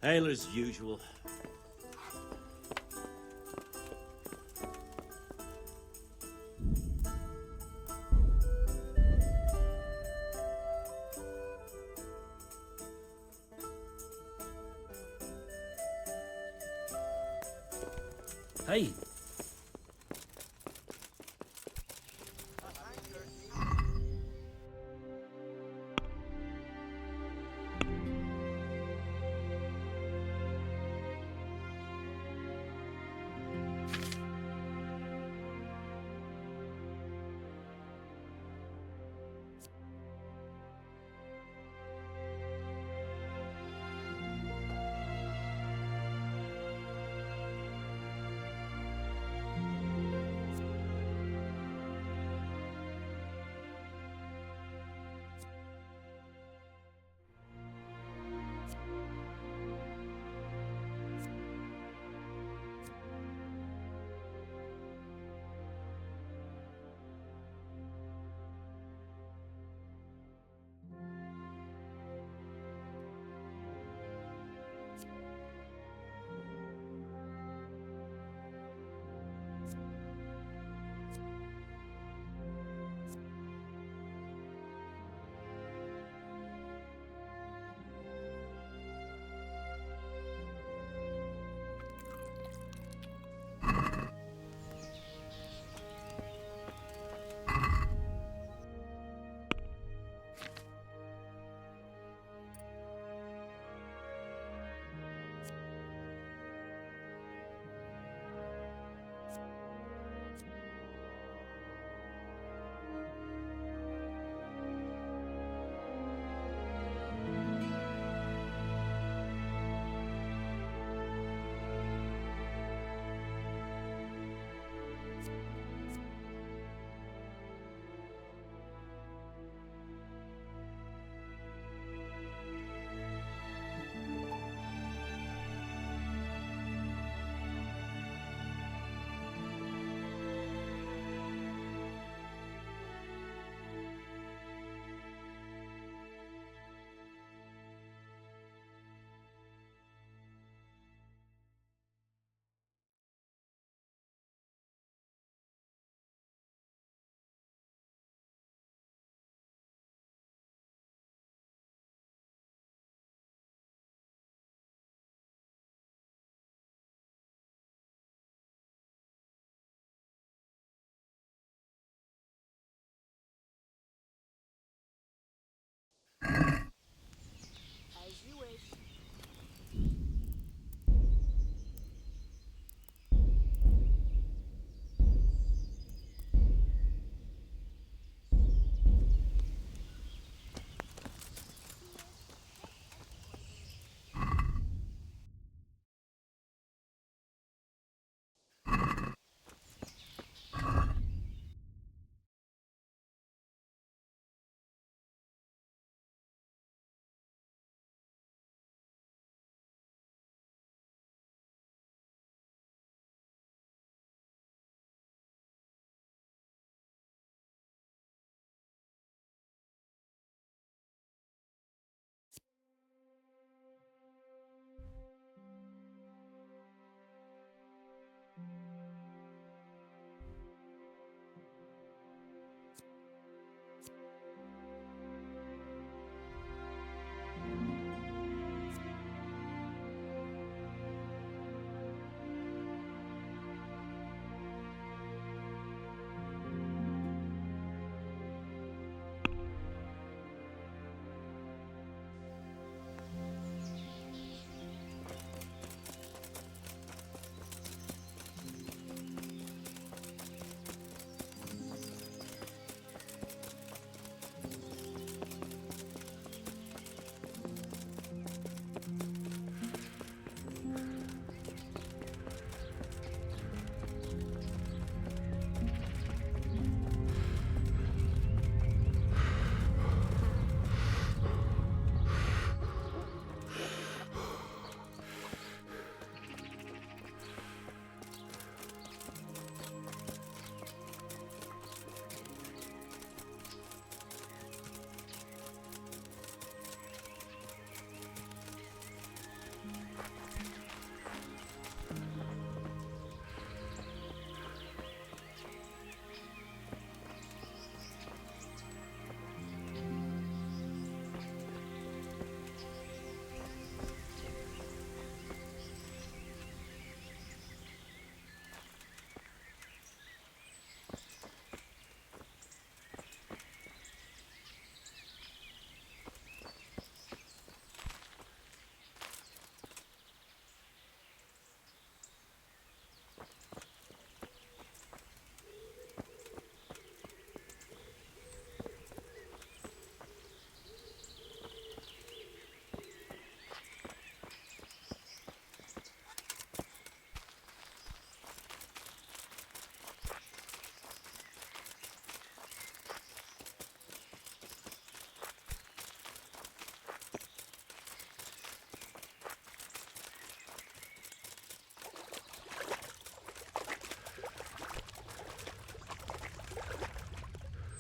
Ale as usual. Hey.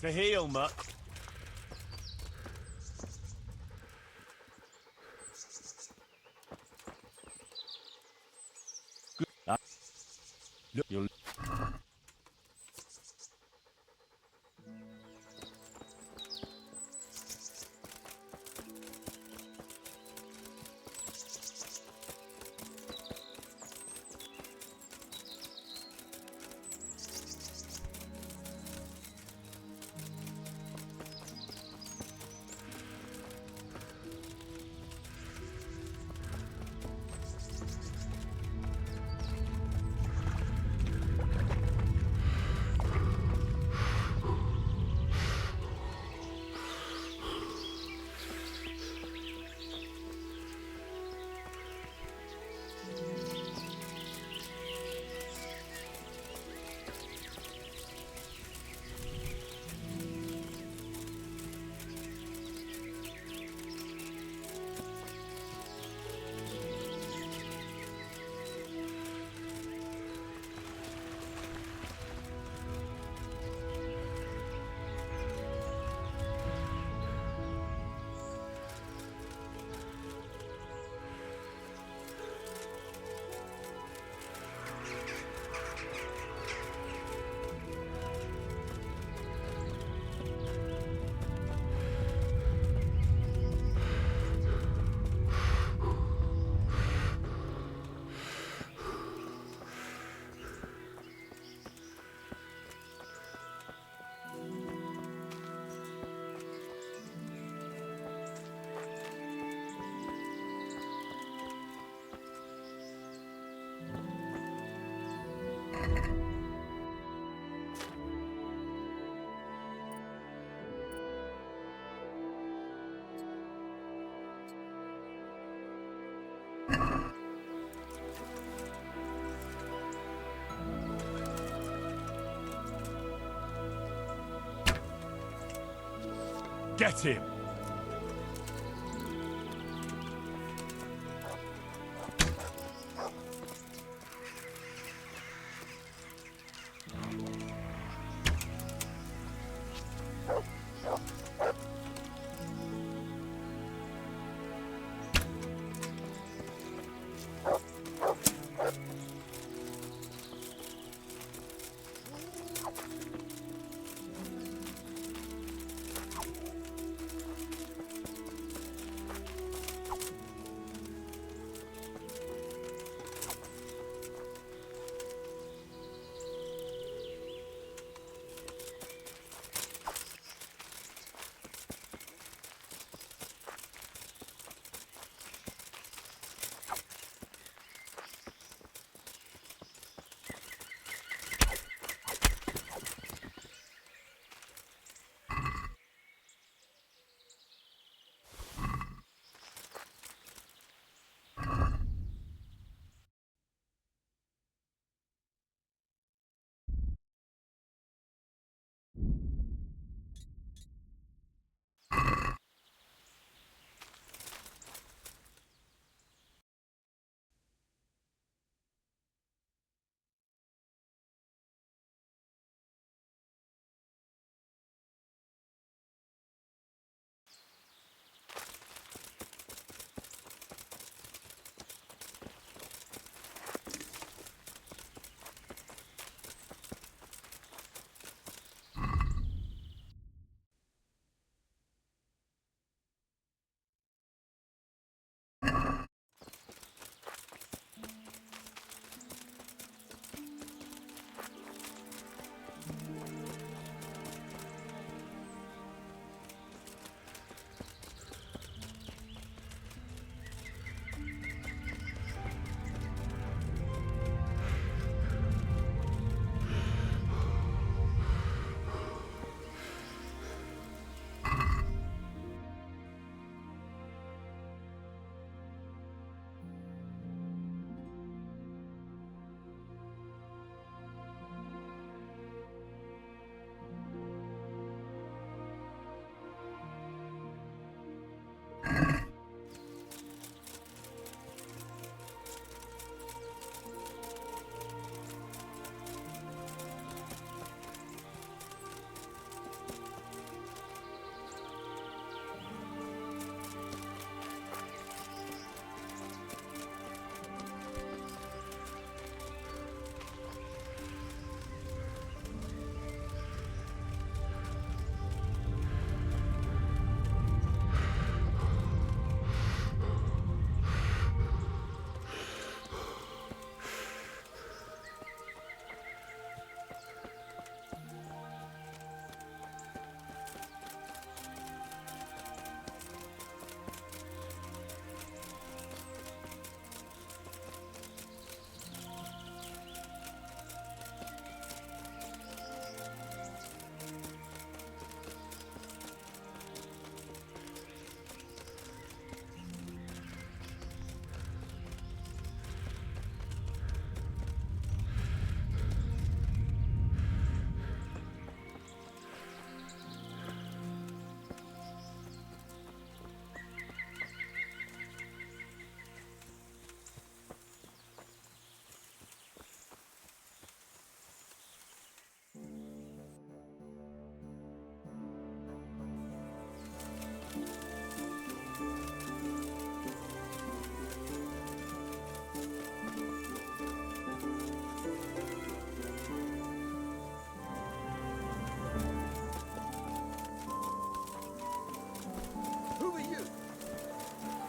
To heal, much. Look, you'll... Get him!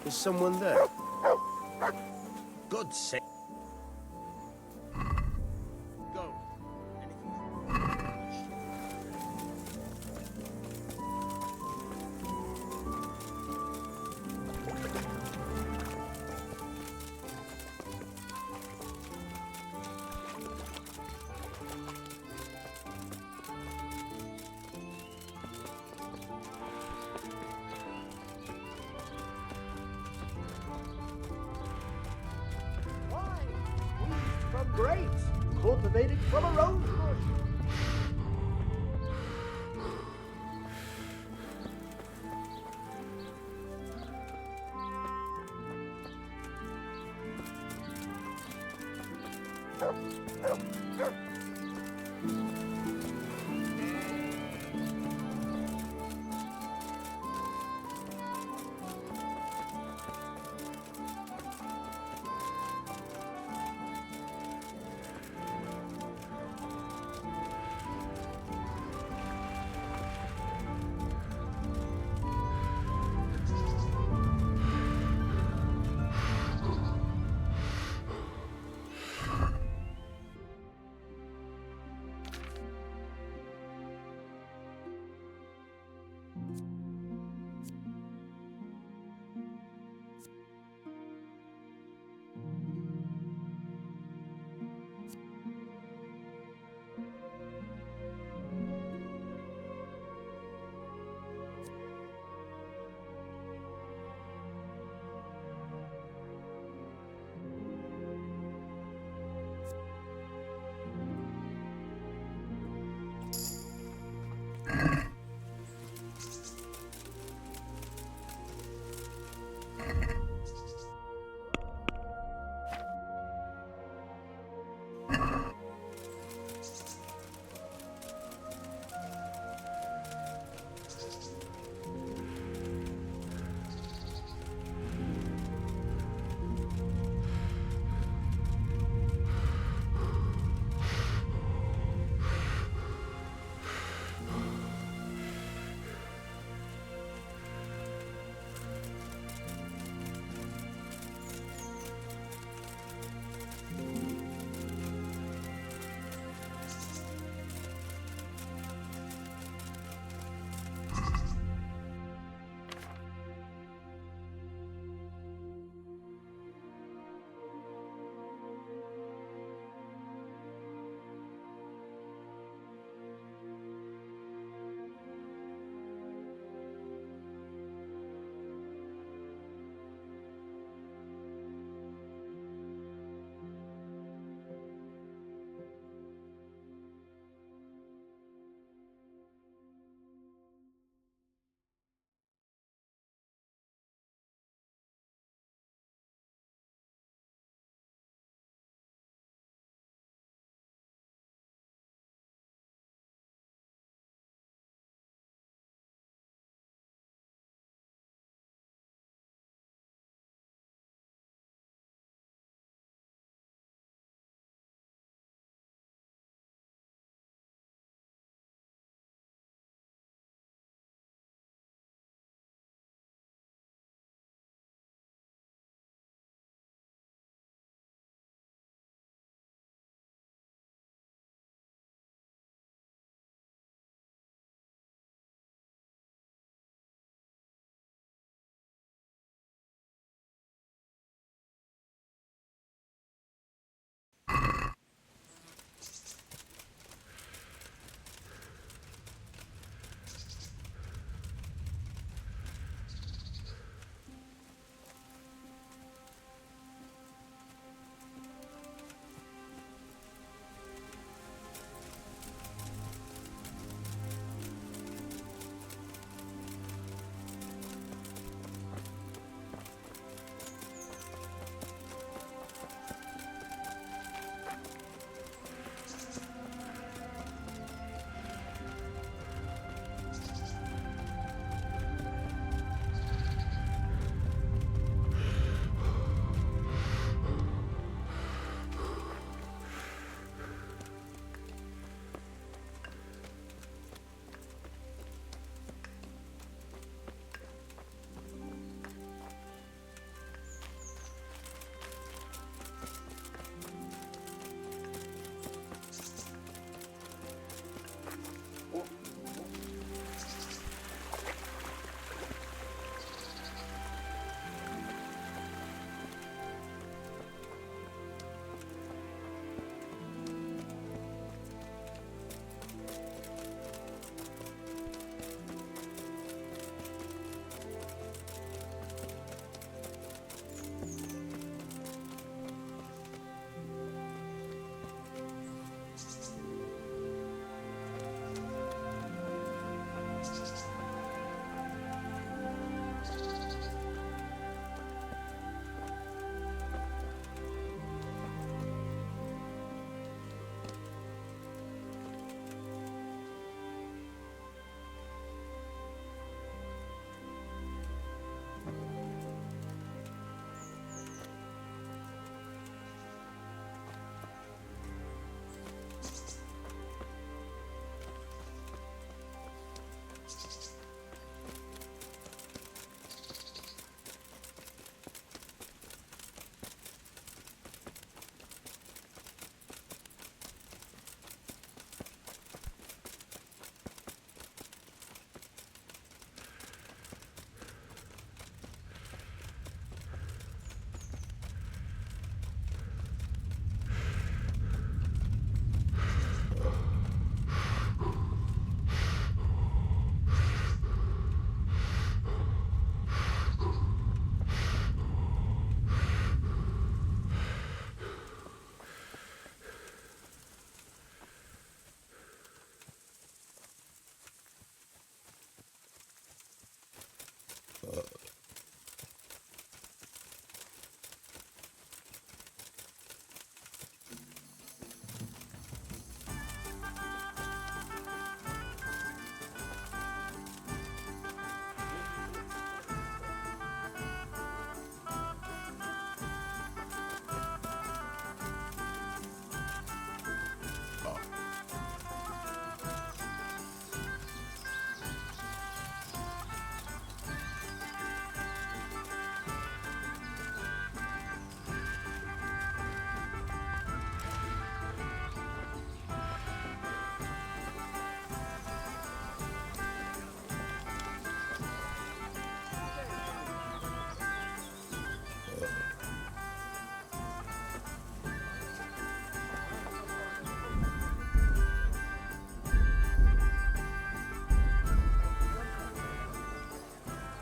Is someone there? God's sake. Go. From grapes, cultivated from a rose bush.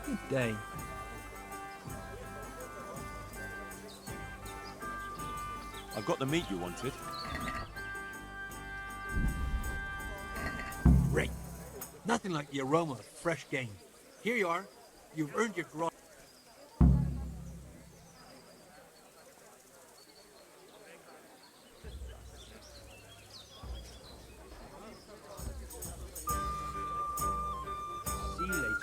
Good day. I've got the meat you wanted. Great. Nothing like the aroma of fresh game. Here you are. You've earned your grog. See you later.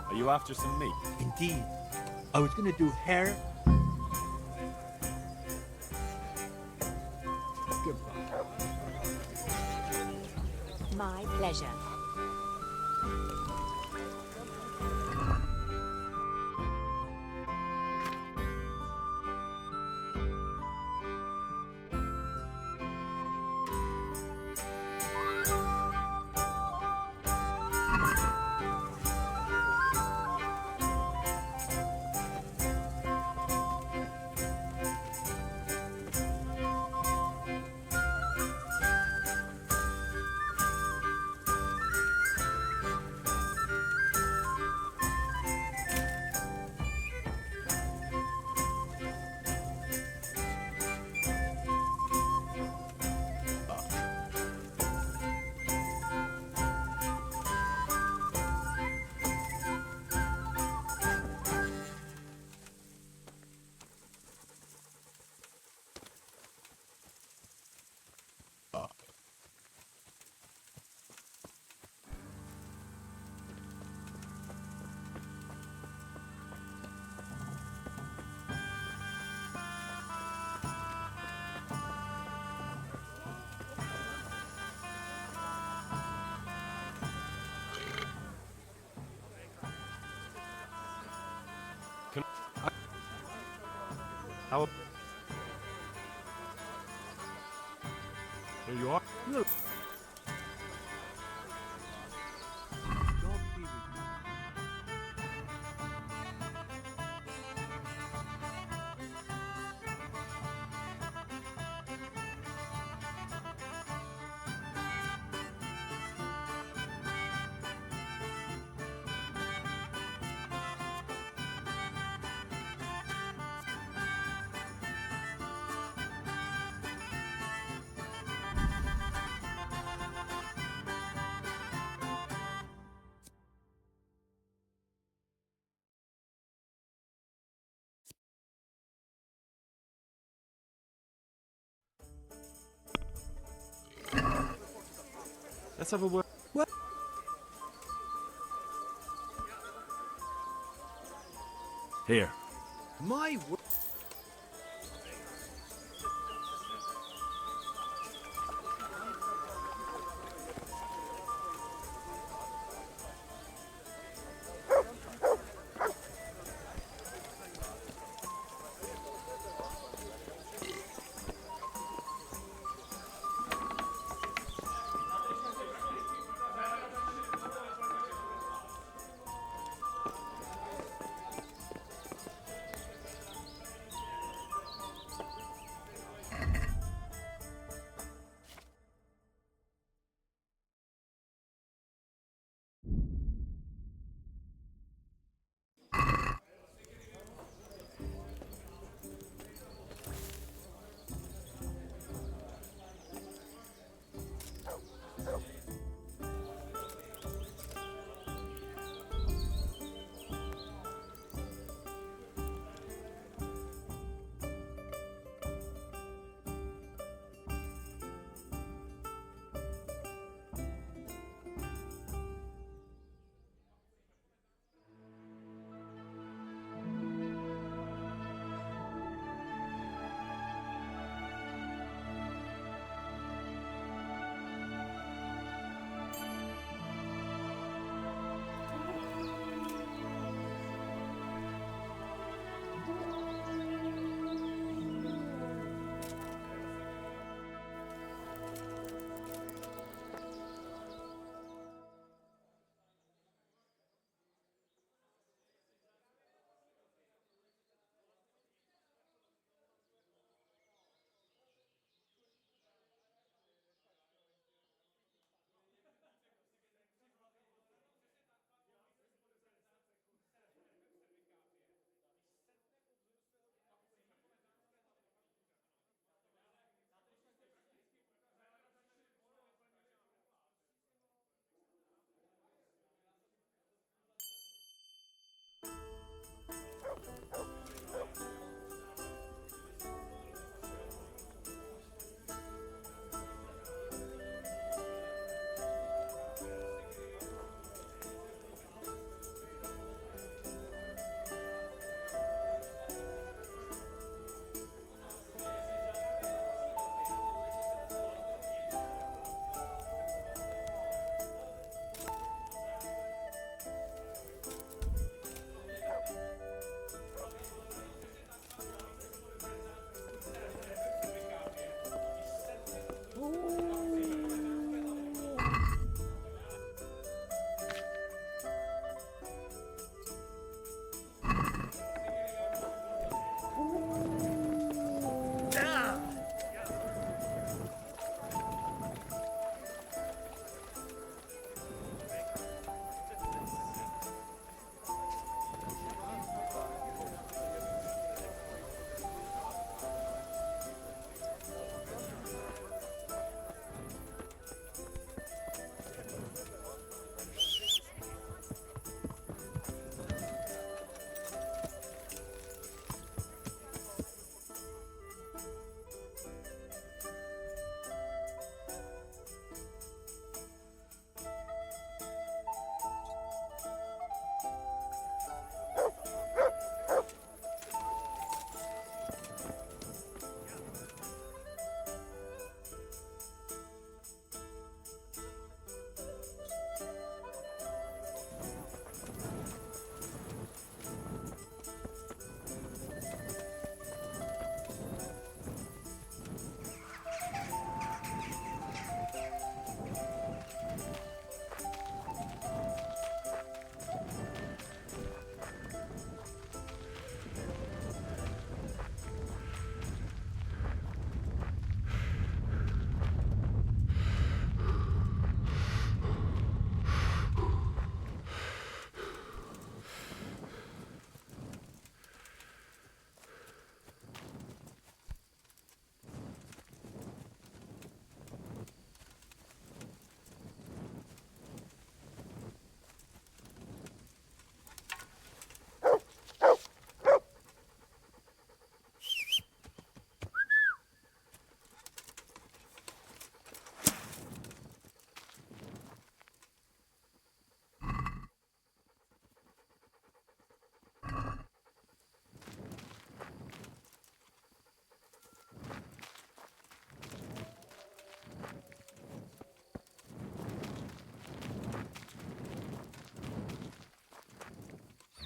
Are you after some meat? Indeed. I was going to do hair. Goodbye. My pleasure. How? Here you are. Look. Let's have a word. What? Here. My word.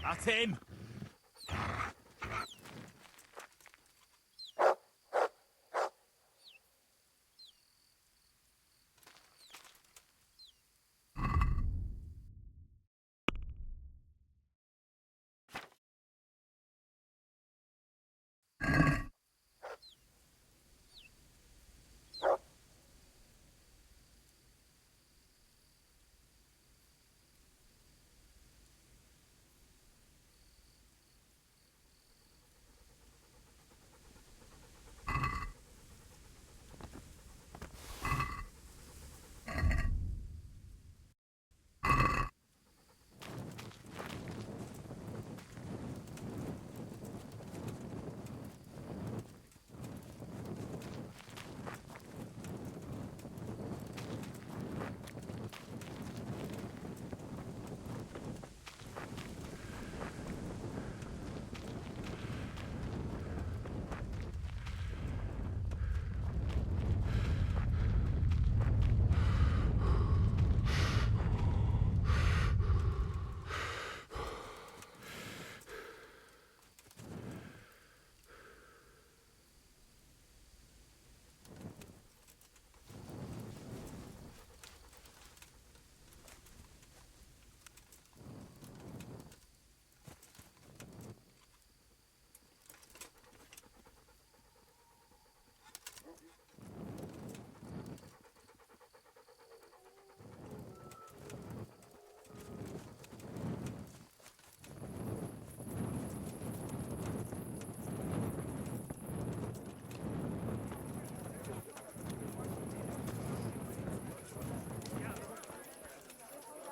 That's him!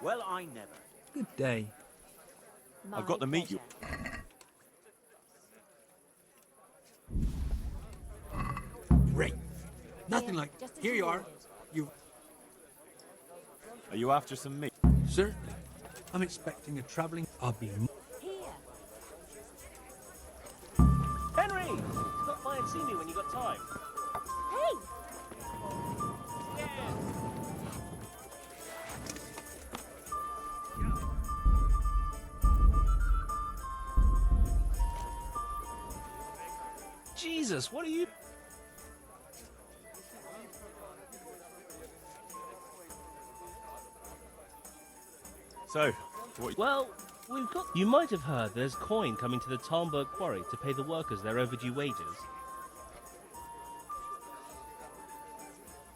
Well, I never. Good day. I've got to meet you. Great. Nothing like... Here you are. Are you after some meat? Certainly. I'm expecting a travelling... I'll be... Henry! Stop by and see me when you got time. Hey! Jesus, what are you... So, what... Well, we've got... You might have heard there's coin coming to the Talmberg quarry to pay the workers their overdue wages.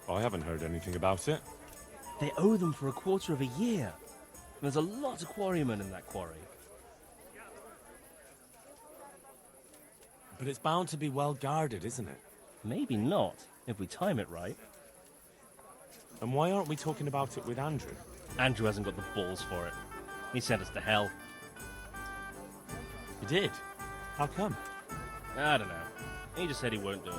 I haven't heard anything about it. They owe them for a quarter of a year. There's a lot of quarrymen in that quarry. But it's bound to be well guarded, isn't it? Maybe not, if we time it right. And why aren't we talking about it with Andrew? Andrew hasn't got the balls for it. He sent us to hell. He did? How come? I don't know. He just said he won't do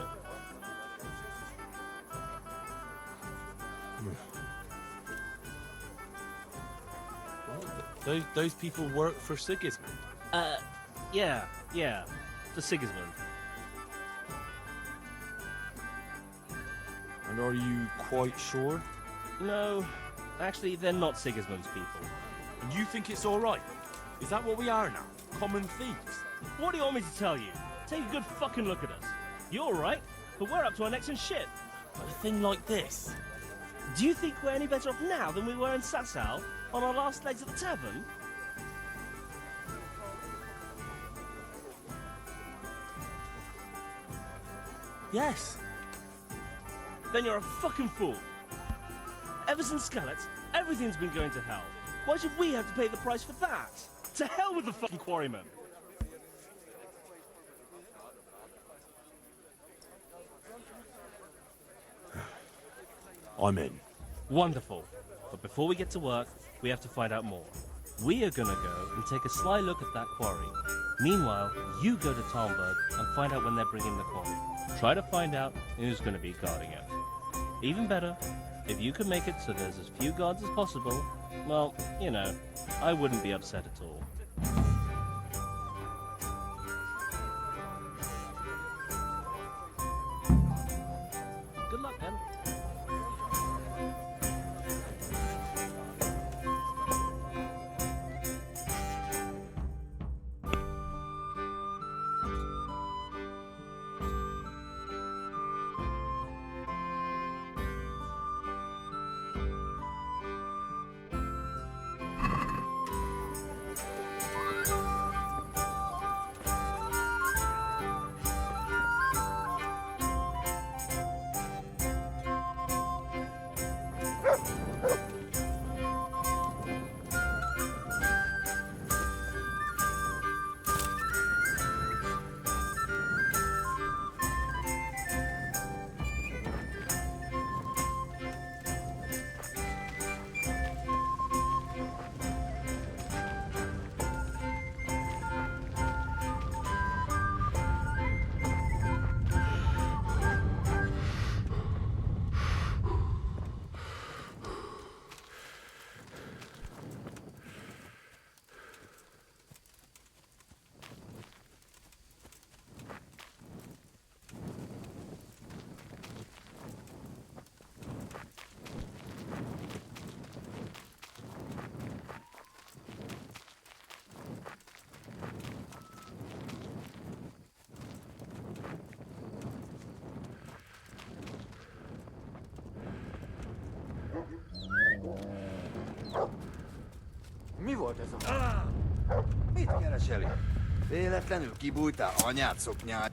it. Those people work for Sigismund? Yeah. For Sigismund. And are you quite sure? No, actually, they're not Sigismund's people. And you think it's all right? Is that what we are now? Common thieves? What do you want me to tell you? Take a good fucking look at us. You're all right, but we're up to our necks in shit. A thing like this? Do you think we're any better off now than we were in Sasau on our last legs at the tavern? Yes. Then you're a fucking fool. Ever since Skellets, everything's been going to hell. Why should we have to pay the price for that? To hell with the fucking quarrymen. I'm in. Wonderful. But before we get to work, we have to find out more. We are gonna go and take a sly look at that quarry. Meanwhile, you go to Talmberg and find out when they're bringing the coin. Try to find out who's gonna be guarding it. Even better, if you can make it so there's as few guards as possible, well, you know, I wouldn't be upset at all. Good luck, then. volt ez a... Mit keresel itt? Véletlenül kibújtál anyád szoknyát?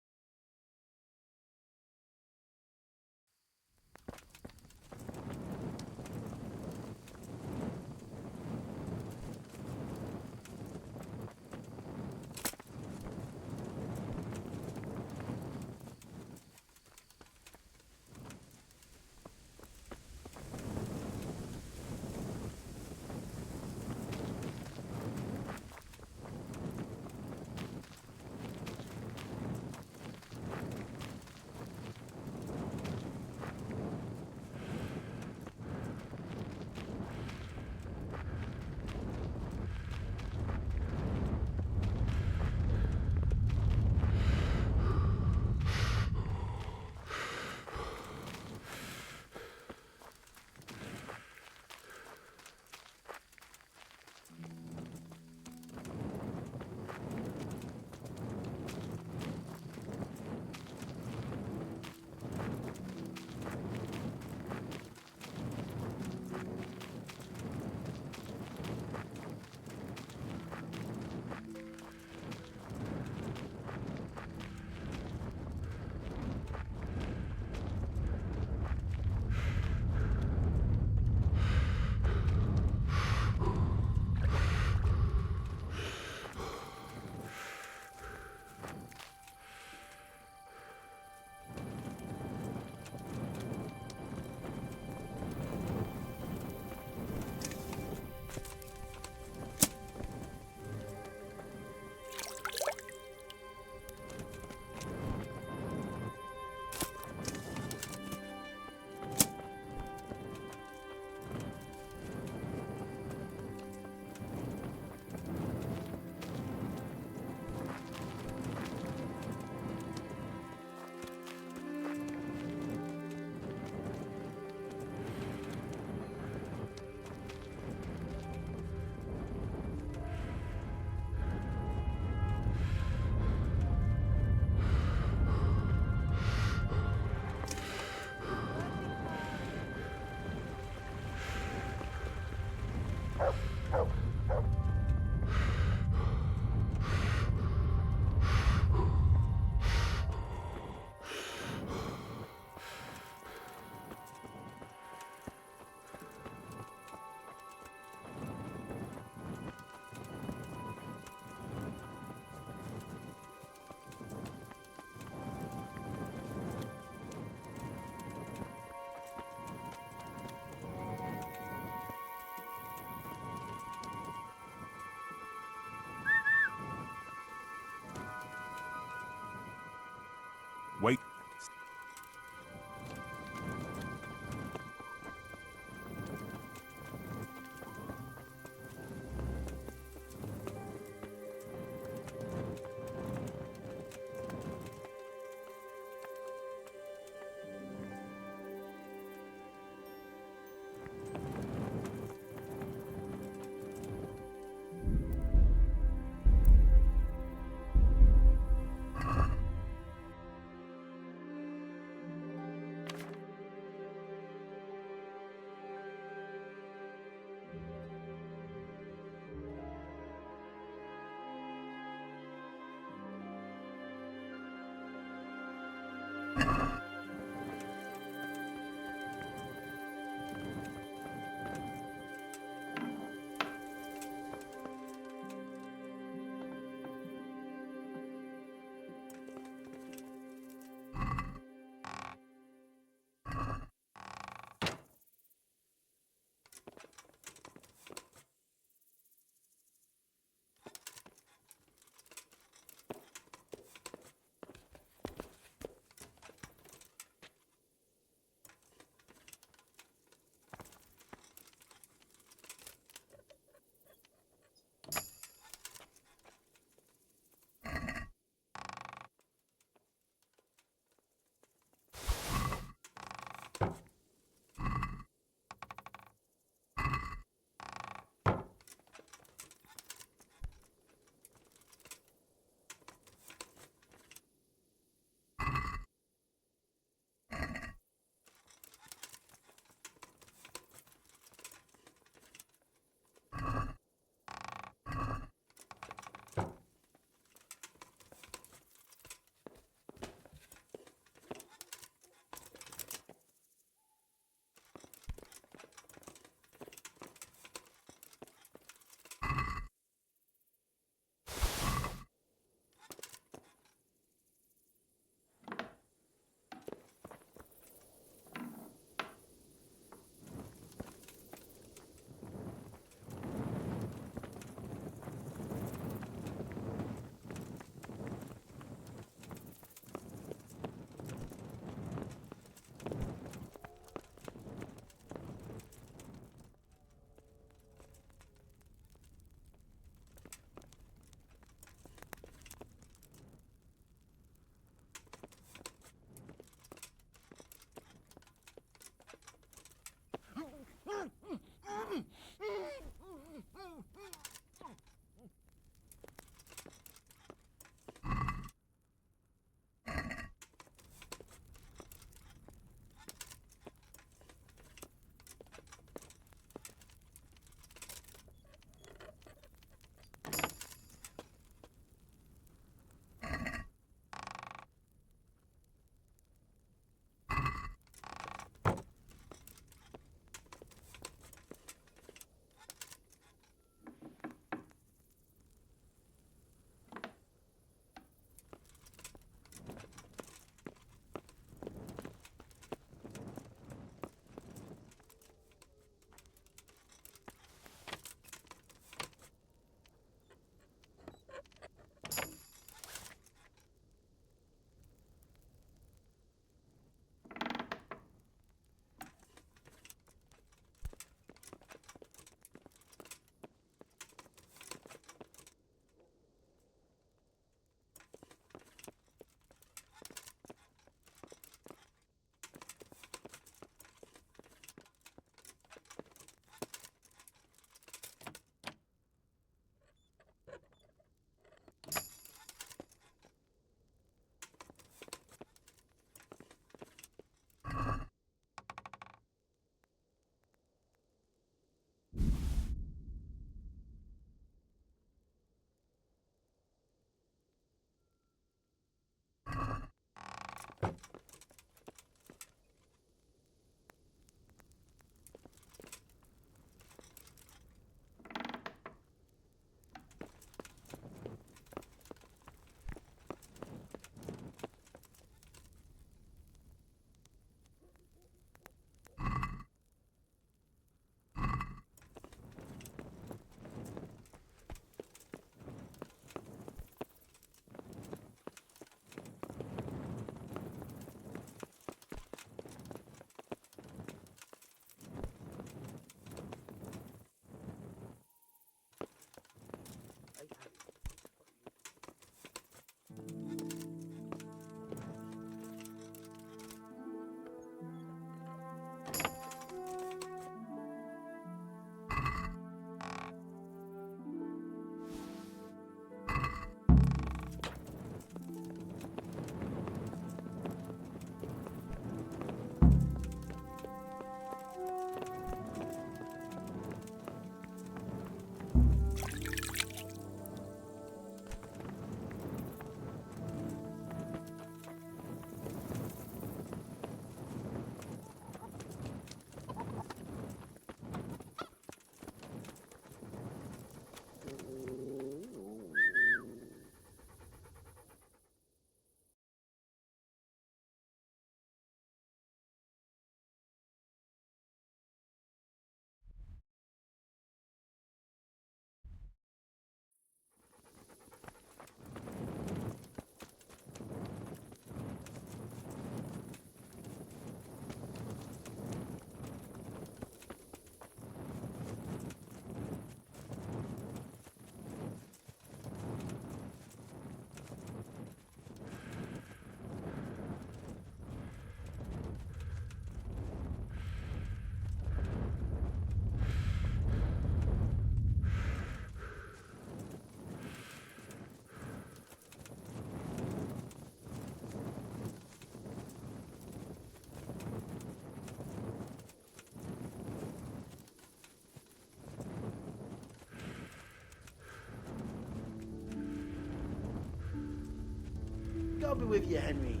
I'll be with you, Henry.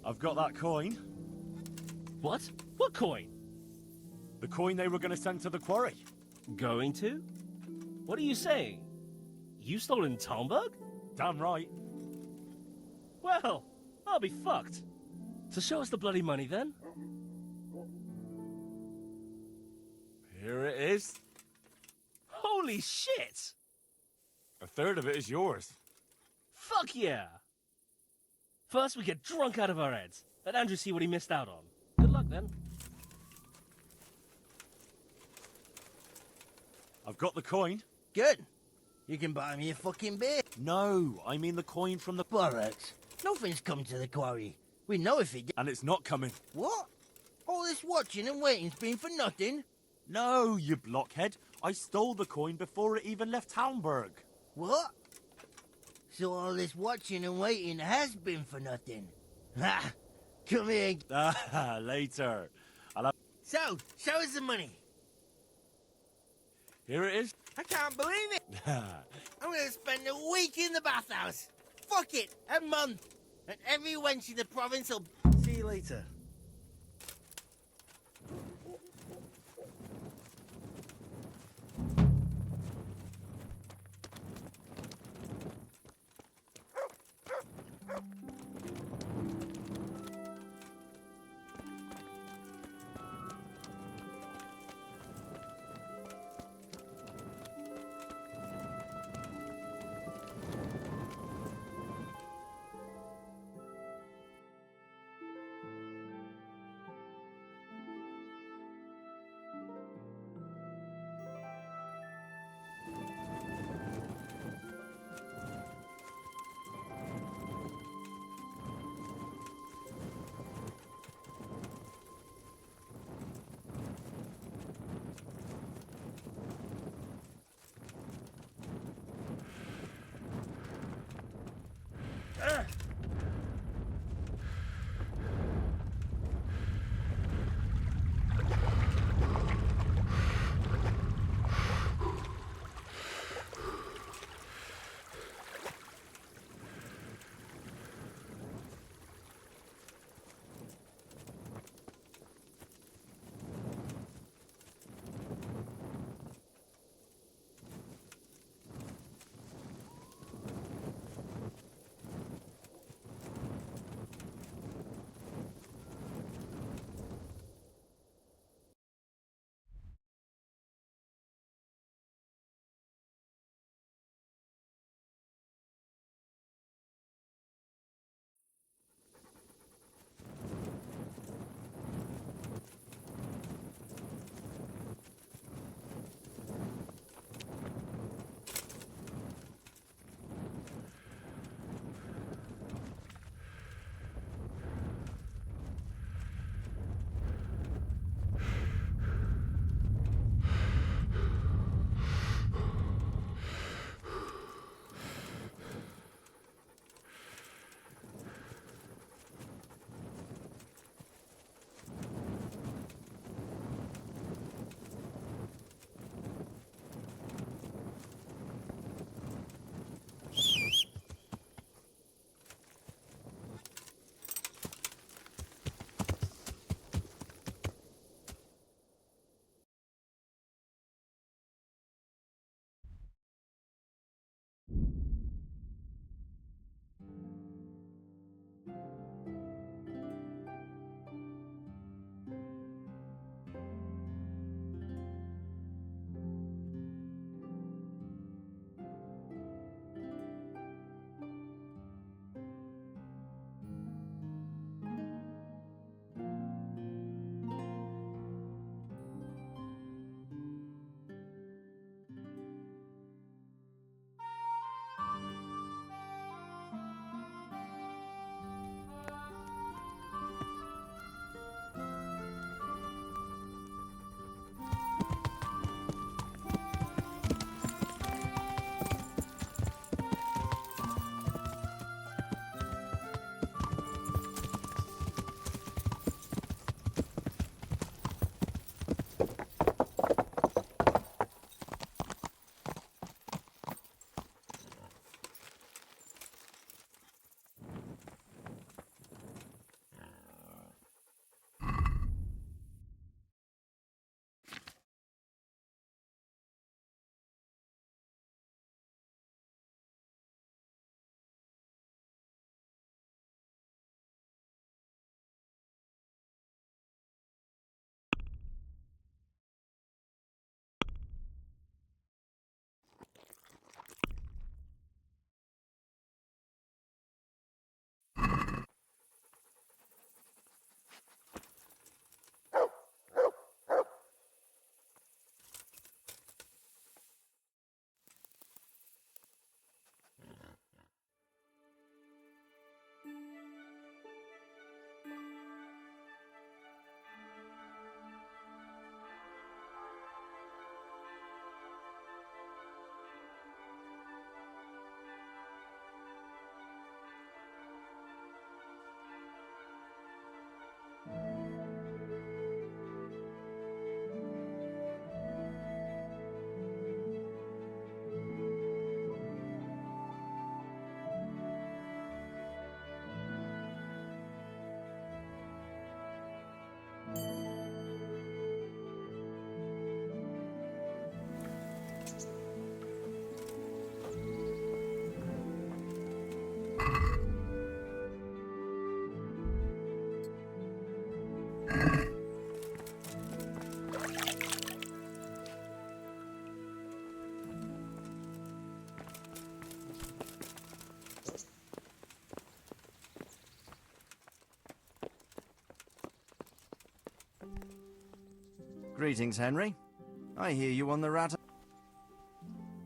I've got that coin. What? What coin? The coin they were going to send to the quarry. Going to? What are you saying? You stolen Talmberg? Damn right. Well, I'll be fucked. So show us the bloody money then. Here it is. Holy shit! A third of it is yours. Fuck yeah! First we get drunk out of our heads. Let Andrew see what he missed out on. Good luck then. I've got the coin. Good. You can buy me a fucking beer. No, I mean the coin from the... Bollocks. Nothing's come to the quarry. We know if it... And it's not coming. What? All this watching and waiting's been for nothing? No, you blockhead. I stole the coin before it even left Talmberg. What? So all this watching and waiting has been for nothing? Ha! Come here. Ah, later. So, show us the money. Here it is. I can't believe it. I'm gonna spend a week in the bathhouse. Fuck it, a month. And every wench in the province will... See you later. Greetings, Henry. I hear you on the rat.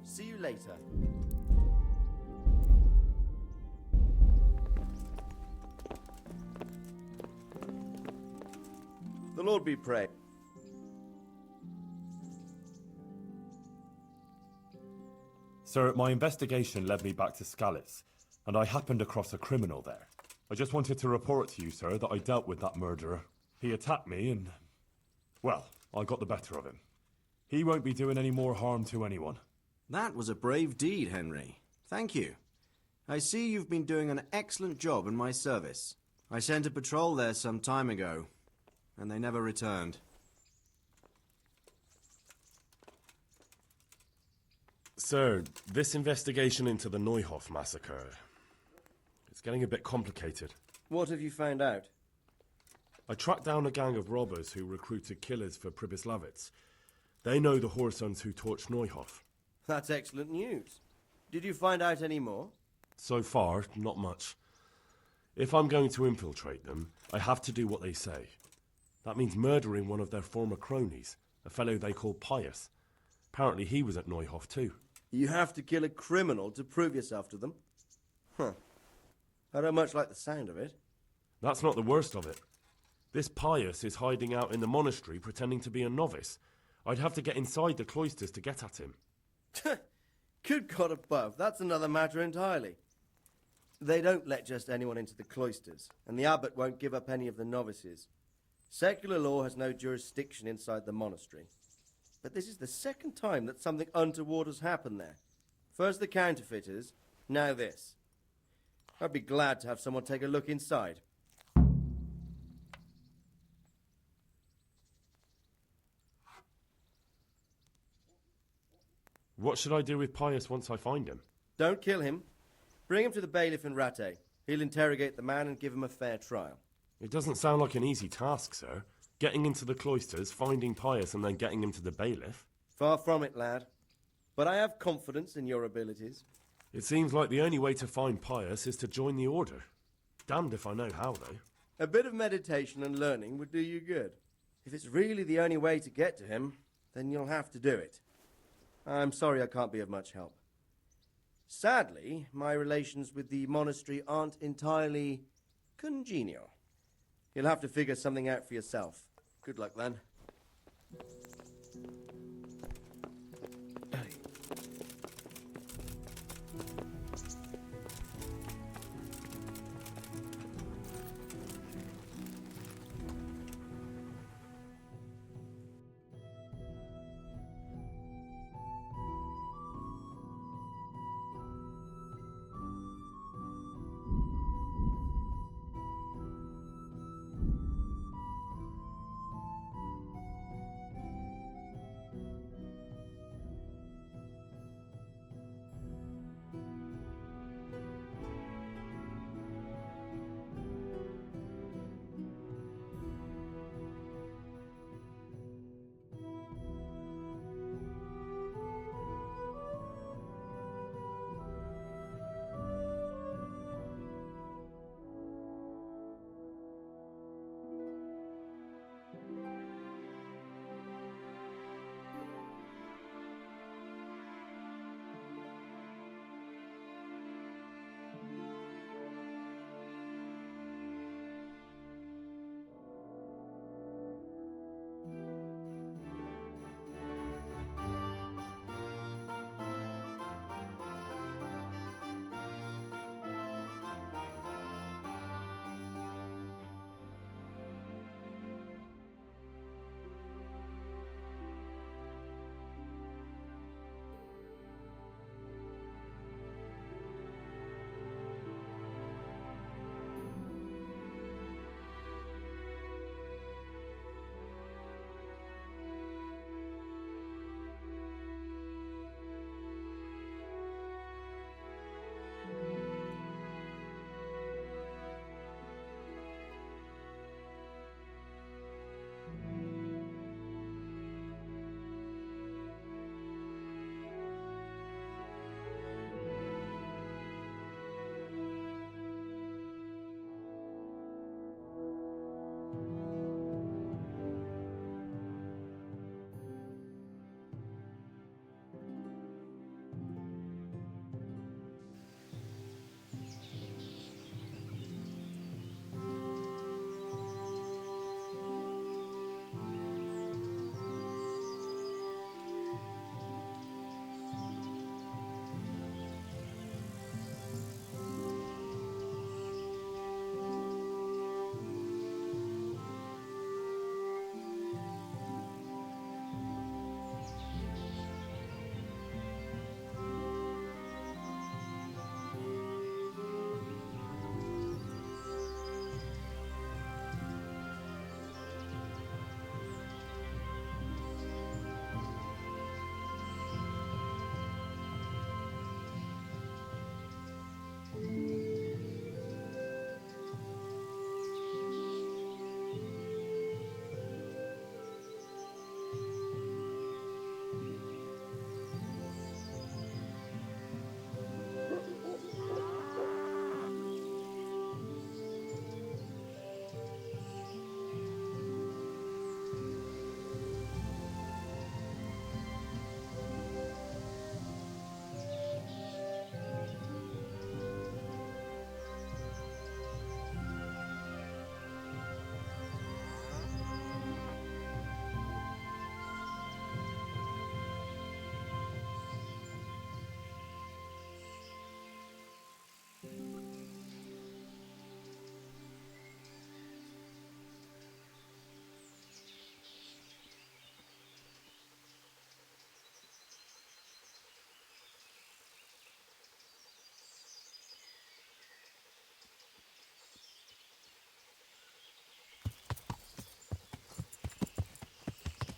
See you later. The Lord be praised. Sir, my investigation led me back to Skalitz, and I happened across a criminal there. I just wanted to report to you, sir, that I dealt with that murderer. He attacked me and, well, I got the better of him. He won't be doing any more harm to anyone. That was a brave deed, Henry. Thank you. I see you've been doing an excellent job in my service. I sent a patrol there some time ago, and they never returned. Sir, this investigation into the Neuhof massacre, it's getting a bit complicated. What have you found out? I tracked down a gang of robbers who recruited killers for Pribyslavitz. They know the Horsons who torched Neuhof. That's excellent news. Did you find out any more? So far, not much. If I'm going to infiltrate them, I have to do what they say. That means murdering one of their former cronies, a fellow they call Pius. Apparently he was at Neuhof too. You have to kill a criminal to prove yourself to them? Huh. I don't much like the sound of it. That's not the worst of it. This Pius is hiding out in the monastery pretending to be a novice. I'd have to get inside the cloisters to get at him. Good God above, that's another matter entirely. They don't let just anyone into the cloisters, and the abbot won't give up any of the novices. Secular law has no jurisdiction inside the monastery. But this is the second time that something untoward has happened there. First the counterfeiters, now this. I'd be glad to have someone take a look inside. What should I do with Pius once I find him? Don't kill him. Bring him to the bailiff in Rattay. He'll interrogate the man and give him a fair trial. It doesn't sound like an easy task, sir. Getting into the cloisters, finding Pius, and then getting him to the bailiff. Far from it, lad. But I have confidence in your abilities. It seems like the only way to find Pius is to join the order. Damned if I know how, though. A bit of meditation and learning would do you good. If it's really the only way to get to him, then you'll have to do it. I'm sorry I can't be of much help. Sadly, my relations with the monastery aren't entirely congenial. You'll have to figure something out for yourself. Good luck, then.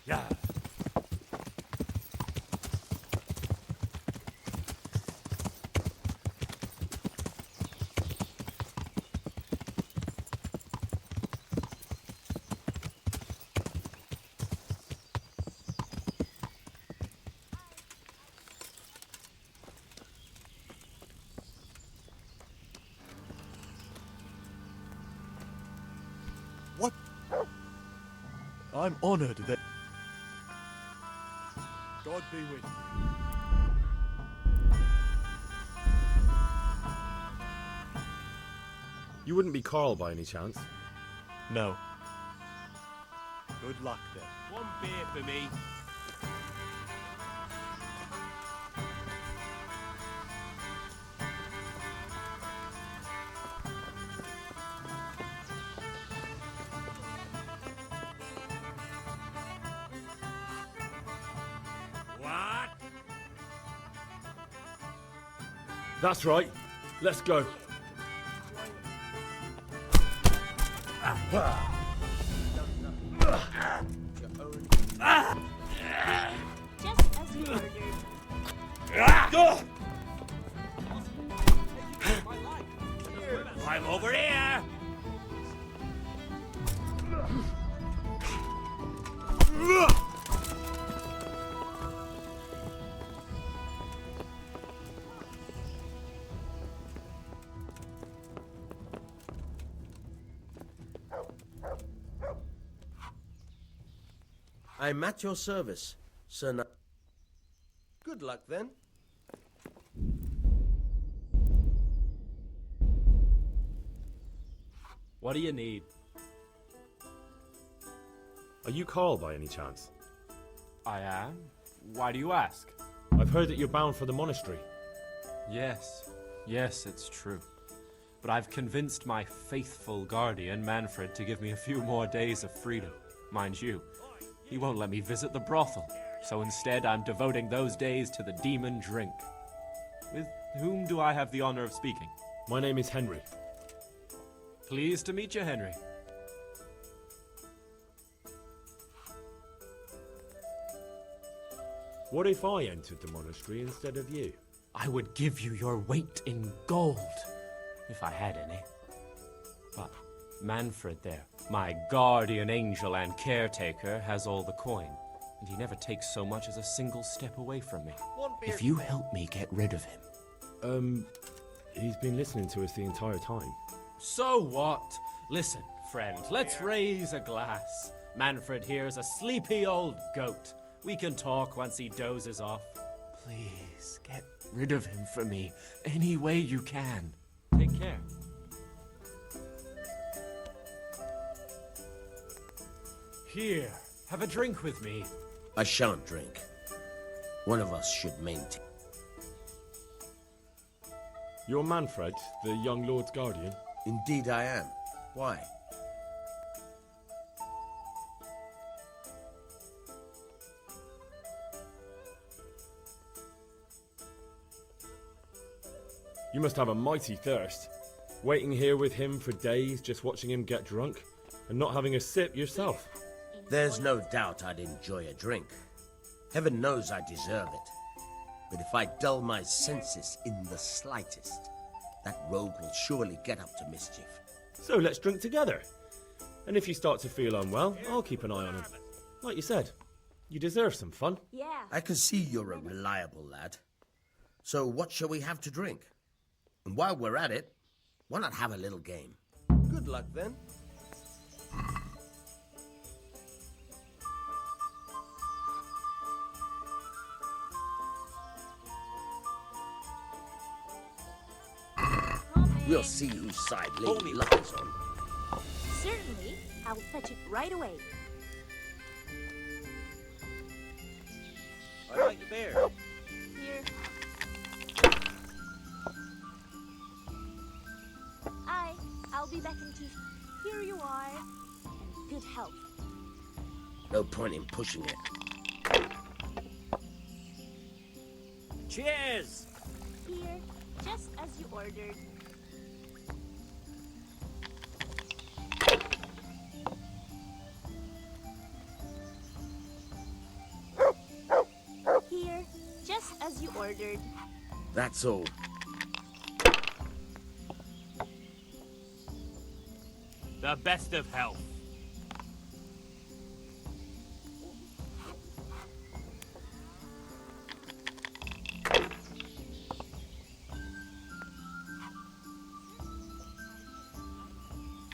Yeah. What? I'm honored that... God be with you. You wouldn't be Carl by any chance? No. Good luck then. One beer for me. What? That's right. Let's go. Just as you ordered. I'm over here. I'm at your service, Sir. Good luck then. What do you need? Are you Carl by any chance? I am. Why do you ask? I've heard that you're bound for the monastery. Yes. Yes, it's true. But I've convinced my faithful guardian, Manfred, to give me a few more days of freedom. Mind you, he won't let me visit the brothel, so instead I'm devoting those days to the demon drink. With whom do I have the honor of speaking? My name is Henry. Pleased to meet you, Henry. What if I entered the monastery instead of you? I would give you your weight in gold, if I had any. But Manfred there, my guardian angel and caretaker, has all the coin, and he never takes so much as a single step away from me. If you help me get rid of him... He's been listening to us the entire time. So what? Listen, friend, let's raise a glass. Manfred here's a sleepy old goat. We can talk once he dozes off. Please, get rid of him for me, any way you can. Take care. Here, have a drink with me. I shan't drink. One of us should maintain. You're Manfred, the young lord's guardian? Indeed I am. Why? You must have a mighty thirst. Waiting here with him for days, just watching him get drunk, and not having a sip yourself. There's no doubt I'd enjoy a drink. Heaven knows I deserve it. But if I dull my senses in the slightest, that rogue will surely get up to mischief. So let's drink together. And if you start to feel unwell, I'll keep an eye on him. Like you said, you deserve some fun. Yeah. I can see you're a reliable lad. So what shall we have to drink? And while we're at it, why not have a little game? Good luck then. We'll see whose side Lady Luck is on. Certainly. I'll fetch it right away. I like the beer. Here. I'll be back in two. Here you are. And good health. No point in pushing it. Cheers! Here, just as you ordered. as you ordered. That's all. The best of health.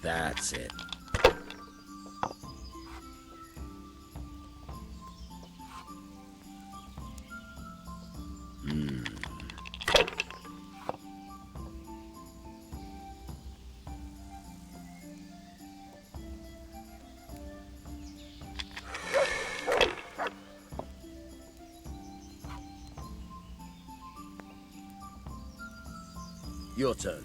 That's it. Your turn.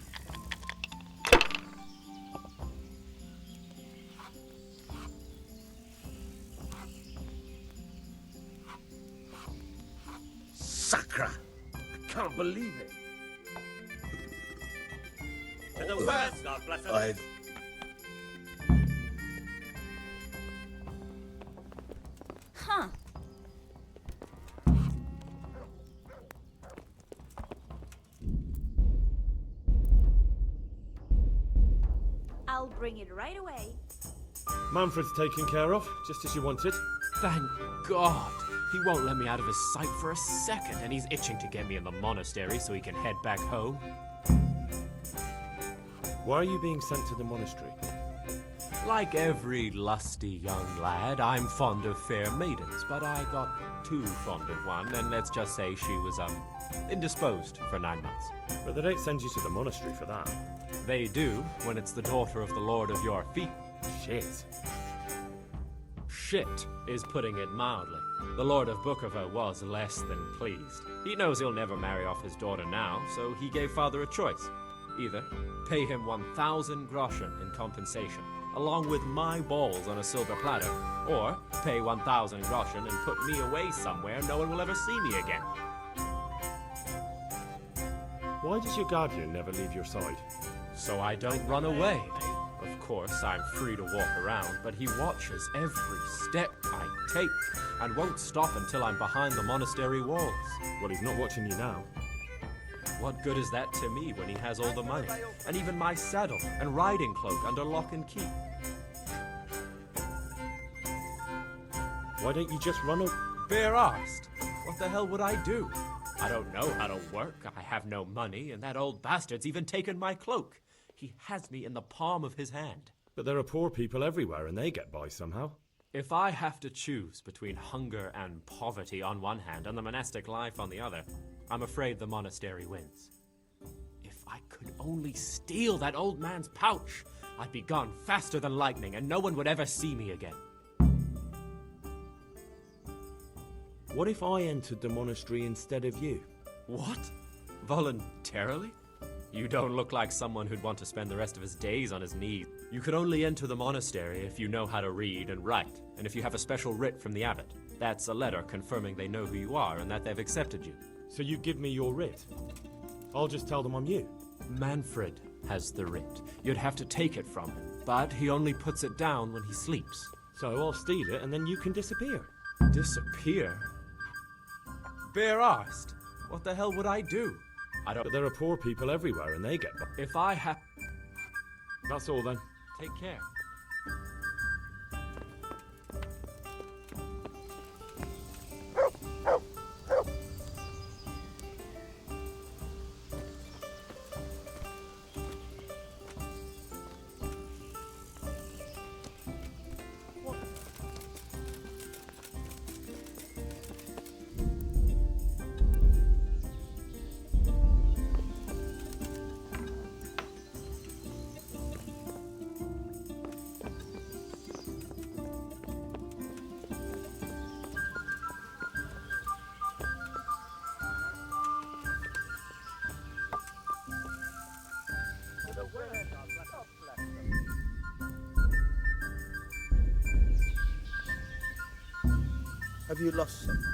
Sacra! I can't believe it. To the west, God bless us. I've... Huh. I'll bring it right away. Manfred's taken care of, just as you wanted. Thank God. He won't let me out of his sight for a second, and he's itching to get me in the monastery so he can head back home. Why are you being sent to the monastery? Like every lusty young lad, I'm fond of fair maidens, but I got too fond of one, and let's just say she was, indisposed for 9 months. But they don't send you to the monastery for that. They do, when it's the daughter of the Lord of your feet. Shit. Shit is putting it mildly. The Lord of Bukovo was less than pleased. He knows he'll never marry off his daughter now, so he gave father a choice. Either pay him 1,000 groschen in compensation, along with my balls on a silver platter, or pay 1,000 groschen and put me away somewhere no one will ever see me again. Why does your guardian never leave your side? So I don't run away. Of course, I'm free to walk around, but he watches every step I take and won't stop until I'm behind the monastery walls. Well, he's not watching you now. What good is that to me when he has all the money, and even my saddle and riding cloak under lock and key? Why don't you just run away? Bare-arsed. What the hell would I do? I don't know how to work, I have no money, and that old bastard's even taken my cloak. He has me in the palm of his hand. But there are poor people everywhere, and they get by somehow. If I have to choose between hunger and poverty on one hand and the monastic life on the other, I'm afraid the monastery wins. If I could only steal that old man's pouch, I'd be gone faster than lightning, and no one would ever see me again. What if I entered the monastery instead of you? What? Voluntarily? You don't look like someone who'd want to spend the rest of his days on his knees. You could only enter the monastery if you know how to read and write, and if you have a special writ from the abbot. That's a letter confirming they know who you are and that they've accepted you. So you give me your writ? I'll just tell them I'm you. Manfred has the writ. You'd have to take it from him, but he only puts it down when he sleeps. So I'll steal it and then you can disappear. Disappear? Bare-arsed. What the hell would I do? I don't... But there are poor people everywhere and they get by. If I have... That's all then. Take care. Have you lost something?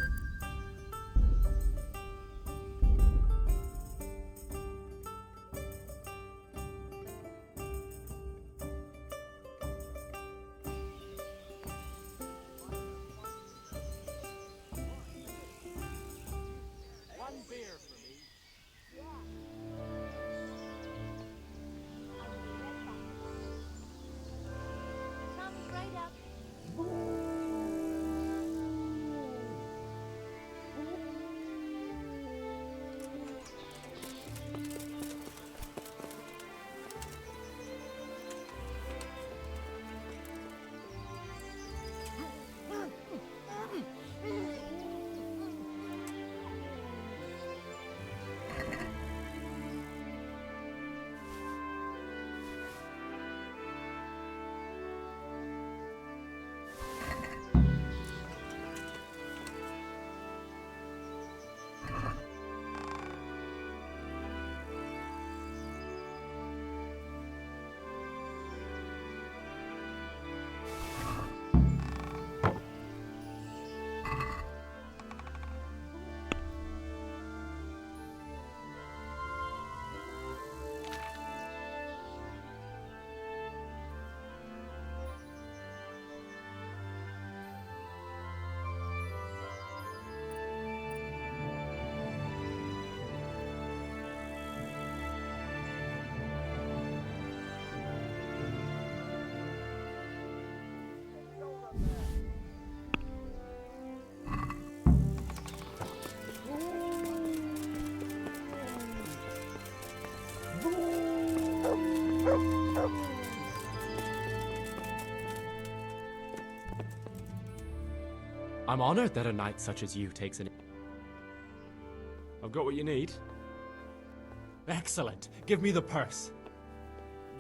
I'm honored that a knight such as you takes an... I've got what you need. Excellent. Give me the purse.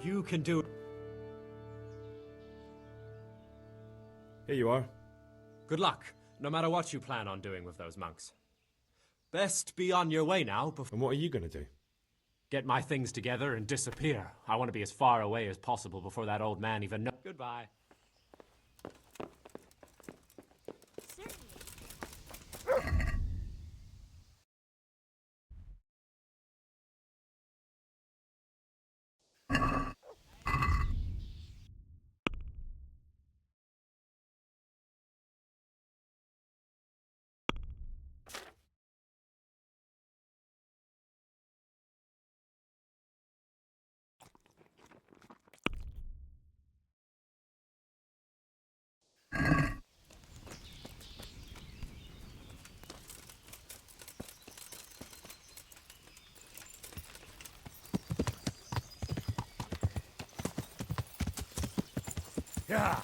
You can do it. Here you are. Good luck, no matter what you plan on doing with those monks. Best be on your way now before... And what are you going to do? Get my things together and disappear. I want to be as far away as possible before that old man even knows. Goodbye. Yeah.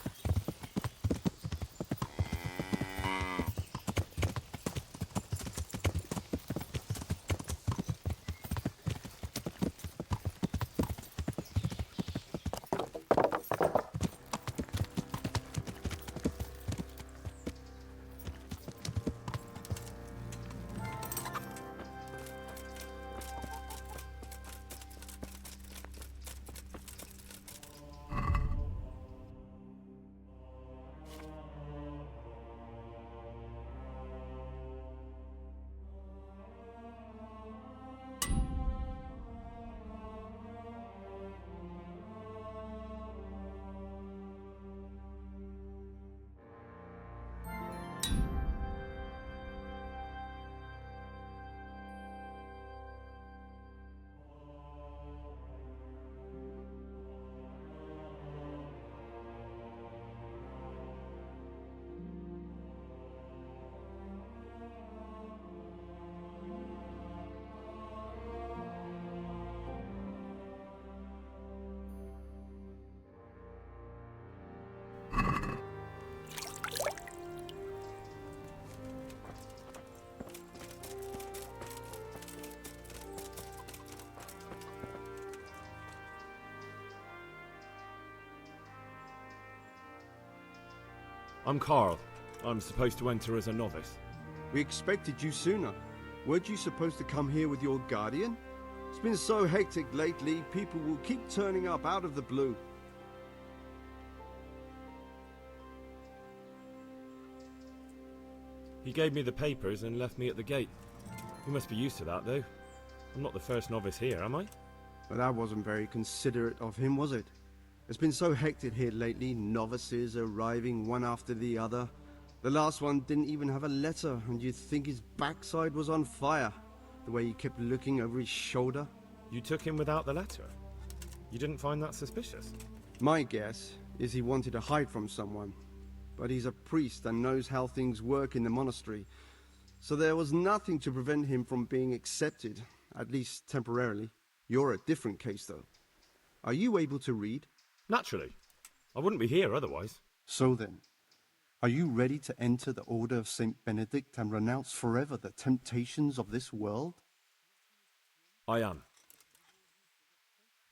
I'm Carl. I'm supposed to enter as a novice. We expected you sooner. Weren't you supposed to come here with your guardian? It's been so hectic lately, people will keep turning up out of the blue. He gave me the papers and left me at the gate. You must be used to that, though. I'm not the first novice here, am I? But that wasn't very considerate of him, was it? It's been so hectic here lately, novices arriving one after the other. The last one didn't even have a letter, and you'd think his backside was on fire, the way he kept looking over his shoulder. You took him without the letter? You didn't find that suspicious? My guess is he wanted to hide from someone. But he's a priest and knows how things work in the monastery, so there was nothing to prevent him from being accepted, at least temporarily. You're a different case, though. Are you able to read? Naturally. I wouldn't be here otherwise. So then, are you ready to enter the Order of St. Benedict and renounce forever the temptations of this world? I am.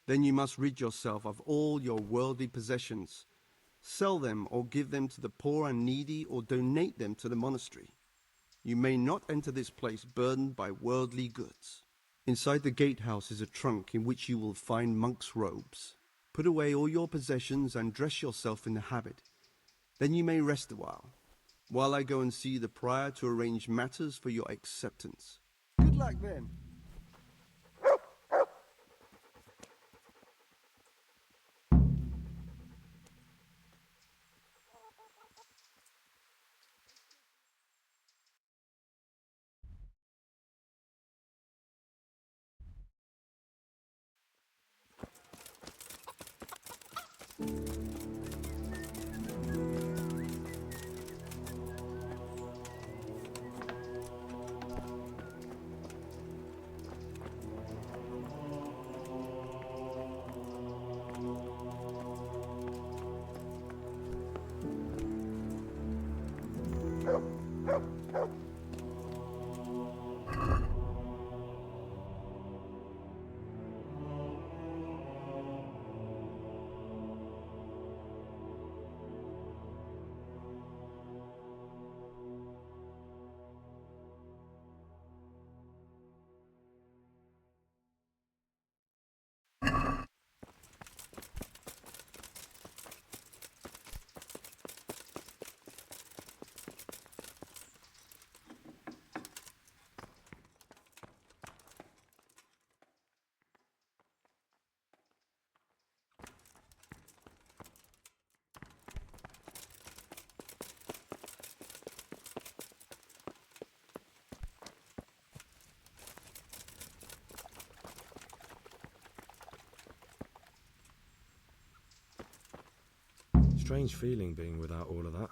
Then you must rid yourself of all your worldly possessions. Sell them or give them to the poor and needy or donate them to the monastery. You may not enter this place burdened by worldly goods. Inside the gatehouse is a trunk in which you will find monk's robes. Put away all your possessions and dress yourself in the habit. Then you may rest a while I go and see the prior to arrange matters for your acceptance. Good luck then. Oh. strange feeling being without all of that.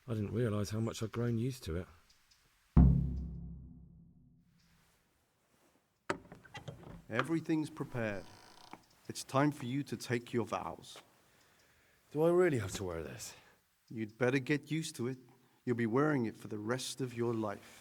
I didn't realise how much I'd grown used to it. Everything's prepared. It's time for you to take your vows. Do I really have to wear this? You'd better get used to it. You'll be wearing it for the rest of your life.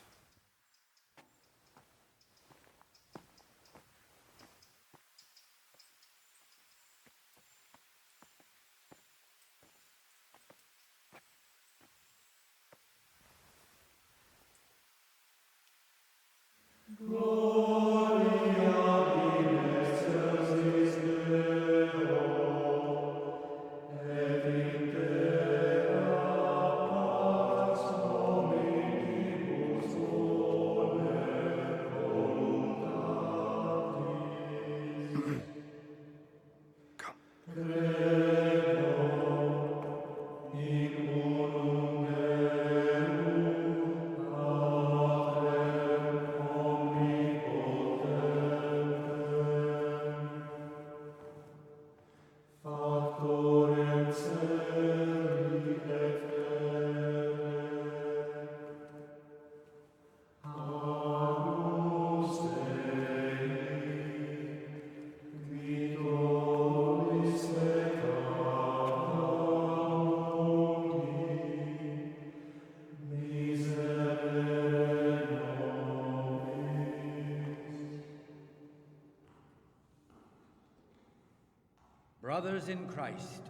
Brothers in Christ,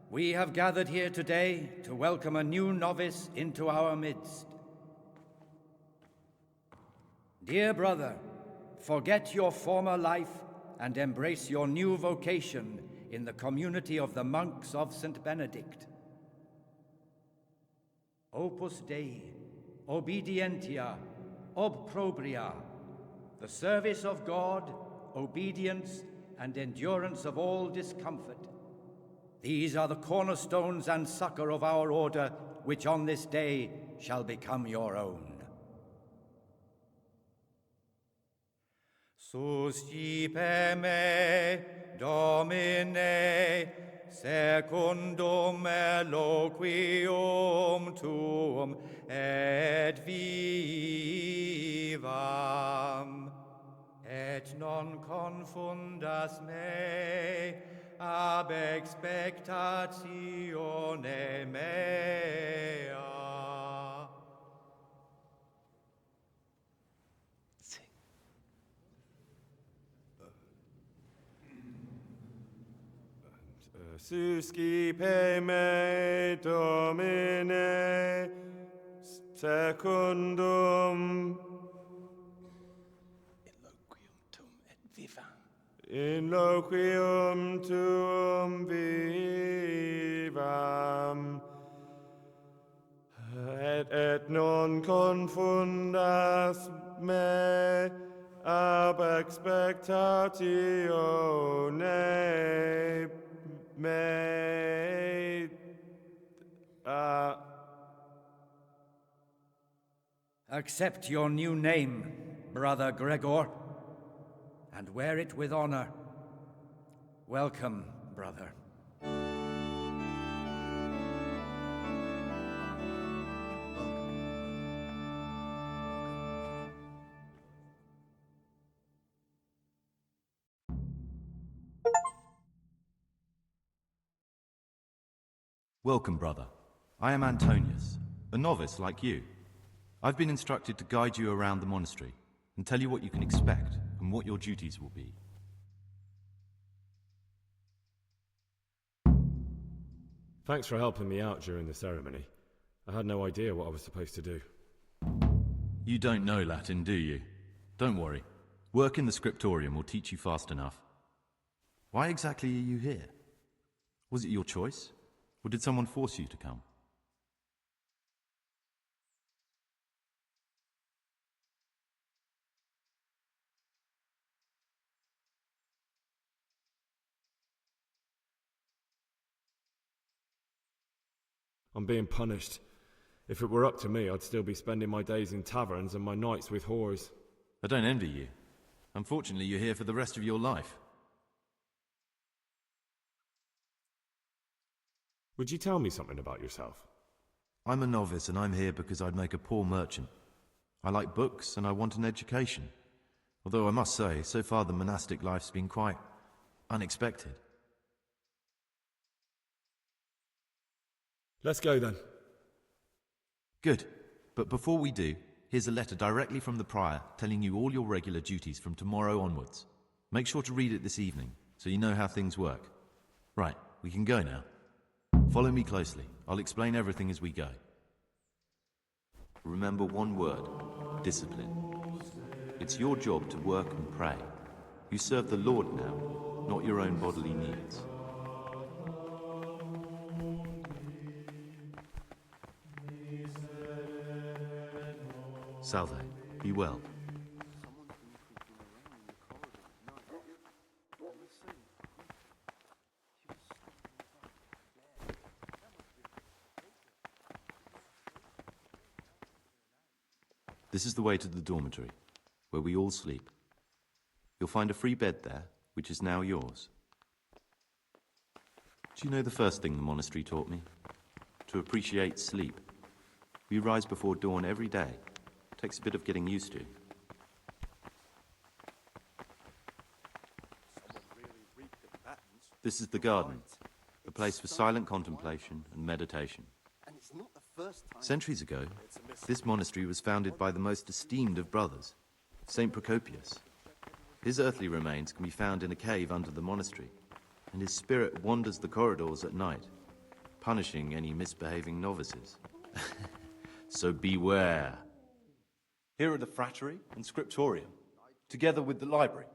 we have gathered here today to welcome a new novice into our midst. Dear brother, forget your former life and embrace your new vocation in the community of the monks of St. Benedict. Opus Dei, obedientia, obprobria, the service of God, obedience, and endurance of all discomfort. These are the cornerstones and succor of our order, which on this day shall become your own. Suscipe me, Domine, secundum eloquium tuum, et vivam. Et non confundas me ab expectatione mea. Suscipe me, Domine, secundum in loquium tuum vivam, et non confundas me ab expectatione mea. Accept your new name, Brother Gregor, and wear it with honor. Welcome, brother. Welcome, brother. I am Antonius, a novice like you. I've been instructed to guide you around the monastery and tell you what you can expect and what your duties will be. Thanks for helping me out during the ceremony. I had no idea what I was supposed to do. You don't know Latin, do you? Don't worry. Work in the scriptorium will teach you fast enough. Why exactly are you here? Was it your choice? Or did someone force you to come? I'm being punished. If it were up to me, I'd still be spending my days in taverns and my nights with whores. I don't envy you. Unfortunately, you're here for the rest of your life. Would you tell me something about yourself? I'm a novice and I'm here because I'd make a poor merchant. I like books and I want an education. Although I must say, so far the monastic life's been quite unexpected. Let's go then. Good. But before we do, here's a letter directly from the prior telling you all your regular duties from tomorrow onwards. Make sure to read it this evening so you know how things work. Right, we can go now. Follow me closely. I'll explain everything as we go. Remember one word: discipline. It's your job to work and pray. You serve the Lord now, not your own bodily needs. Salve, be well. This is the way to the dormitory, where we all sleep. You'll find a free bed there, which is now yours. Do you know the first thing the monastery taught me? To appreciate sleep. We rise before dawn every day. Takes a bit of getting used to. This is the garden, a place for silent contemplation and meditation. Centuries ago, this monastery was founded by the most esteemed of brothers, Saint Procopius. His earthly remains can be found in a cave under the monastery, and his spirit wanders the corridors at night, punishing any misbehaving novices. So beware. Here are the frattery and scriptorium, together with the library.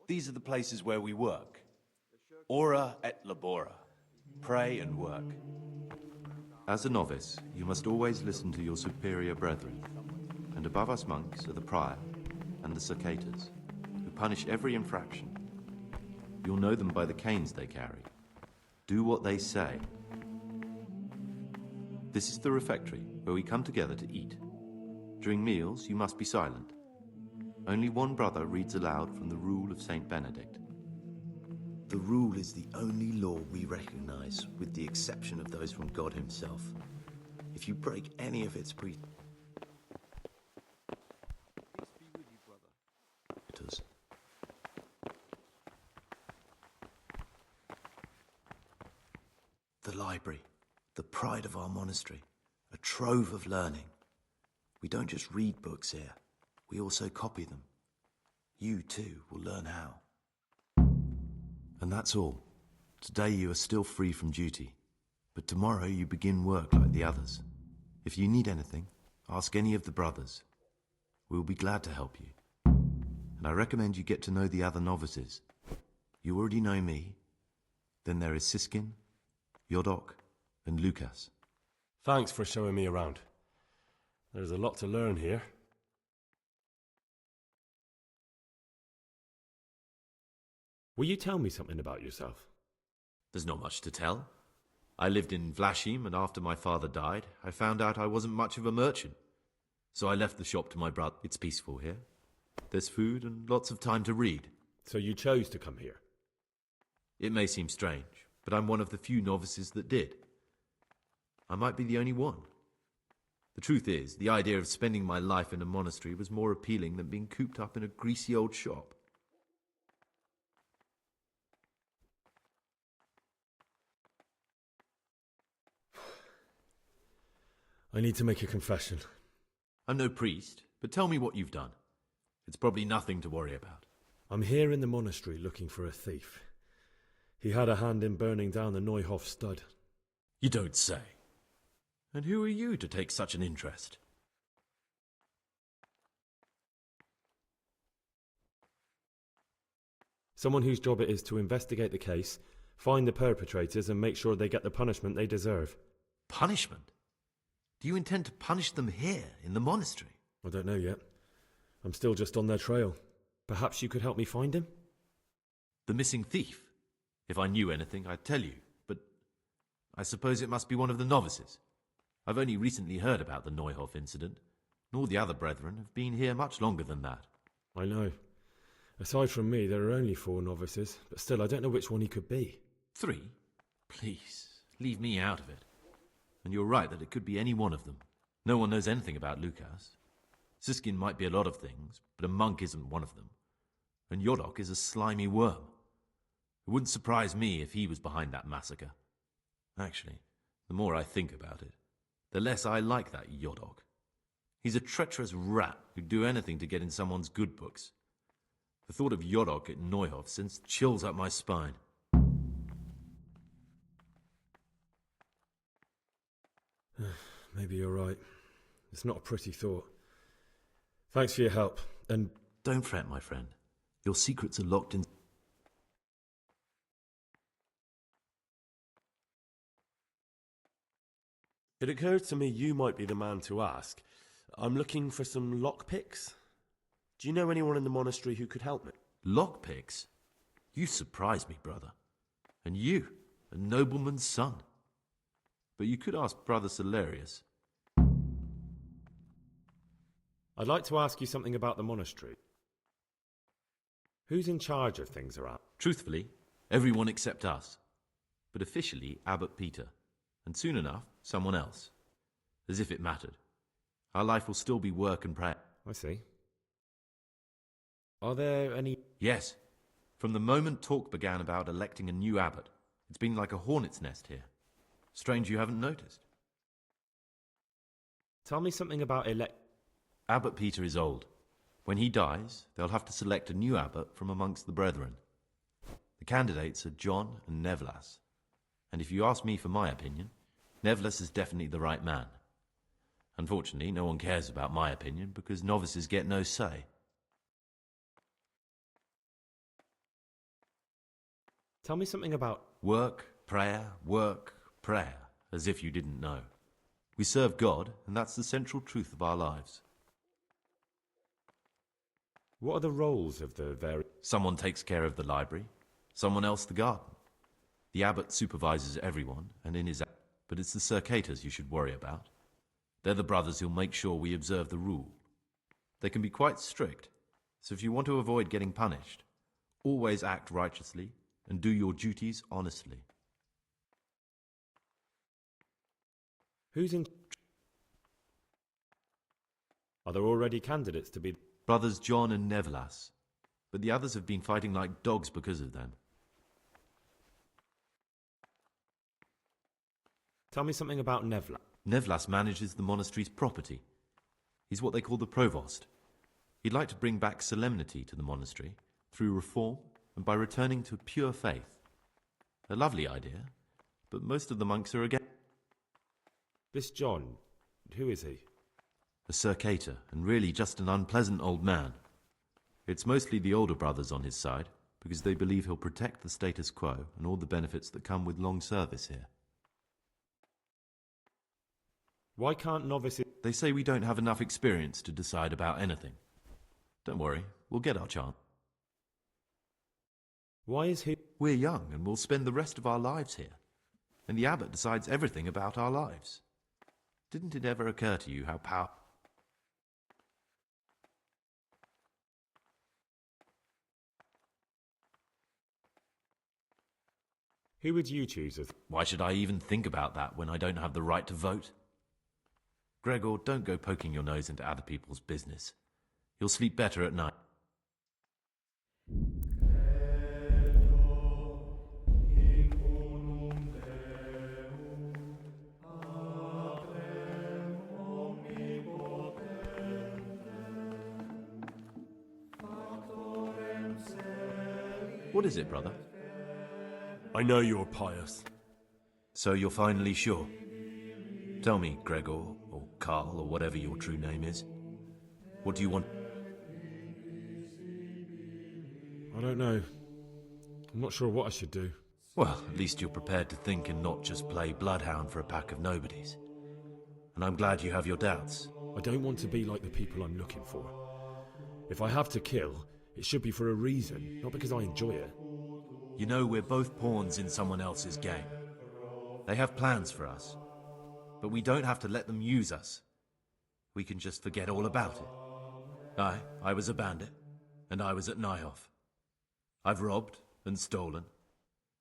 These are the places where we work. Ora et labora. Pray and work. As a novice, you must always listen to your superior brethren, and above us monks are the prior and the cicatas, who punish every infraction. You'll know them by the canes they carry. Do what they say. This is the refectory, where we come together to eat. During meals, you must be silent. Only one brother reads aloud from the Rule of Saint Benedict. The rule is the only law we recognize, with the exception of those from God himself. If you break any of its precepts, the library, the pride of our monastery, a trove of learning. We don't just read books here, we also copy them. You too will learn how. And that's all. Today you are still free from duty, but tomorrow you begin work like the others. If you need anything, ask any of the brothers. We'll be glad to help you. And I recommend you get to know the other novices. You already know me. Then there is Siskin, Yodok, and Lucas. Thanks for showing me around. There's a lot to learn here. Will you tell me something about yourself? There's not much to tell. I lived in Vlashim, and after my father died, I found out I wasn't much of a merchant. So I left the shop to my brother. It's peaceful here. There's food and lots of time to read. So you chose to come here? It may seem strange, but I'm one of the few novices that did. I might be the only one. The truth is, the idea of spending my life in a monastery was more appealing than being cooped up in a greasy old shop. I need to make a confession. I'm no priest, but tell me what you've done. It's probably nothing to worry about. I'm here in the monastery looking for a thief. He had a hand in burning down the Neuhof stud. You don't say. And who are you to take such an interest? Someone whose job it is to investigate the case, find the perpetrators and make sure they get the punishment they deserve. Punishment? Do you intend to punish them here, in the monastery? I don't know yet. I'm still just on their trail. Perhaps you could help me find him? The missing thief? If I knew anything, I'd tell you, but I suppose it must be one of the novices. I've only recently heard about the Neuhof incident, and all the other brethren have been here much longer than that. I know. Aside from me, there are only 4 novices, but still I don't know which one he could be. 3? Please, Leave me out of it. And you're right that it could be any one of them. No one knows anything about Lukas. Siskin might be a lot of things, but a monk isn't one of them. And Yodok is a slimy worm. It wouldn't surprise me if he was behind that massacre. Actually, the more I think about it, the less I like that Yodok. He's a treacherous rat who'd do anything to get in someone's good books. The thought of Yodok at Neuhof sends chills up my spine. Maybe you're right. It's not a pretty thought. Thanks for your help, and... Don't fret, my friend. Your secrets are locked in... It occurred to me you might be the man to ask. I'm looking for some lockpicks. Do you know anyone in the monastery who could help me? Lockpicks? You surprise me, brother. And you, a nobleman's son. But you could ask Brother Solarius. I'd like to ask you something about the monastery. Who's in charge of things around? Truthfully, everyone except us. But officially, Abbot Peter. And soon enough, someone else. As if it mattered. Our life will still be work and prayer. I see. Are there any... Yes. From the moment talk began about electing a new abbot, it's been like a hornet's nest here. Strange you haven't noticed. Tell me something about Abbot Peter is old. When he dies, they'll have to select a new abbot from amongst the brethren. The candidates are John and Nevlas. And if you ask me for my opinion, Nevlas is definitely the right man. Unfortunately, no one cares about my opinion because novices get no say. Tell me something about... Work, prayer, as if you didn't know. We serve God, and that's the central truth of our lives. What are the roles of the various... Someone takes care of the library, someone else the garden. The abbot supervises everyone, and in his... But it's the circators you should worry about. They're the brothers who'll make sure we observe the rule. They can be quite strict, so if you want to avoid getting punished, always act righteously and do your duties honestly. Who's in... Are there already candidates to be... Brothers John and Nevlas, but the others have been fighting like dogs because of them. Tell me something about Nevlas. Nevlas manages the monastery's property. He's what they call the provost. He'd like to bring back solemnity to the monastery through reform and by returning to pure faith. A lovely idea, but most of the monks are against. This John, who is he? A circator, and really just an unpleasant old man. It's mostly the older brothers on his side, because they believe he'll protect the status quo and all the benefits that come with long service here. Why can't novices... They say we don't have enough experience to decide about anything. Don't worry, we'll get our chance. Why is he... We're young, and we'll spend the rest of our lives here. And the abbot decides everything about our lives. Didn't it ever occur to you how powerful... Who would you choose as... Why should I even think about that when I don't have the right to vote? Gregor, don't go poking your nose into other people's business. You'll sleep better at night. What is it, brother? I know you're pious. So you're finally sure? Tell me, Gregor, or Carl, or whatever your true name is. What do you want? I don't know. I'm not sure what I should do. Well, at least you're prepared to think and not just play bloodhound for a pack of nobodies. And I'm glad you have your doubts. I don't want to be like the people I'm looking for. If I have to kill, it should be for a reason, not because I enjoy it. You know, we're both pawns in someone else's game. They have plans for us, but we don't have to let them use us. We can just forget all about it. I was a bandit, and I was at Neuhof. I've robbed and stolen,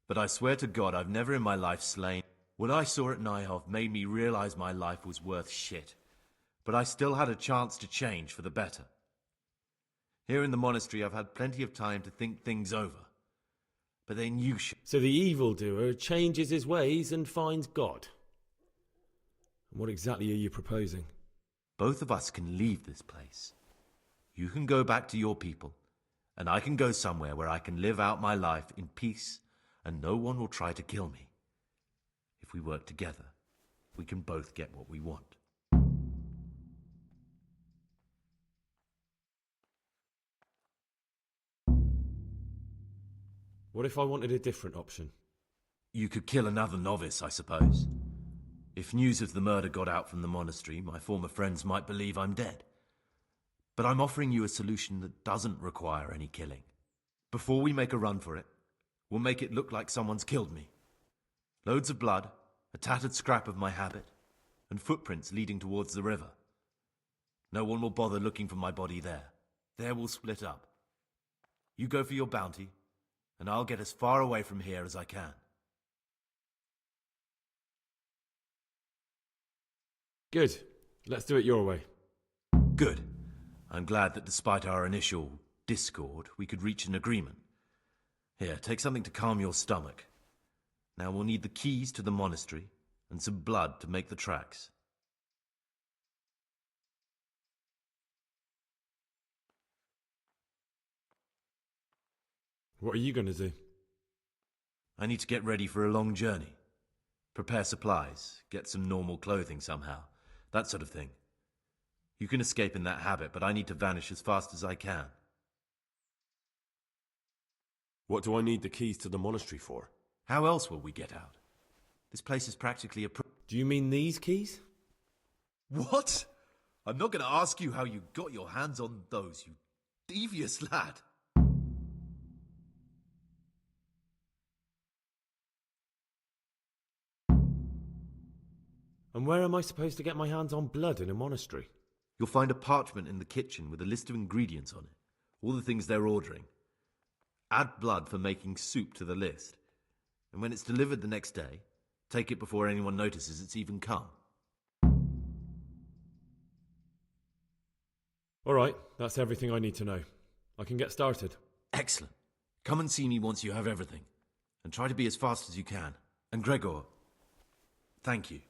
but I swear to God I've never in my life slain. What I saw at Nyhoff made me realize my life was worth shit. But I still had a chance to change for the better. Here in the monastery, I've had plenty of time to think things over. But then you So the evildoer changes his ways and finds God. And what exactly are you proposing? Both of us can leave this place. You can go back to your people, and I can go somewhere where I can live out my life in peace, and no one will try to kill me. If we work together, we can both get what we want. What if I wanted a different option? You could kill another novice, I suppose. If news of the murder got out from the monastery, my former friends might believe I'm dead. But I'm offering you a solution that doesn't require any killing. Before we make a run for it, we'll make it look like someone's killed me. Loads of blood, a tattered scrap of my habit, and footprints leading towards the river. No one will bother looking for my body there. There we'll split up. You go for your bounty, and I'll get as far away from here as I can. Good. Let's do it your way. Good. I'm glad that despite our initial discord, we could reach an agreement. Here, take something to calm your stomach. Now we'll need the keys to the monastery and some blood to make the tracks. What are you going to do? I need to get ready for a long journey. Prepare supplies, get some normal clothing somehow, that sort of thing. You can escape in that habit, but I need to vanish as fast as I can. What do I need the keys to the monastery for? How else will we get out? This place is practically a... Do you mean these keys? What? I'm not going to ask you how you got your hands on those, you devious lad. And where am I supposed to get my hands on blood in a monastery? You'll find a parchment in the kitchen with a list of ingredients on it. All the things they're ordering. Add blood for making soup to the list. And when it's delivered the next day, take it before anyone notices it's even come. All right, that's everything I need to know. I can get started. Excellent. Come and see me once you have everything. And try to be as fast as you can. And Gregor, thank you.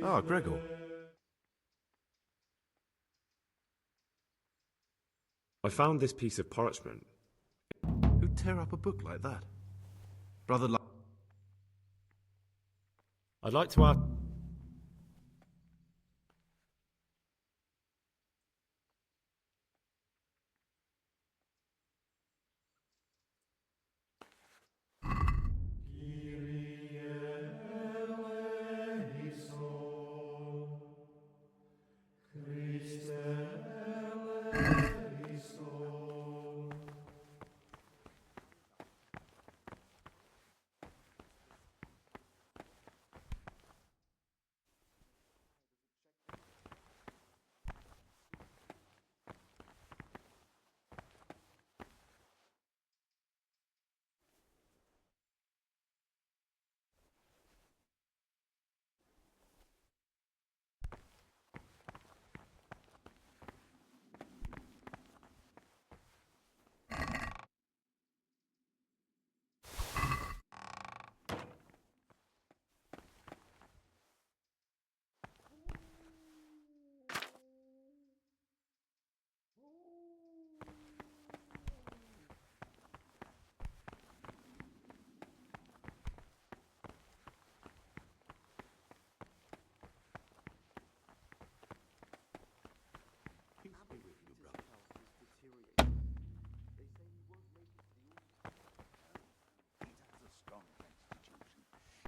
Ah, Gregor. I found this piece of parchment. Who'd tear up a book like that? Brother I'd like to add...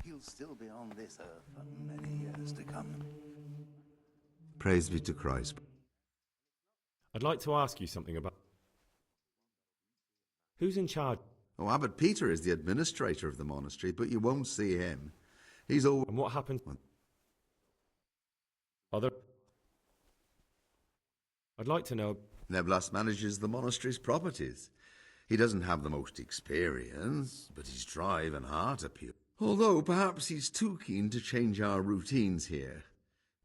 he'll still be on this earth for many years to come. Praise be to Christ. I'd like to ask you something about... Who's in charge? Oh, Abbot Peter is the administrator of the monastery, but you won't see him. He's all... And what happened? Other... I'd like to know... Neblas manages the monastery's properties. He doesn't have the most experience, but his drive and heart are pure. Although perhaps he's too keen to change our routines here,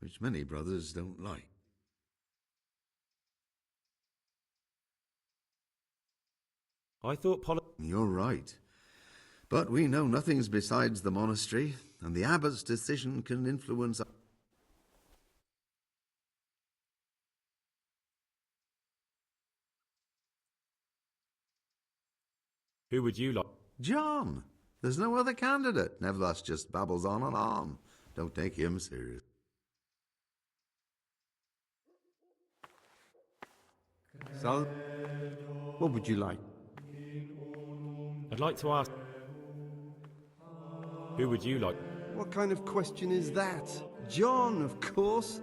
which many brothers don't like. I thought You're right. But we know nothing besides the monastery, and the abbot's decision can influence... Who would you like? John! There's no other candidate. Nevertheless, just babbles on and on. Don't take him serious. So, what would you like? I'd like to ask... Who would you like? What kind of question is that? John, of course.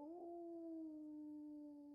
What have they done for you this time, brother? They're shirking their responsibilities, leaving us, their superiors, to chase around after them, finishing what they don't. Did you have to finish someone's wedding in the garden again? Yet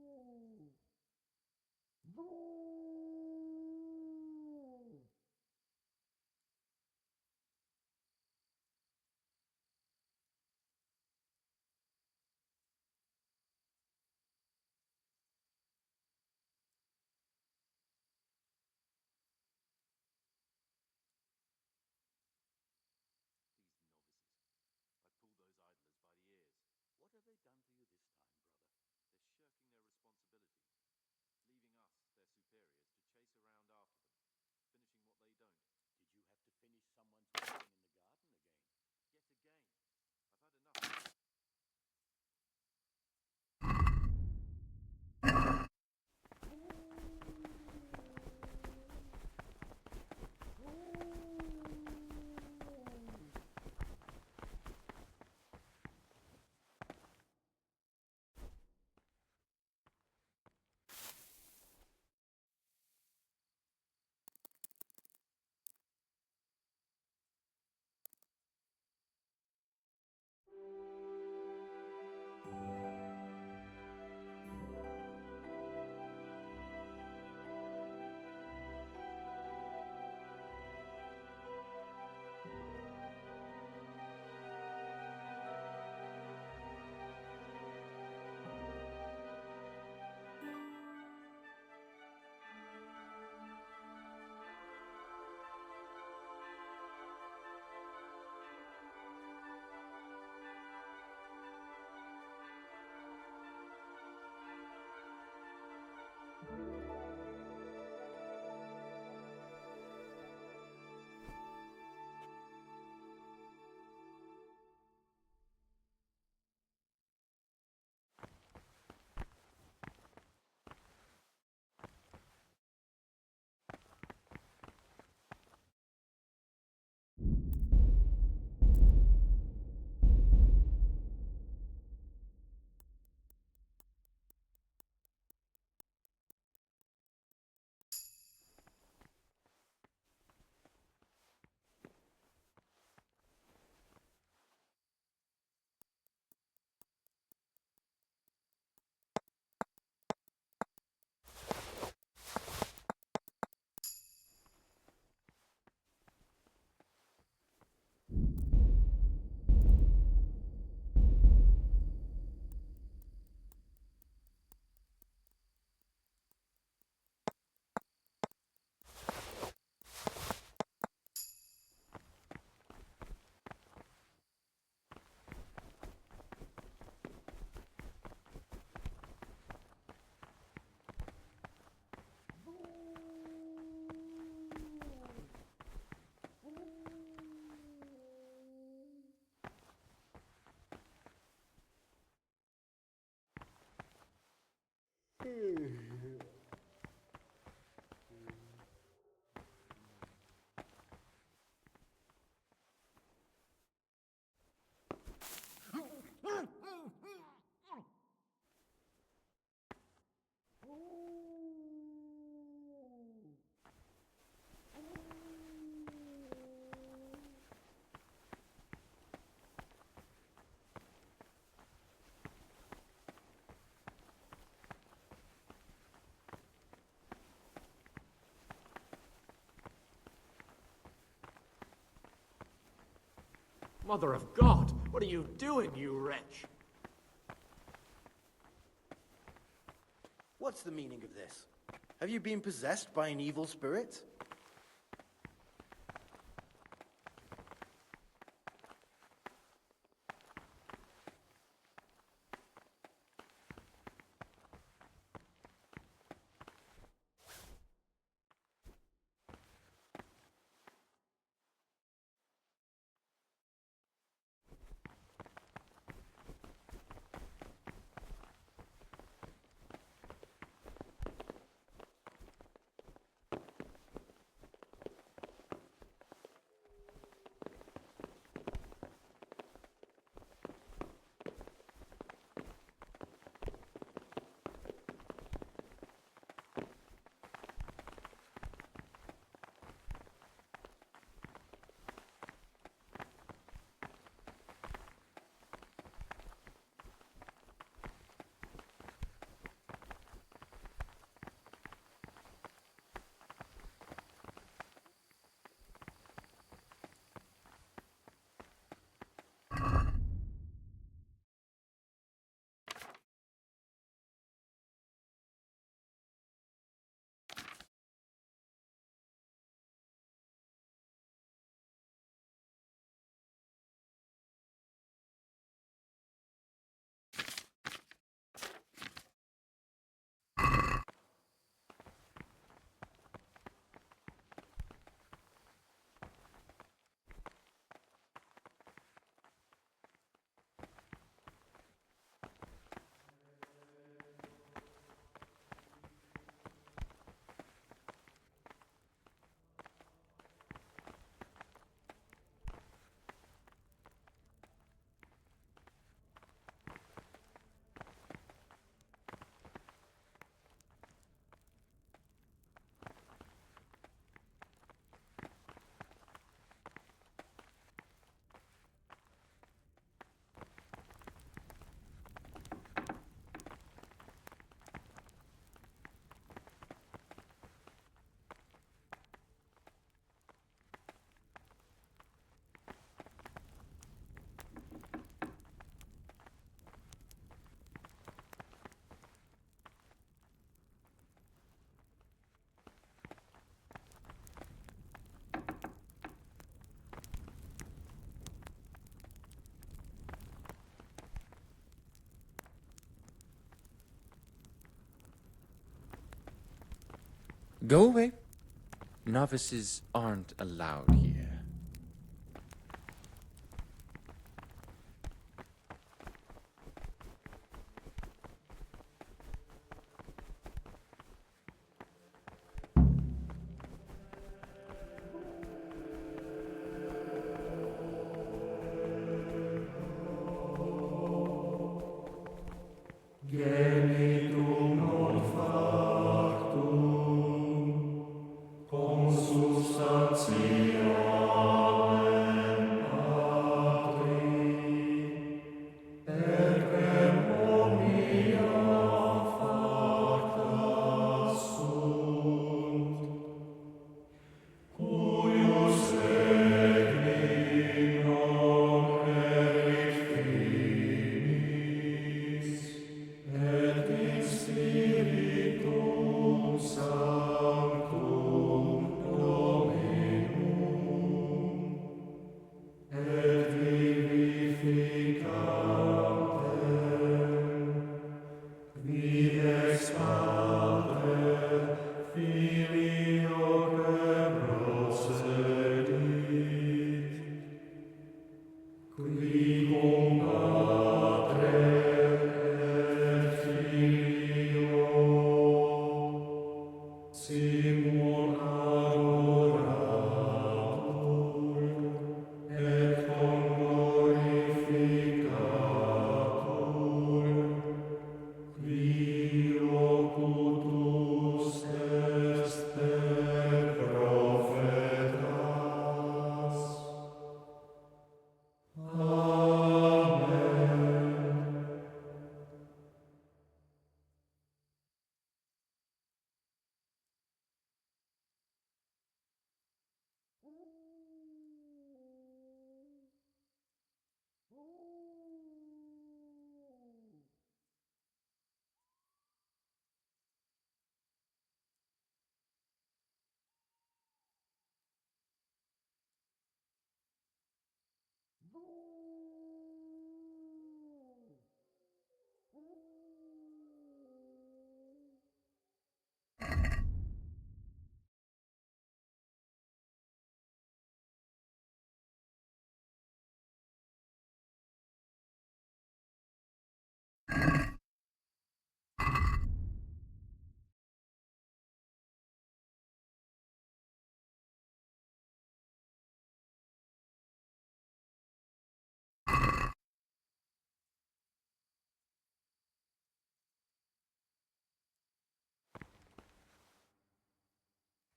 again. I've had enough. Mother of God, what are you doing, you wretch? What's the meaning of this? Have you been possessed by an evil spirit? Go away. Novices aren't allowed here. Genitum non factum, consubstantialem Patri, perquem omnia facta sunt, cuius regni non erit finis, et in spiritum sanctum Dominum, et vivificantem, vid ex Padre Filioque procedit, qui cum Patrem et Filio simul adoratur et conglorificatur, qui locutus est per prophetas. Amen.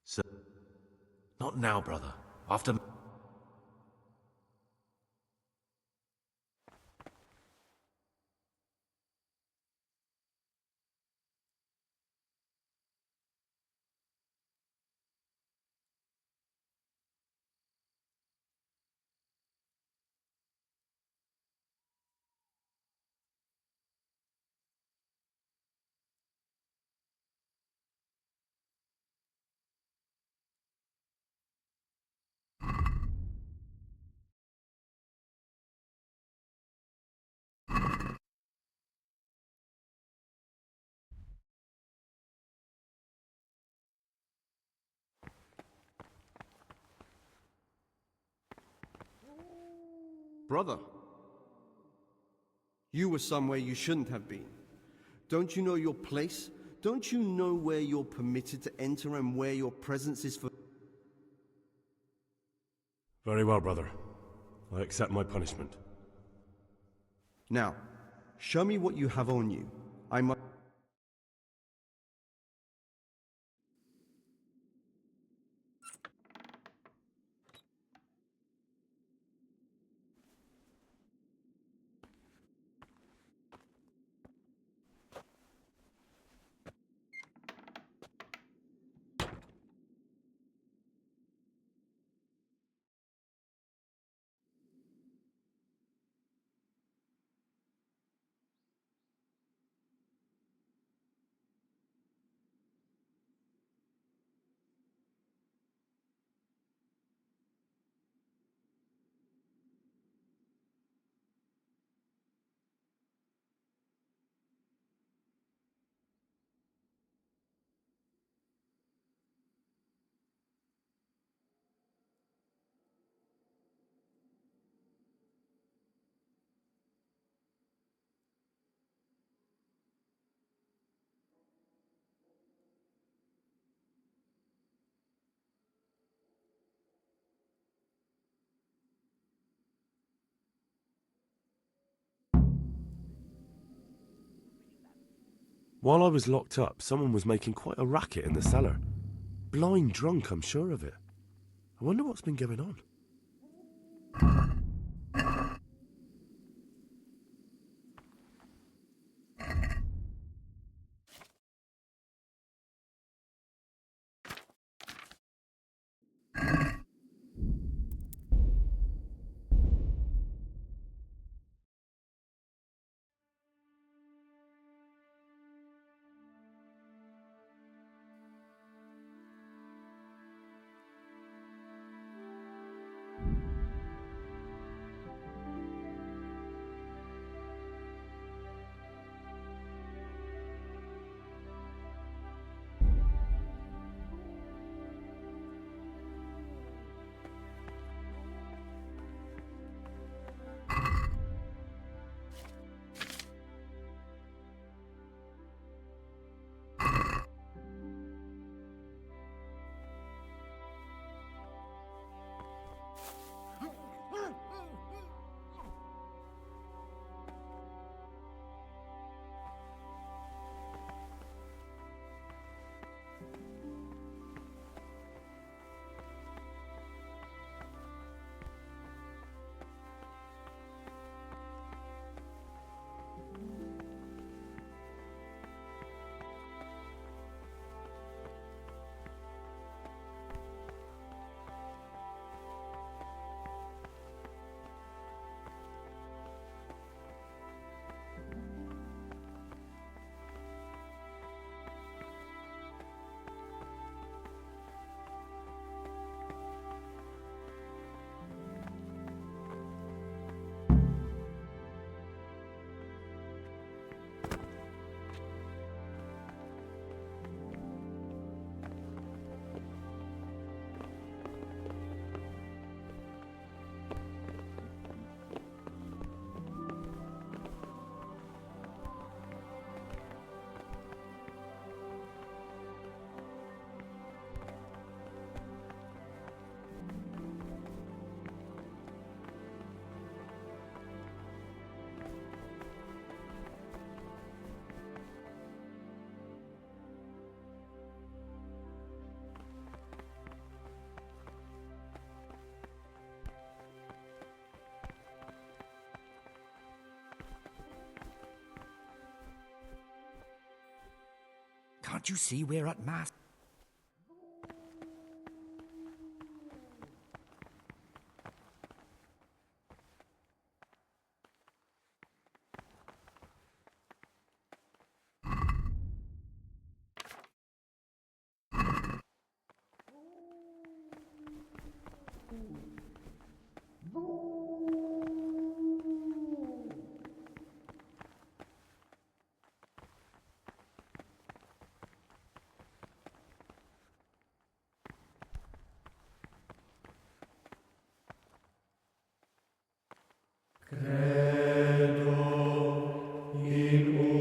Sir, not now, brother. After... Brother, you were somewhere you shouldn't have been. Don't you know your place? Don't you know where you're permitted to enter and where your presence is for... Very well, brother. I accept my punishment. Now, show me what you have on you. I must... While I was locked up, someone was making quite a racket in the cellar. Blind drunk, I'm sure of it. I wonder what's been going on. Can't you see we're at mass? Credo in